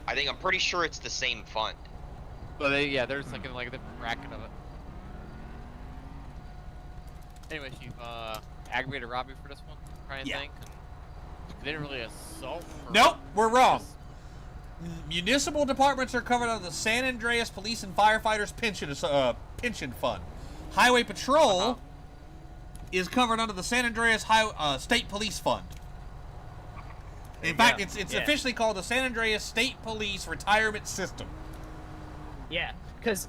I'm pretty sure it's the same fund. But they're just like in like a different bracket of it. Anyway, Chief, aggravated robbery for this one, trying to think. They didn't really assault. Nope, we're wrong. Municipal departments are covered under the San Andreas Police and Firefighters Pension Fund. Highway Patrol is covered under the San Andreas State Police Fund. In fact, it's officially called the San Andreas State Police Retirement System. Yeah, because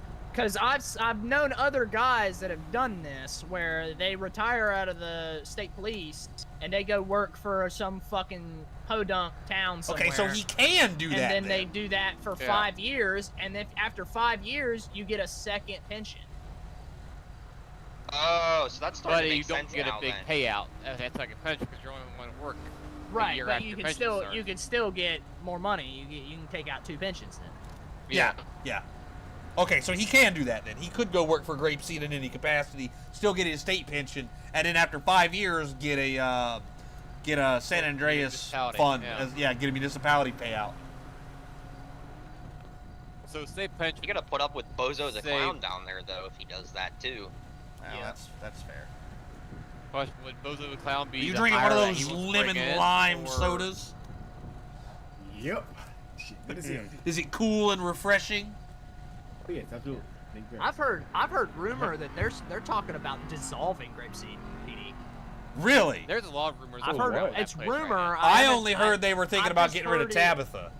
I've known other guys that have done this where they retire out of the state police and they go work for some fucking podunk town somewhere. Okay, so he can do that. And then they do that for 5 years, and then after 5 years, you get a second pension. Oh, so that's starting to make But you sense don't get now, a big then. payout. That's like a pension because you're only one to work. Right, year but after you can pension still starts. get more money. You can take out 2 pensions then. Yeah. Okay, so he can do that then. He could go work for Grapeseed in any capacity, still get his state pension, and then after 5 years get a San Andreas fund. Get a municipality payout. So state pension. You gotta put up with Bozo the Clown down there, though, if he does that too. That's fair. Question: would Bozo the Clown be? Are you the drinking one of hire that those he wants to lemon bring in, lime or- sodas? Yep. Good to see him. Is it cool and refreshing? Oh, yes, absolutely. Thank you very I've heard rumor that they're talking about dissolving Grapeseed PD. Really? There's a lot of rumors. I've heard it's rumor. I only heard they were thinking I've about just getting rid of heard Tabitha.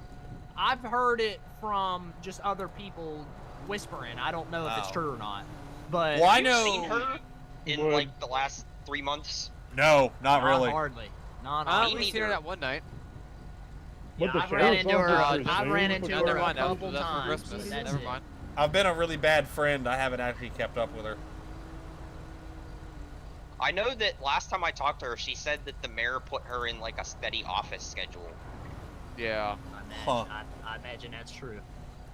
I've heard it from just other people whispering. I don't know if it's Oh. true or not. But Well, I You've know. seen her in like the last 3 months. No, not really. Hardly. Not I hardly. only seen her that one night. Yeah, I've ran into her. I've ran into her a couple times. Christmas. That's Never it. mind. I've been a really bad friend. I haven't actually kept up with her. I know that last time I talked to her, she said that the mayor put her in like a steady office schedule. Yeah. I imagine that's true.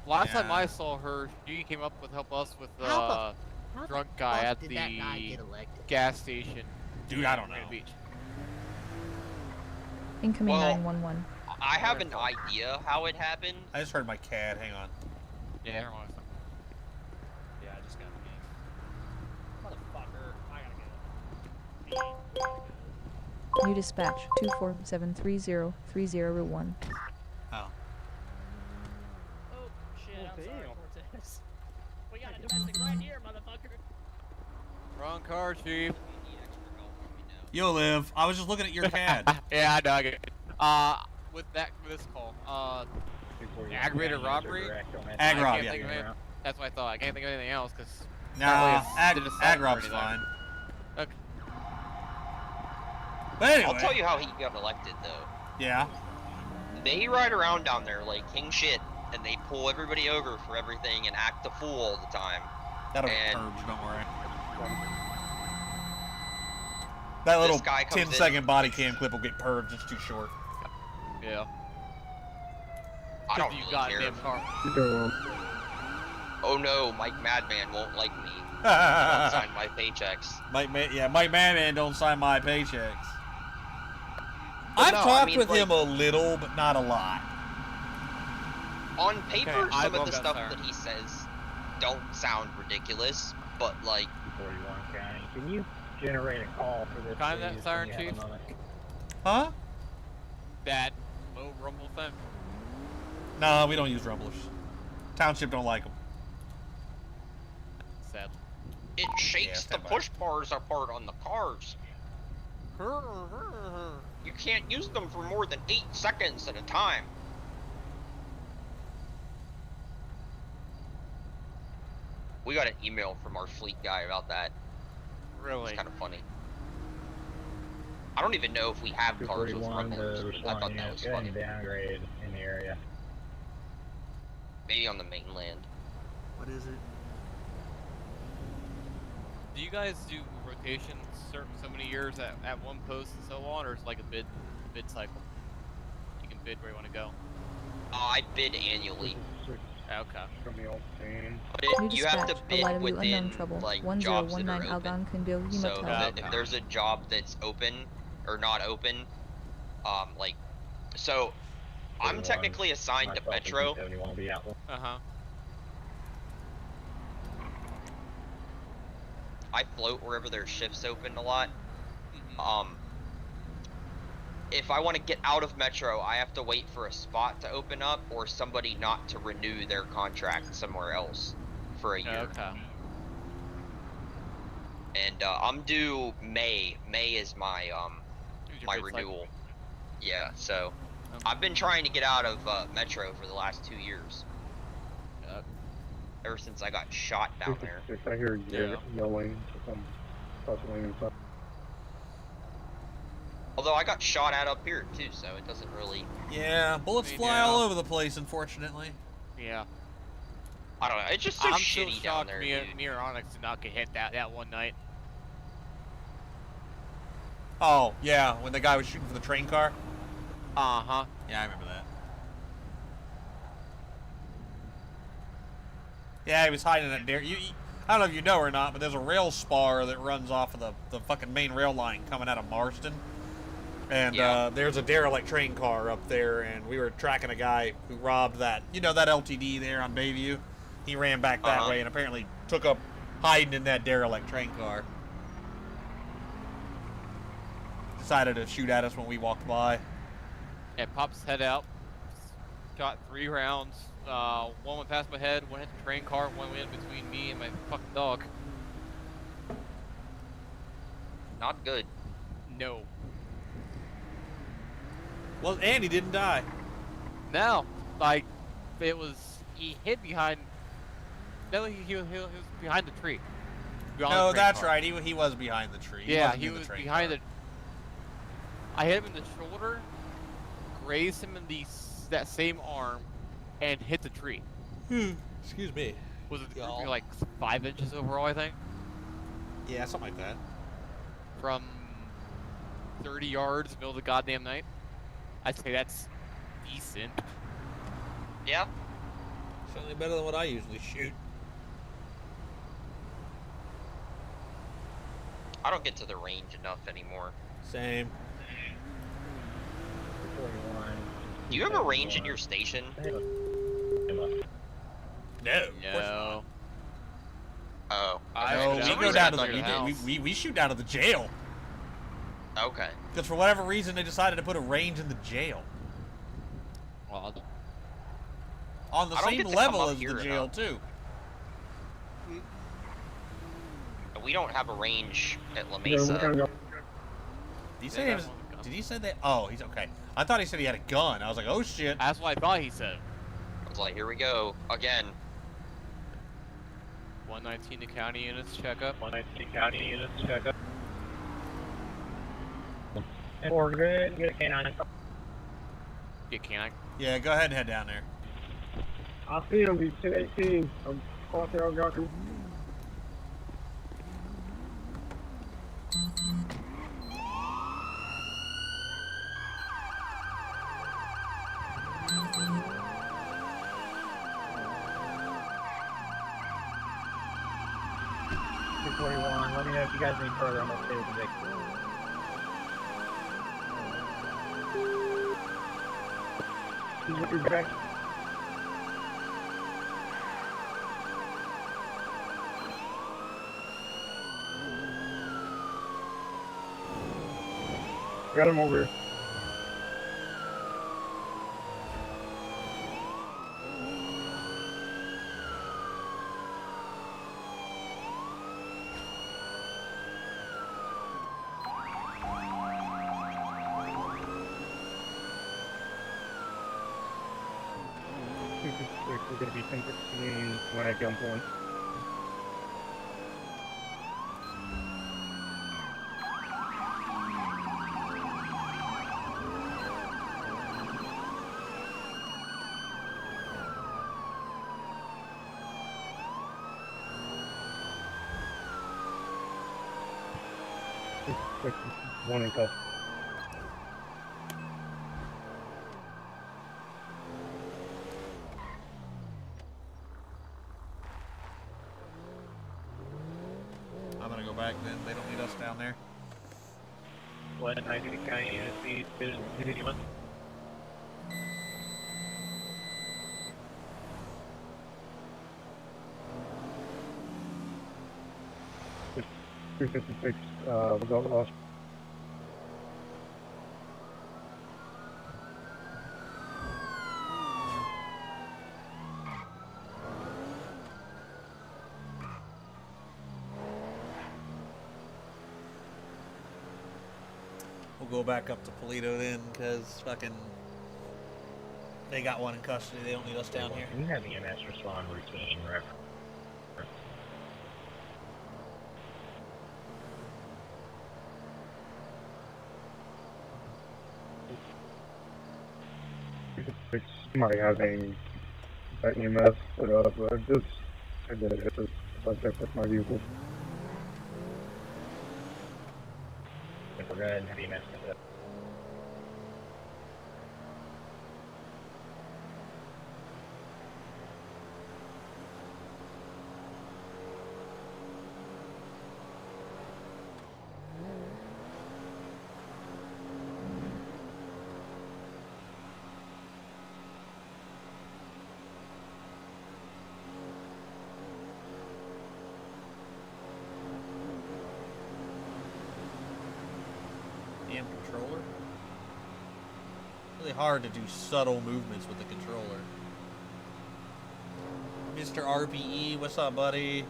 Last time I saw her, she came up with help us with How drunk guy fuck at did the that guy get elected? gas station. Dude, I don't in Marina know. Beach. Incoming Well, 911. I have an idea how it happened. I just heard my cat. Hang on. Yeah, everyone was Yeah, I just got the game. Motherfucker, I gotta go. New dispatch 247303001. Oh. Oh shit! I'm sorry, Cortez. We got a domestic right here, motherfucker. Wrong car, chief. Yo, Liv. I was just looking at your cat. Yeah, I know. I get it. With this call, aggravated robbery. Ag rob, I can't yeah. think of it. That's what I thought. I can't think of anything else because. Nah, ag rob's fine. Okay. But anyway. I'll tell you how he got elected, though. Yeah. They ride around down there like king shit, and they pull everybody over for everything and act a fool all the time. That'll be And- purged, don't worry. That little This guy comes 10-second body cam clip will get purged. It's too short. Yeah. I don't You really got care. damn car. Oh no, Mike Madman won't like me. He won't sign my paychecks. Mike Madman don't sign my paychecks. But I've no, I talked mean, with like- him a little, but not a lot. On paper, Okay, I some of love the that stuff siren. that he says don't sound ridiculous, but like 41 County. Can you generate a call for this? Kind of that please, siren, when you have Chief? a moment? Huh? That low rumble thing. No, we don't use rumblers. Township don't like them. Sad. it shakes the stand by. push bars apart on the cars. You can't use them for more than 8 seconds at a time. We got an email from our fleet guy about that. Really? It's kind of funny. I don't even know if we have cars with 241 rumblers. to I respond thought that units was getting funny. downgrade in the area. Maybe on the mainland. What is it? Do you guys do rotations so many years at one post and so on, or is it like a bid cycle? You can bid where you want to go. I bid annually. Okay. From the old scene. But New you have to dispatch, a bid light of you unknown within trouble. like jobs that 1019 are open. Algon Kundil So Motel. if there's a job that's open or not open, like, so I'm technically assigned to Metro. Uh-huh. I float wherever there's shifts open a lot. If I want to get out of Metro, I have to wait for a spot to open up or somebody not to renew their contract somewhere else for a year. Okay. And I'm due May. May is my my bid cycle? renewal. Yeah, so I've been trying to get out of Metro for the last 2 years. Ever since I got shot down there. I hear yelling for some puzzling and stuff. Although I got shot at up here too, so it doesn't really. Yeah, bullets fly all over the place, unfortunately. Yeah. I don't know. It's just so I'm shitty so down shocked there, me dude. and Onyx did not get hit that one night. Oh, yeah, when the guy was shooting for the train car? Uh-huh. Yeah, I remember that. Yeah, he was hiding in that I don't know if you know or not, but there's a rail spar that runs off of the fucking main rail line coming out of Marston. And there's a derelict train car up there, and we were tracking a guy who robbed that, that LTD there on Bayview. He ran back that way and apparently took up hiding in that derelict train car. Decided to shoot at us when we walked by. Yeah, popped his head out. Got 3 rounds. One went past my head, one hit the train car, one went in between me and my fucking dog. Not good. No. Well, and he didn't die. No. Like, he hid behind, no, he was behind the tree. No, that's right, he was behind the tree. Yeah, he was behind the. I hit him in the shoulder, grazed him in that same arm, and hit the tree. Excuse me. Was it like 5 inches overall, I think? Yeah, something like that. From 30 yards, middle of the goddamn night. I'd say that's decent. Yeah. Certainly better than what I usually shoot. I don't get to the range enough anymore. Same. Do you have a range in your station? No. No. Oh. No, we go down to the we shoot down to the jail. Okay. Because for whatever reason they decided to put a range in the jail. Well, on the same level as the jail too. We don't have a range at La Mesa. Did he say did he say that? Oh, he's okay. I thought he said he had a gun. I was like, oh shit. That's what I thought he said. I was like, here we go again. 119 to county units checkup. 119 county units checkup. And we're good. Get a canine. Get canine. Yeah, go ahead and head down there. I see him. He's 1018. I'm across there. I got him. Let me know if you guys need further. I'm okay with the Vic. He's back. Got him over here. We're going to be 1016 when I jump on. One in cuff. down there. What, 19 County Unit C, 51? Two 56, result lost. We'll go back up to Paleto then, because fucking they got one in custody. They don't need us down here. Can you have EMS respond routine reference? Somebody having that EMS put up, just I did hit the subject with my vehicle. If we're good, have EMS put up. Damn controller. Really hard to do subtle movements with the controller. Mr. RPE, what's up, buddy?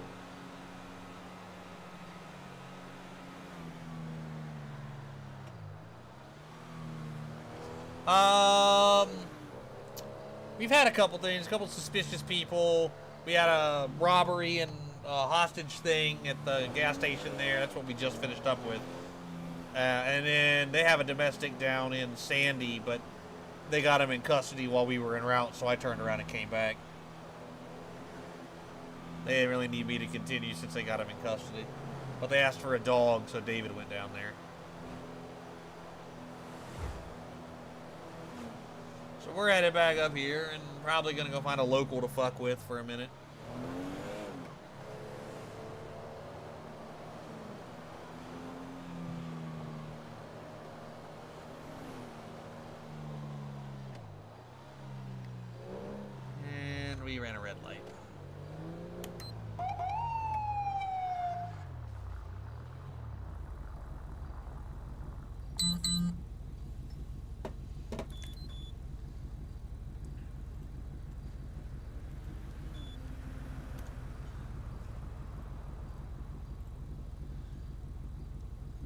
We've had a couple things, a couple suspicious people. We had a robbery and a hostage thing at the gas station there. That's what we just finished up with. And then they have a domestic down in Sandy, but they got him in custody while we were en route, so I turned around and came back. They didn't really need me to continue since they got him in custody. But they asked for a dog, so David went down there. So we're headed back up here and probably going to go find a local to fuck with for a minute. And we ran a red light.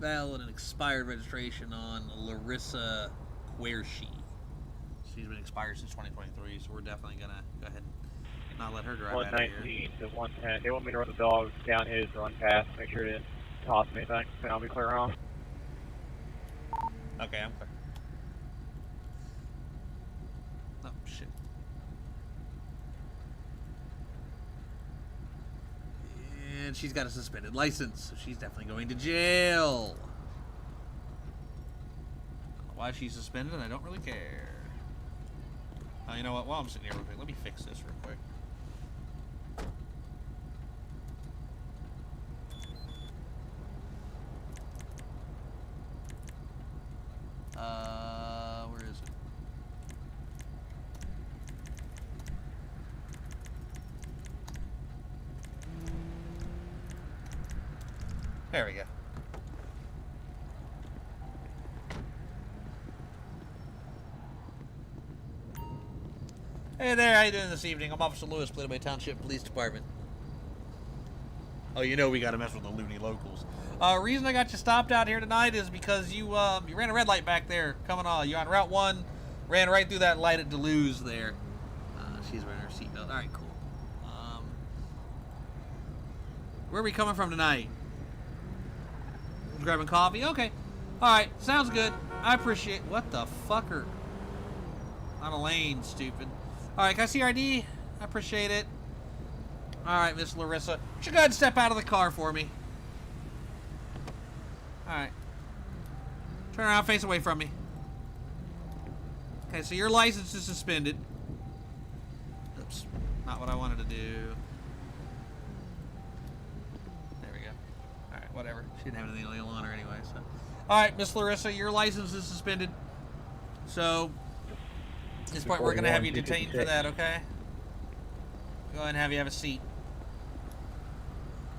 Valid and expired registration on Larissa Quershe. She's been expired since 2023, so we're definitely gonna go ahead and not let her drive out of here. 119 to 110. They want me to run the dog down his run path. Make sure to toss anything, and I'll be clear off. Okay, I'm clear. Oh, shit. And she's got a suspended license, so she's definitely going to jail. Why she's suspended, I don't really care. You know what? While I'm sitting here real quick, let me fix this real quick. Where is it? There we go. Hey there, how you doing this evening? I'm Officer Lewis, Paleto Bay Township Police Department. Oh, you know we gotta mess with the loony locals. Reason I got you stopped out here tonight is because you ran a red light back there coming on. You're on Route 1, ran right through that light at Duluth there. She's wearing her seatbelt. Alright, cool. Where are we coming from tonight? Grabbing coffee? Okay. Alright, sounds good. I appreciate. What the fucker? On a lane, stupid. Alright, can I see your ID? I appreciate it. Alright, Miss Larissa. Would you go ahead and step out of the car for me? Alright. Turn around, face away from me. Okay, so your license is suspended. Oops. Not what I wanted to do. There we go. Alright, whatever. She didn't have anything illegal on her anyway. So, all right, Miss Larissa, your license is suspended. So, at this point, we're gonna have you detained for that. Okay? Go ahead and have you have a seat.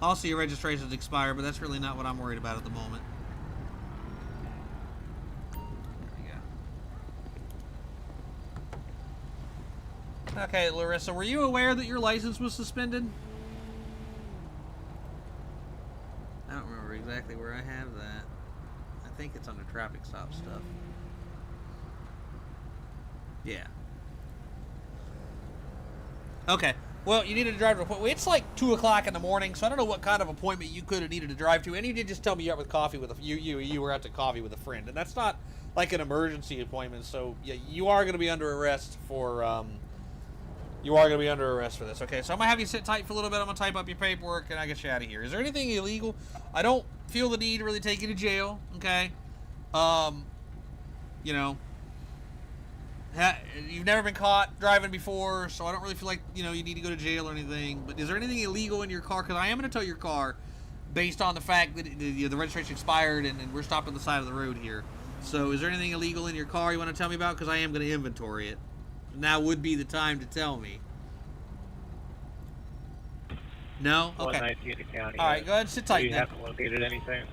Also, your registration's expired, but that's really not what I'm worried about at the moment. Okay, Larissa, were you aware that your license was suspended? I don't remember exactly where I have that. I think it's under traffic stop stuff. Yeah. Okay. Well, you needed to drive to an appointment. It's like 2 o'clock in the morning, so I don't know what kind of appointment you could have needed to drive to. And you did just tell me you were out with coffee with you were out to coffee with a friend, and that's not like an emergency appointment. So yeah, you are going to be under arrest for this. Okay, so I'm gonna have you sit tight for a little bit. I'm gonna type up your paperwork and I get you out of here. Is there anything illegal? I don't feel the need to really take you to jail. Okay. You know, you've never been caught driving before, so I don't really feel like, you know, you need to go to jail or anything. But is there anything illegal in your car? Because I am going to tow your car based on the fact that the registration expired and we're stopped on the side of the road here. So is there anything illegal in your car you want to tell me about? Because I am going to inventory it. Now would be the time to tell me. No? Okay. 119 to county. All right, go ahead and sit tight You then. haven't located anything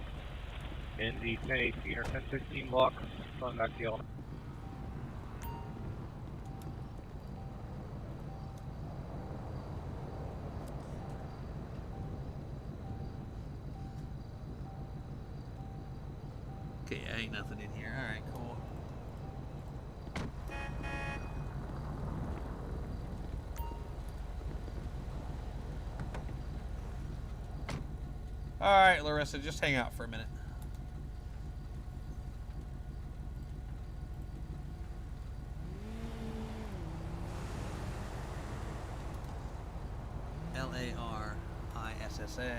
in the 1018 or 1016 block. Going back to y'all. Okay, yeah, ain't nothing in here. All right, cool. All right, Larissa, just hang out for a minute. Larissa.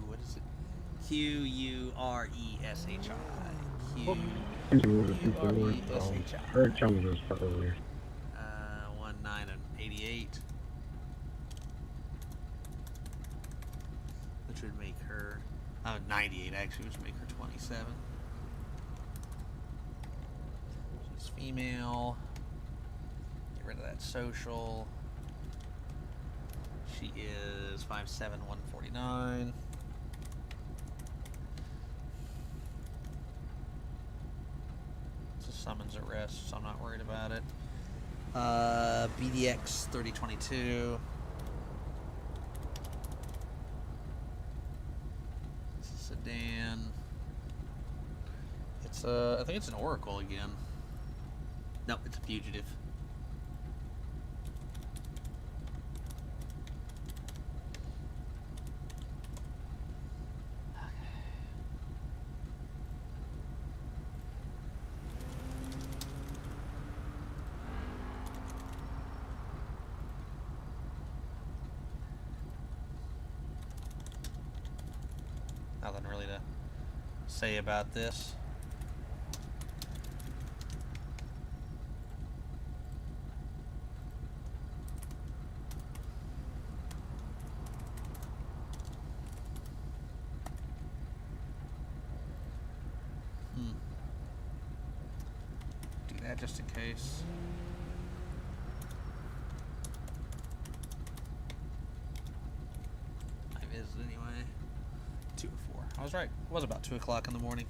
What is it? Qureshi. Her challenge was probably 1988. Which would make her 98 actually, which would make her 27. She's female. Get rid of that social. She is 5'7", 149. It's a summons arrest, so I'm not worried about it. BDX 3022. It's a sedan. It's I think it's an Oracle again. Nope, it's a fugitive. Nothing really to say about this. Do that just in case. I visited anyway. 2 or 4. I was right. It was about 2 o'clock in the morning.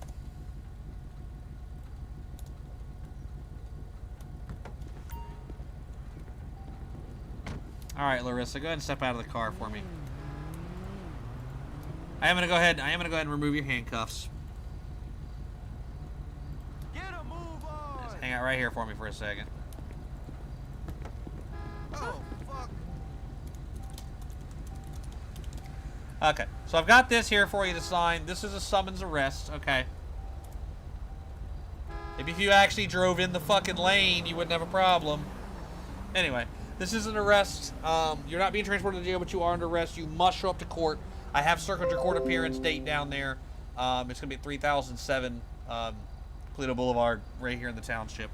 All right, Larissa, go ahead and step out of the car for me. I am gonna go ahead and remove your handcuffs. Get a move on. Just hang out right here for me for a second. Oh, fuck. Okay, so I've got this here for you to sign. This is a summons arrest, okay? Maybe if you actually drove in the fucking lane, you wouldn't have a problem. Anyway, this is an arrest. You're not being transported to jail, but you are under arrest. You must show up to court. I have circled your court appearance date down there. It's going to be at 3007 Paleto Boulevard, right here in the township.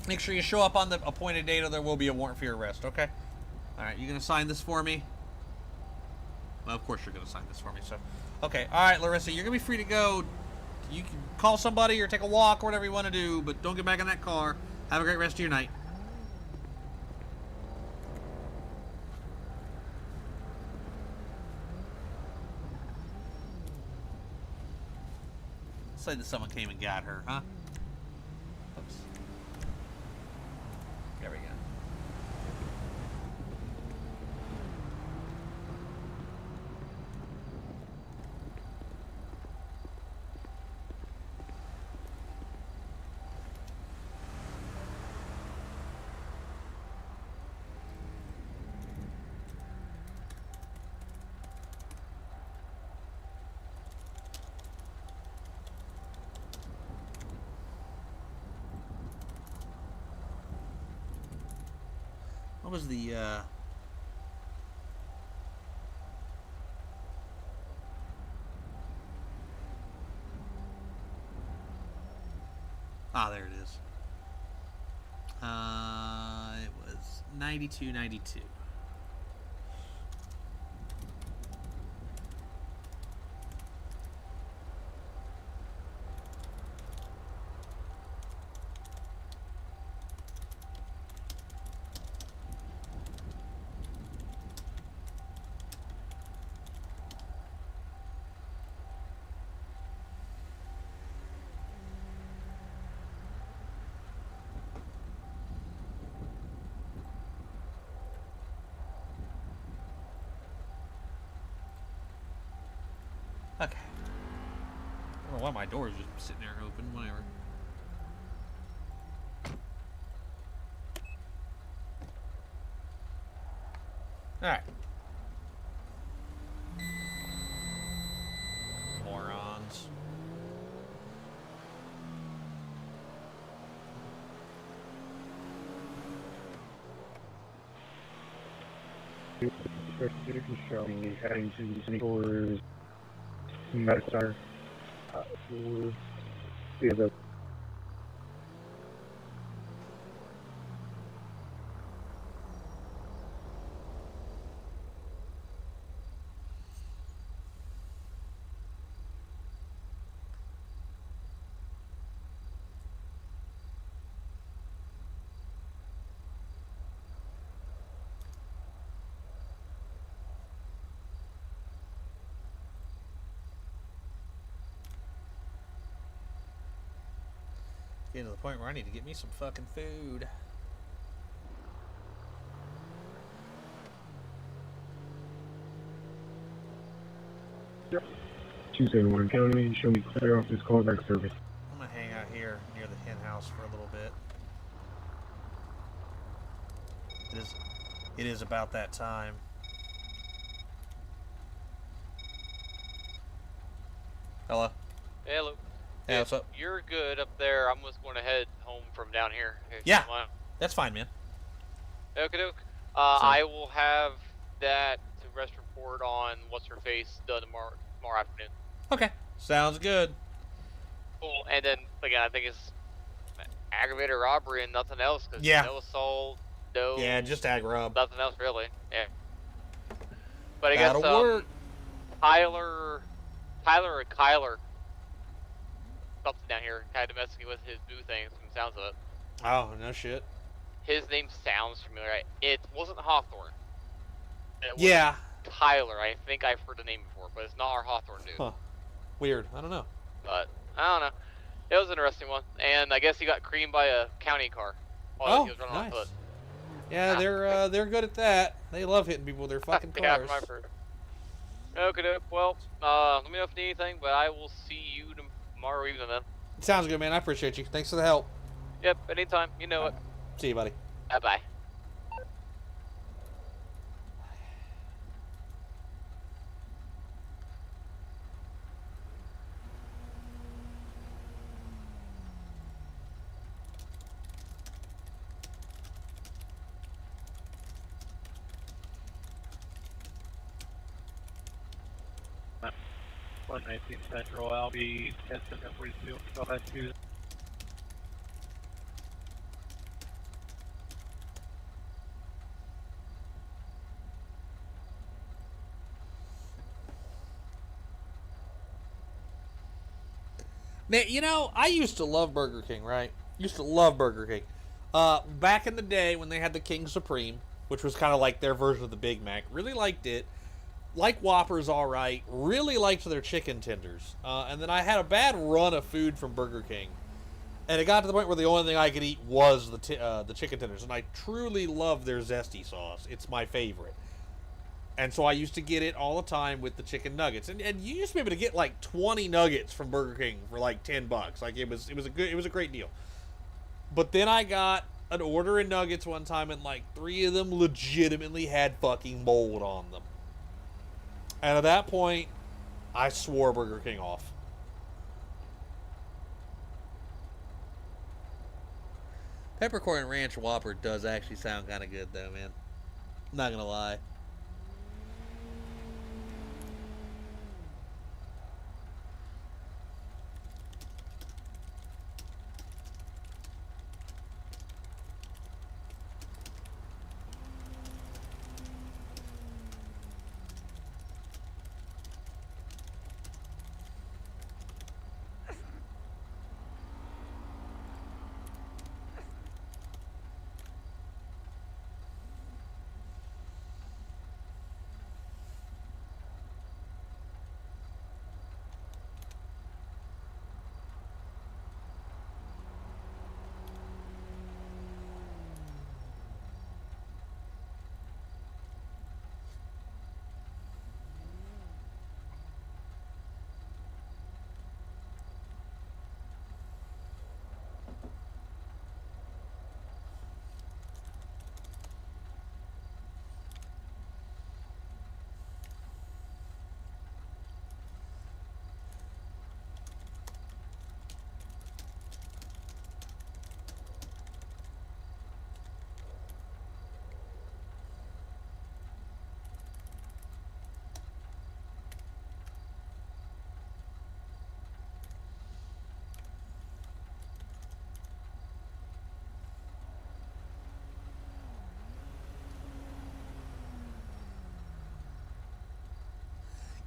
Make sure you show up on the appointed date or there will be a warrant for your arrest, okay? All right, you going to sign this for me? Well, of course you're gonna sign this for me. So, okay, all right, Larissa, you're gonna be free to go. You can call somebody or take a walk or whatever you want to do, but don't get back in that car. Have a great rest of your night. Say that someone came and got her, huh? Oops. There we go. What was the, there it is. It was 92.92. Okay. I don't know why my door's just sitting there open, whatever. Alright. Morons. Showing heading to St. Louis, Medicine, the Getting to the point where I need to get me some fucking food. Tuesday morning county, show me clear off this callback service. I'm gonna hang out here near the hen house for a little bit. It is about that time. Hello? Hello. Hey, what's up? You're good up there. I'm just going to head home from down here. Yeah, that's fine, man. Okay, doke. I will have that to rest report on what's her face done tomorrow afternoon. Okay, sounds good. Cool. And then again, I think it's aggravated robbery and nothing else. Cause yeah. No assault. No. Yeah, just ag rob. Nothing else really. Yeah. But I That'll guess work. Tyler or Kyler. Something down here, kind of messing with his boo things from the sounds of it. Oh, no shit. His name sounds familiar. It wasn't Hawthorne. It yeah. Tyler. I think I've heard the name before, but it's not our Hawthorne dude. Huh. Weird. I don't know. But, I don't know. It was an interesting one. And I guess he got creamed by a county car while he was running on foot. Yeah, they're good at that. They love hitting people with their fucking cars. Yeah, from my heard. Okay, well, let me know if you need anything, but I will see you tomorrow evening then. Sounds good, man. I appreciate you. Thanks for the help. Yep, anytime. You know it. See you, buddy. Bye-bye. One 19 Central, I'll be testing up for you. So that's Tuesday. Man, you know, I used to love Burger King, right? Used to love Burger King. Back in the day when they had the King Supreme, which was kind of like their version of the Big Mac, really liked it. Like Whoppers, all right. Really liked their chicken tenders. And then I had a bad run of food from Burger King, and it got to the point where the only thing I could eat was the chicken tenders. And I truly love their zesty sauce. It's my favorite. And so I used to get it all the time with the chicken nuggets. And you used to be able to get like 20 nuggets from Burger King for like $10. Like it was a great deal. But then I got an order in nuggets one time, and like 3 of them legitimately had fucking mold on them. And at that point, I swore Burger King off. Peppercorn Ranch Whopper does actually sound kind of good, though, man. I'm not gonna lie.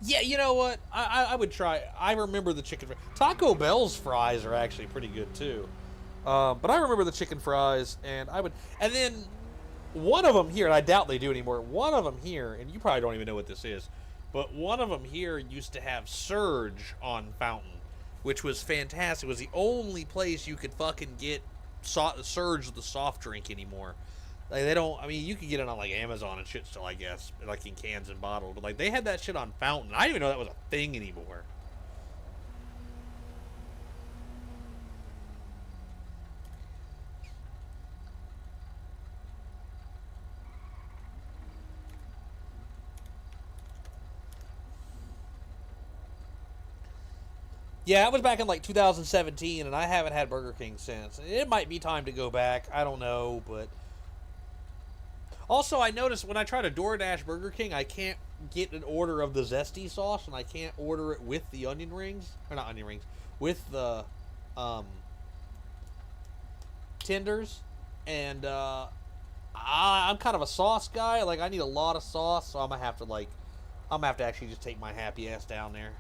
Yeah, you know what? I would try. I remember the chicken. Taco Bell's fries are actually pretty good too. But I remember the chicken fries, and I would. And then one of them here, and I doubt they do anymore. One of them here, and you probably don't even know what this is, but one of them here used to have Surge on Fountain, which was fantastic. It was the only place you could fucking get Surge the soft drink anymore. Like, they don't, I mean, you could get it on, like, Amazon and shit still, I guess, like, in cans and bottles, but, like, they had that shit on Fountain. I didn't even know that was a thing anymore. Yeah, it was back in, like, 2017, and I haven't had Burger King since. It might be time to go back. I don't know, but... Also, I noticed when I try to DoorDash Burger King, I can't get an order of the zesty sauce, and I can't order it with the onion rings. Or not onion rings. With the tenders. And I'm kind of a sauce guy. Like, I need a lot of sauce, so I'm going to have to, like... I'm going to have to actually just take my happy ass down there.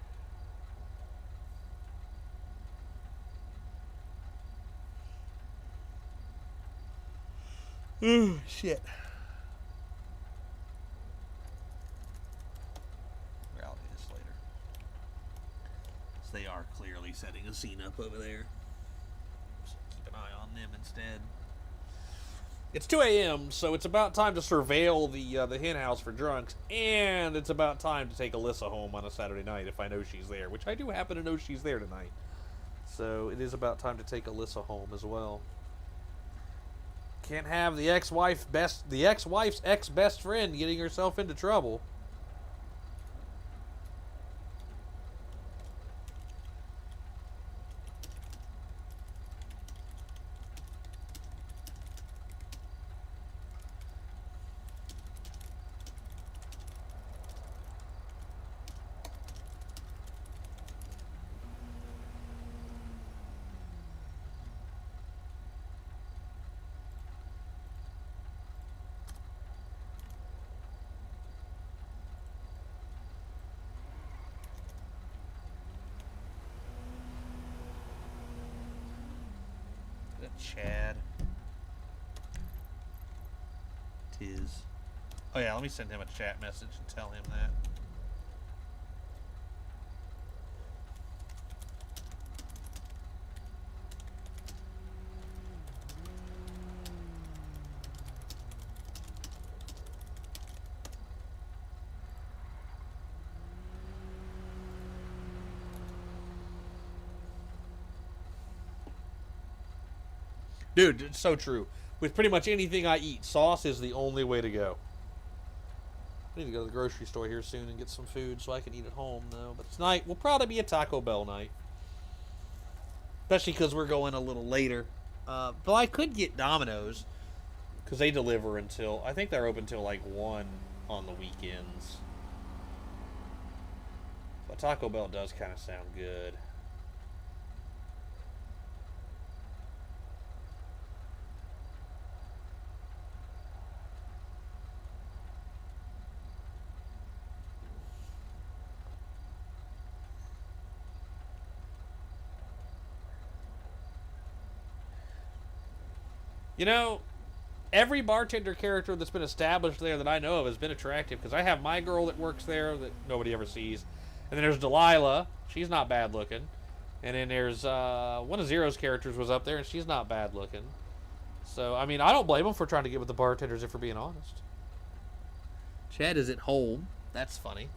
Oh, shit. I'll do this later. So they are clearly setting a scene up over there. So keep an eye on them instead. It's 2 a.m., so it's about time to surveil the hen house for drunks, and it's about time to take Alyssa home on a Saturday night if I know she's there, which I do happen to know she's there tonight. So it is about time to take Alyssa home as well. Can't have the ex-wife's ex-best friend getting herself into trouble. Chad. Tiz. Oh yeah, let me send him a chat message and tell him that. Dude, it's so true. With pretty much anything I eat, sauce is the only way to go. I need to go to the grocery store here soon and get some food so I can eat at home, though. But tonight will probably be a Taco Bell night. Especially because we're going a little later. But I could get Domino's because they deliver until, I think they're open until like 1 on the weekends. But Taco Bell does kind of sound good. You know, every bartender character that's been established there that I know of has been attractive, because I have my girl that works there that nobody ever sees. And then there's Delilah. She's not bad looking. And then there's one of Zero's characters was up there, and she's not bad looking. So, I mean, I don't blame them for trying to get with the bartenders, if we're being honest. Chad is at home. That's funny.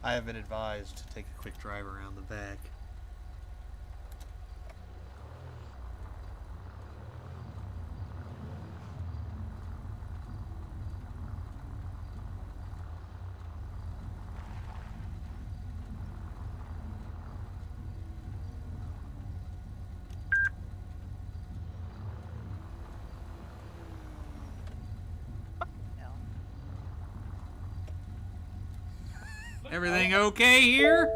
I have been advised to take a quick drive around the back. Everything okay here?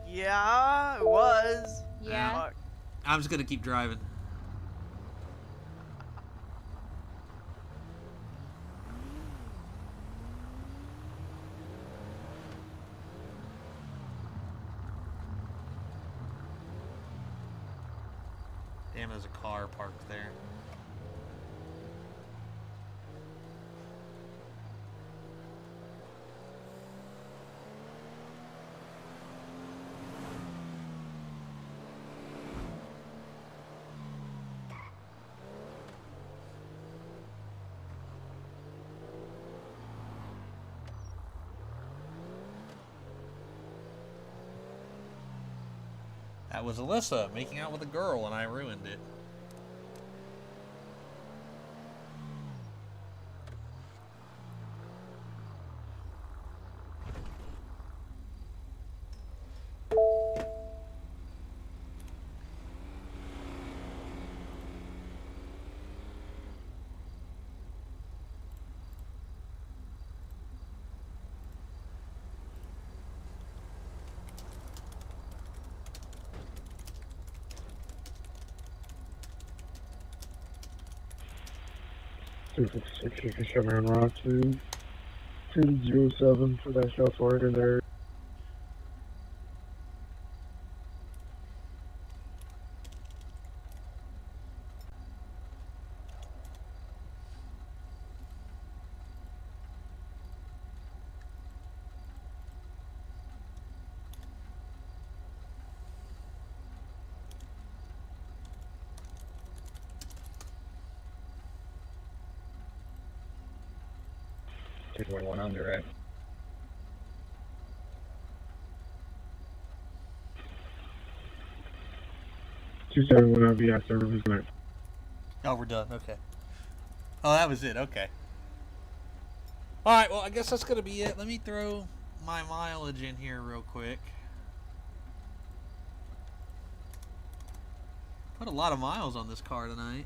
Yeah, it was. Yeah. I'm just gonna keep driving. Damn, there's a car parked there. That was Alyssa making out with a girl, and I ruined it. Two 67 on Rock 207 for that shot forward in there. One under, right? 271 on VI service connect. Oh, we're done. Okay. Oh, that was it. Okay. Alright, well, I guess that's going to be it. Let me throw my mileage in here real quick. Put a lot of miles on this car tonight.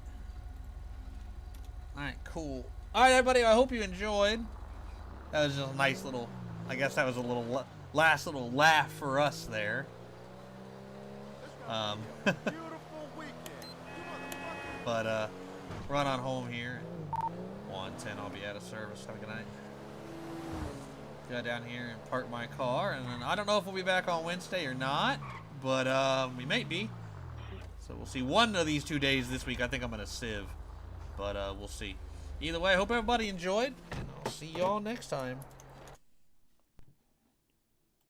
Alright, cool. Alright, everybody, I hope you enjoyed. That was just a nice little, I guess that was a little last little laugh for us there. But run on home here. 1:10, I'll be out of service. Have a good night. Go down here and park my car, and then I don't know if we'll be back on Wednesday or not, but we may be. So we'll see. One of these 2 days this week, I think I'm gonna sieve, but we'll see. Either way, I hope everybody enjoyed, and I'll see y'all next time.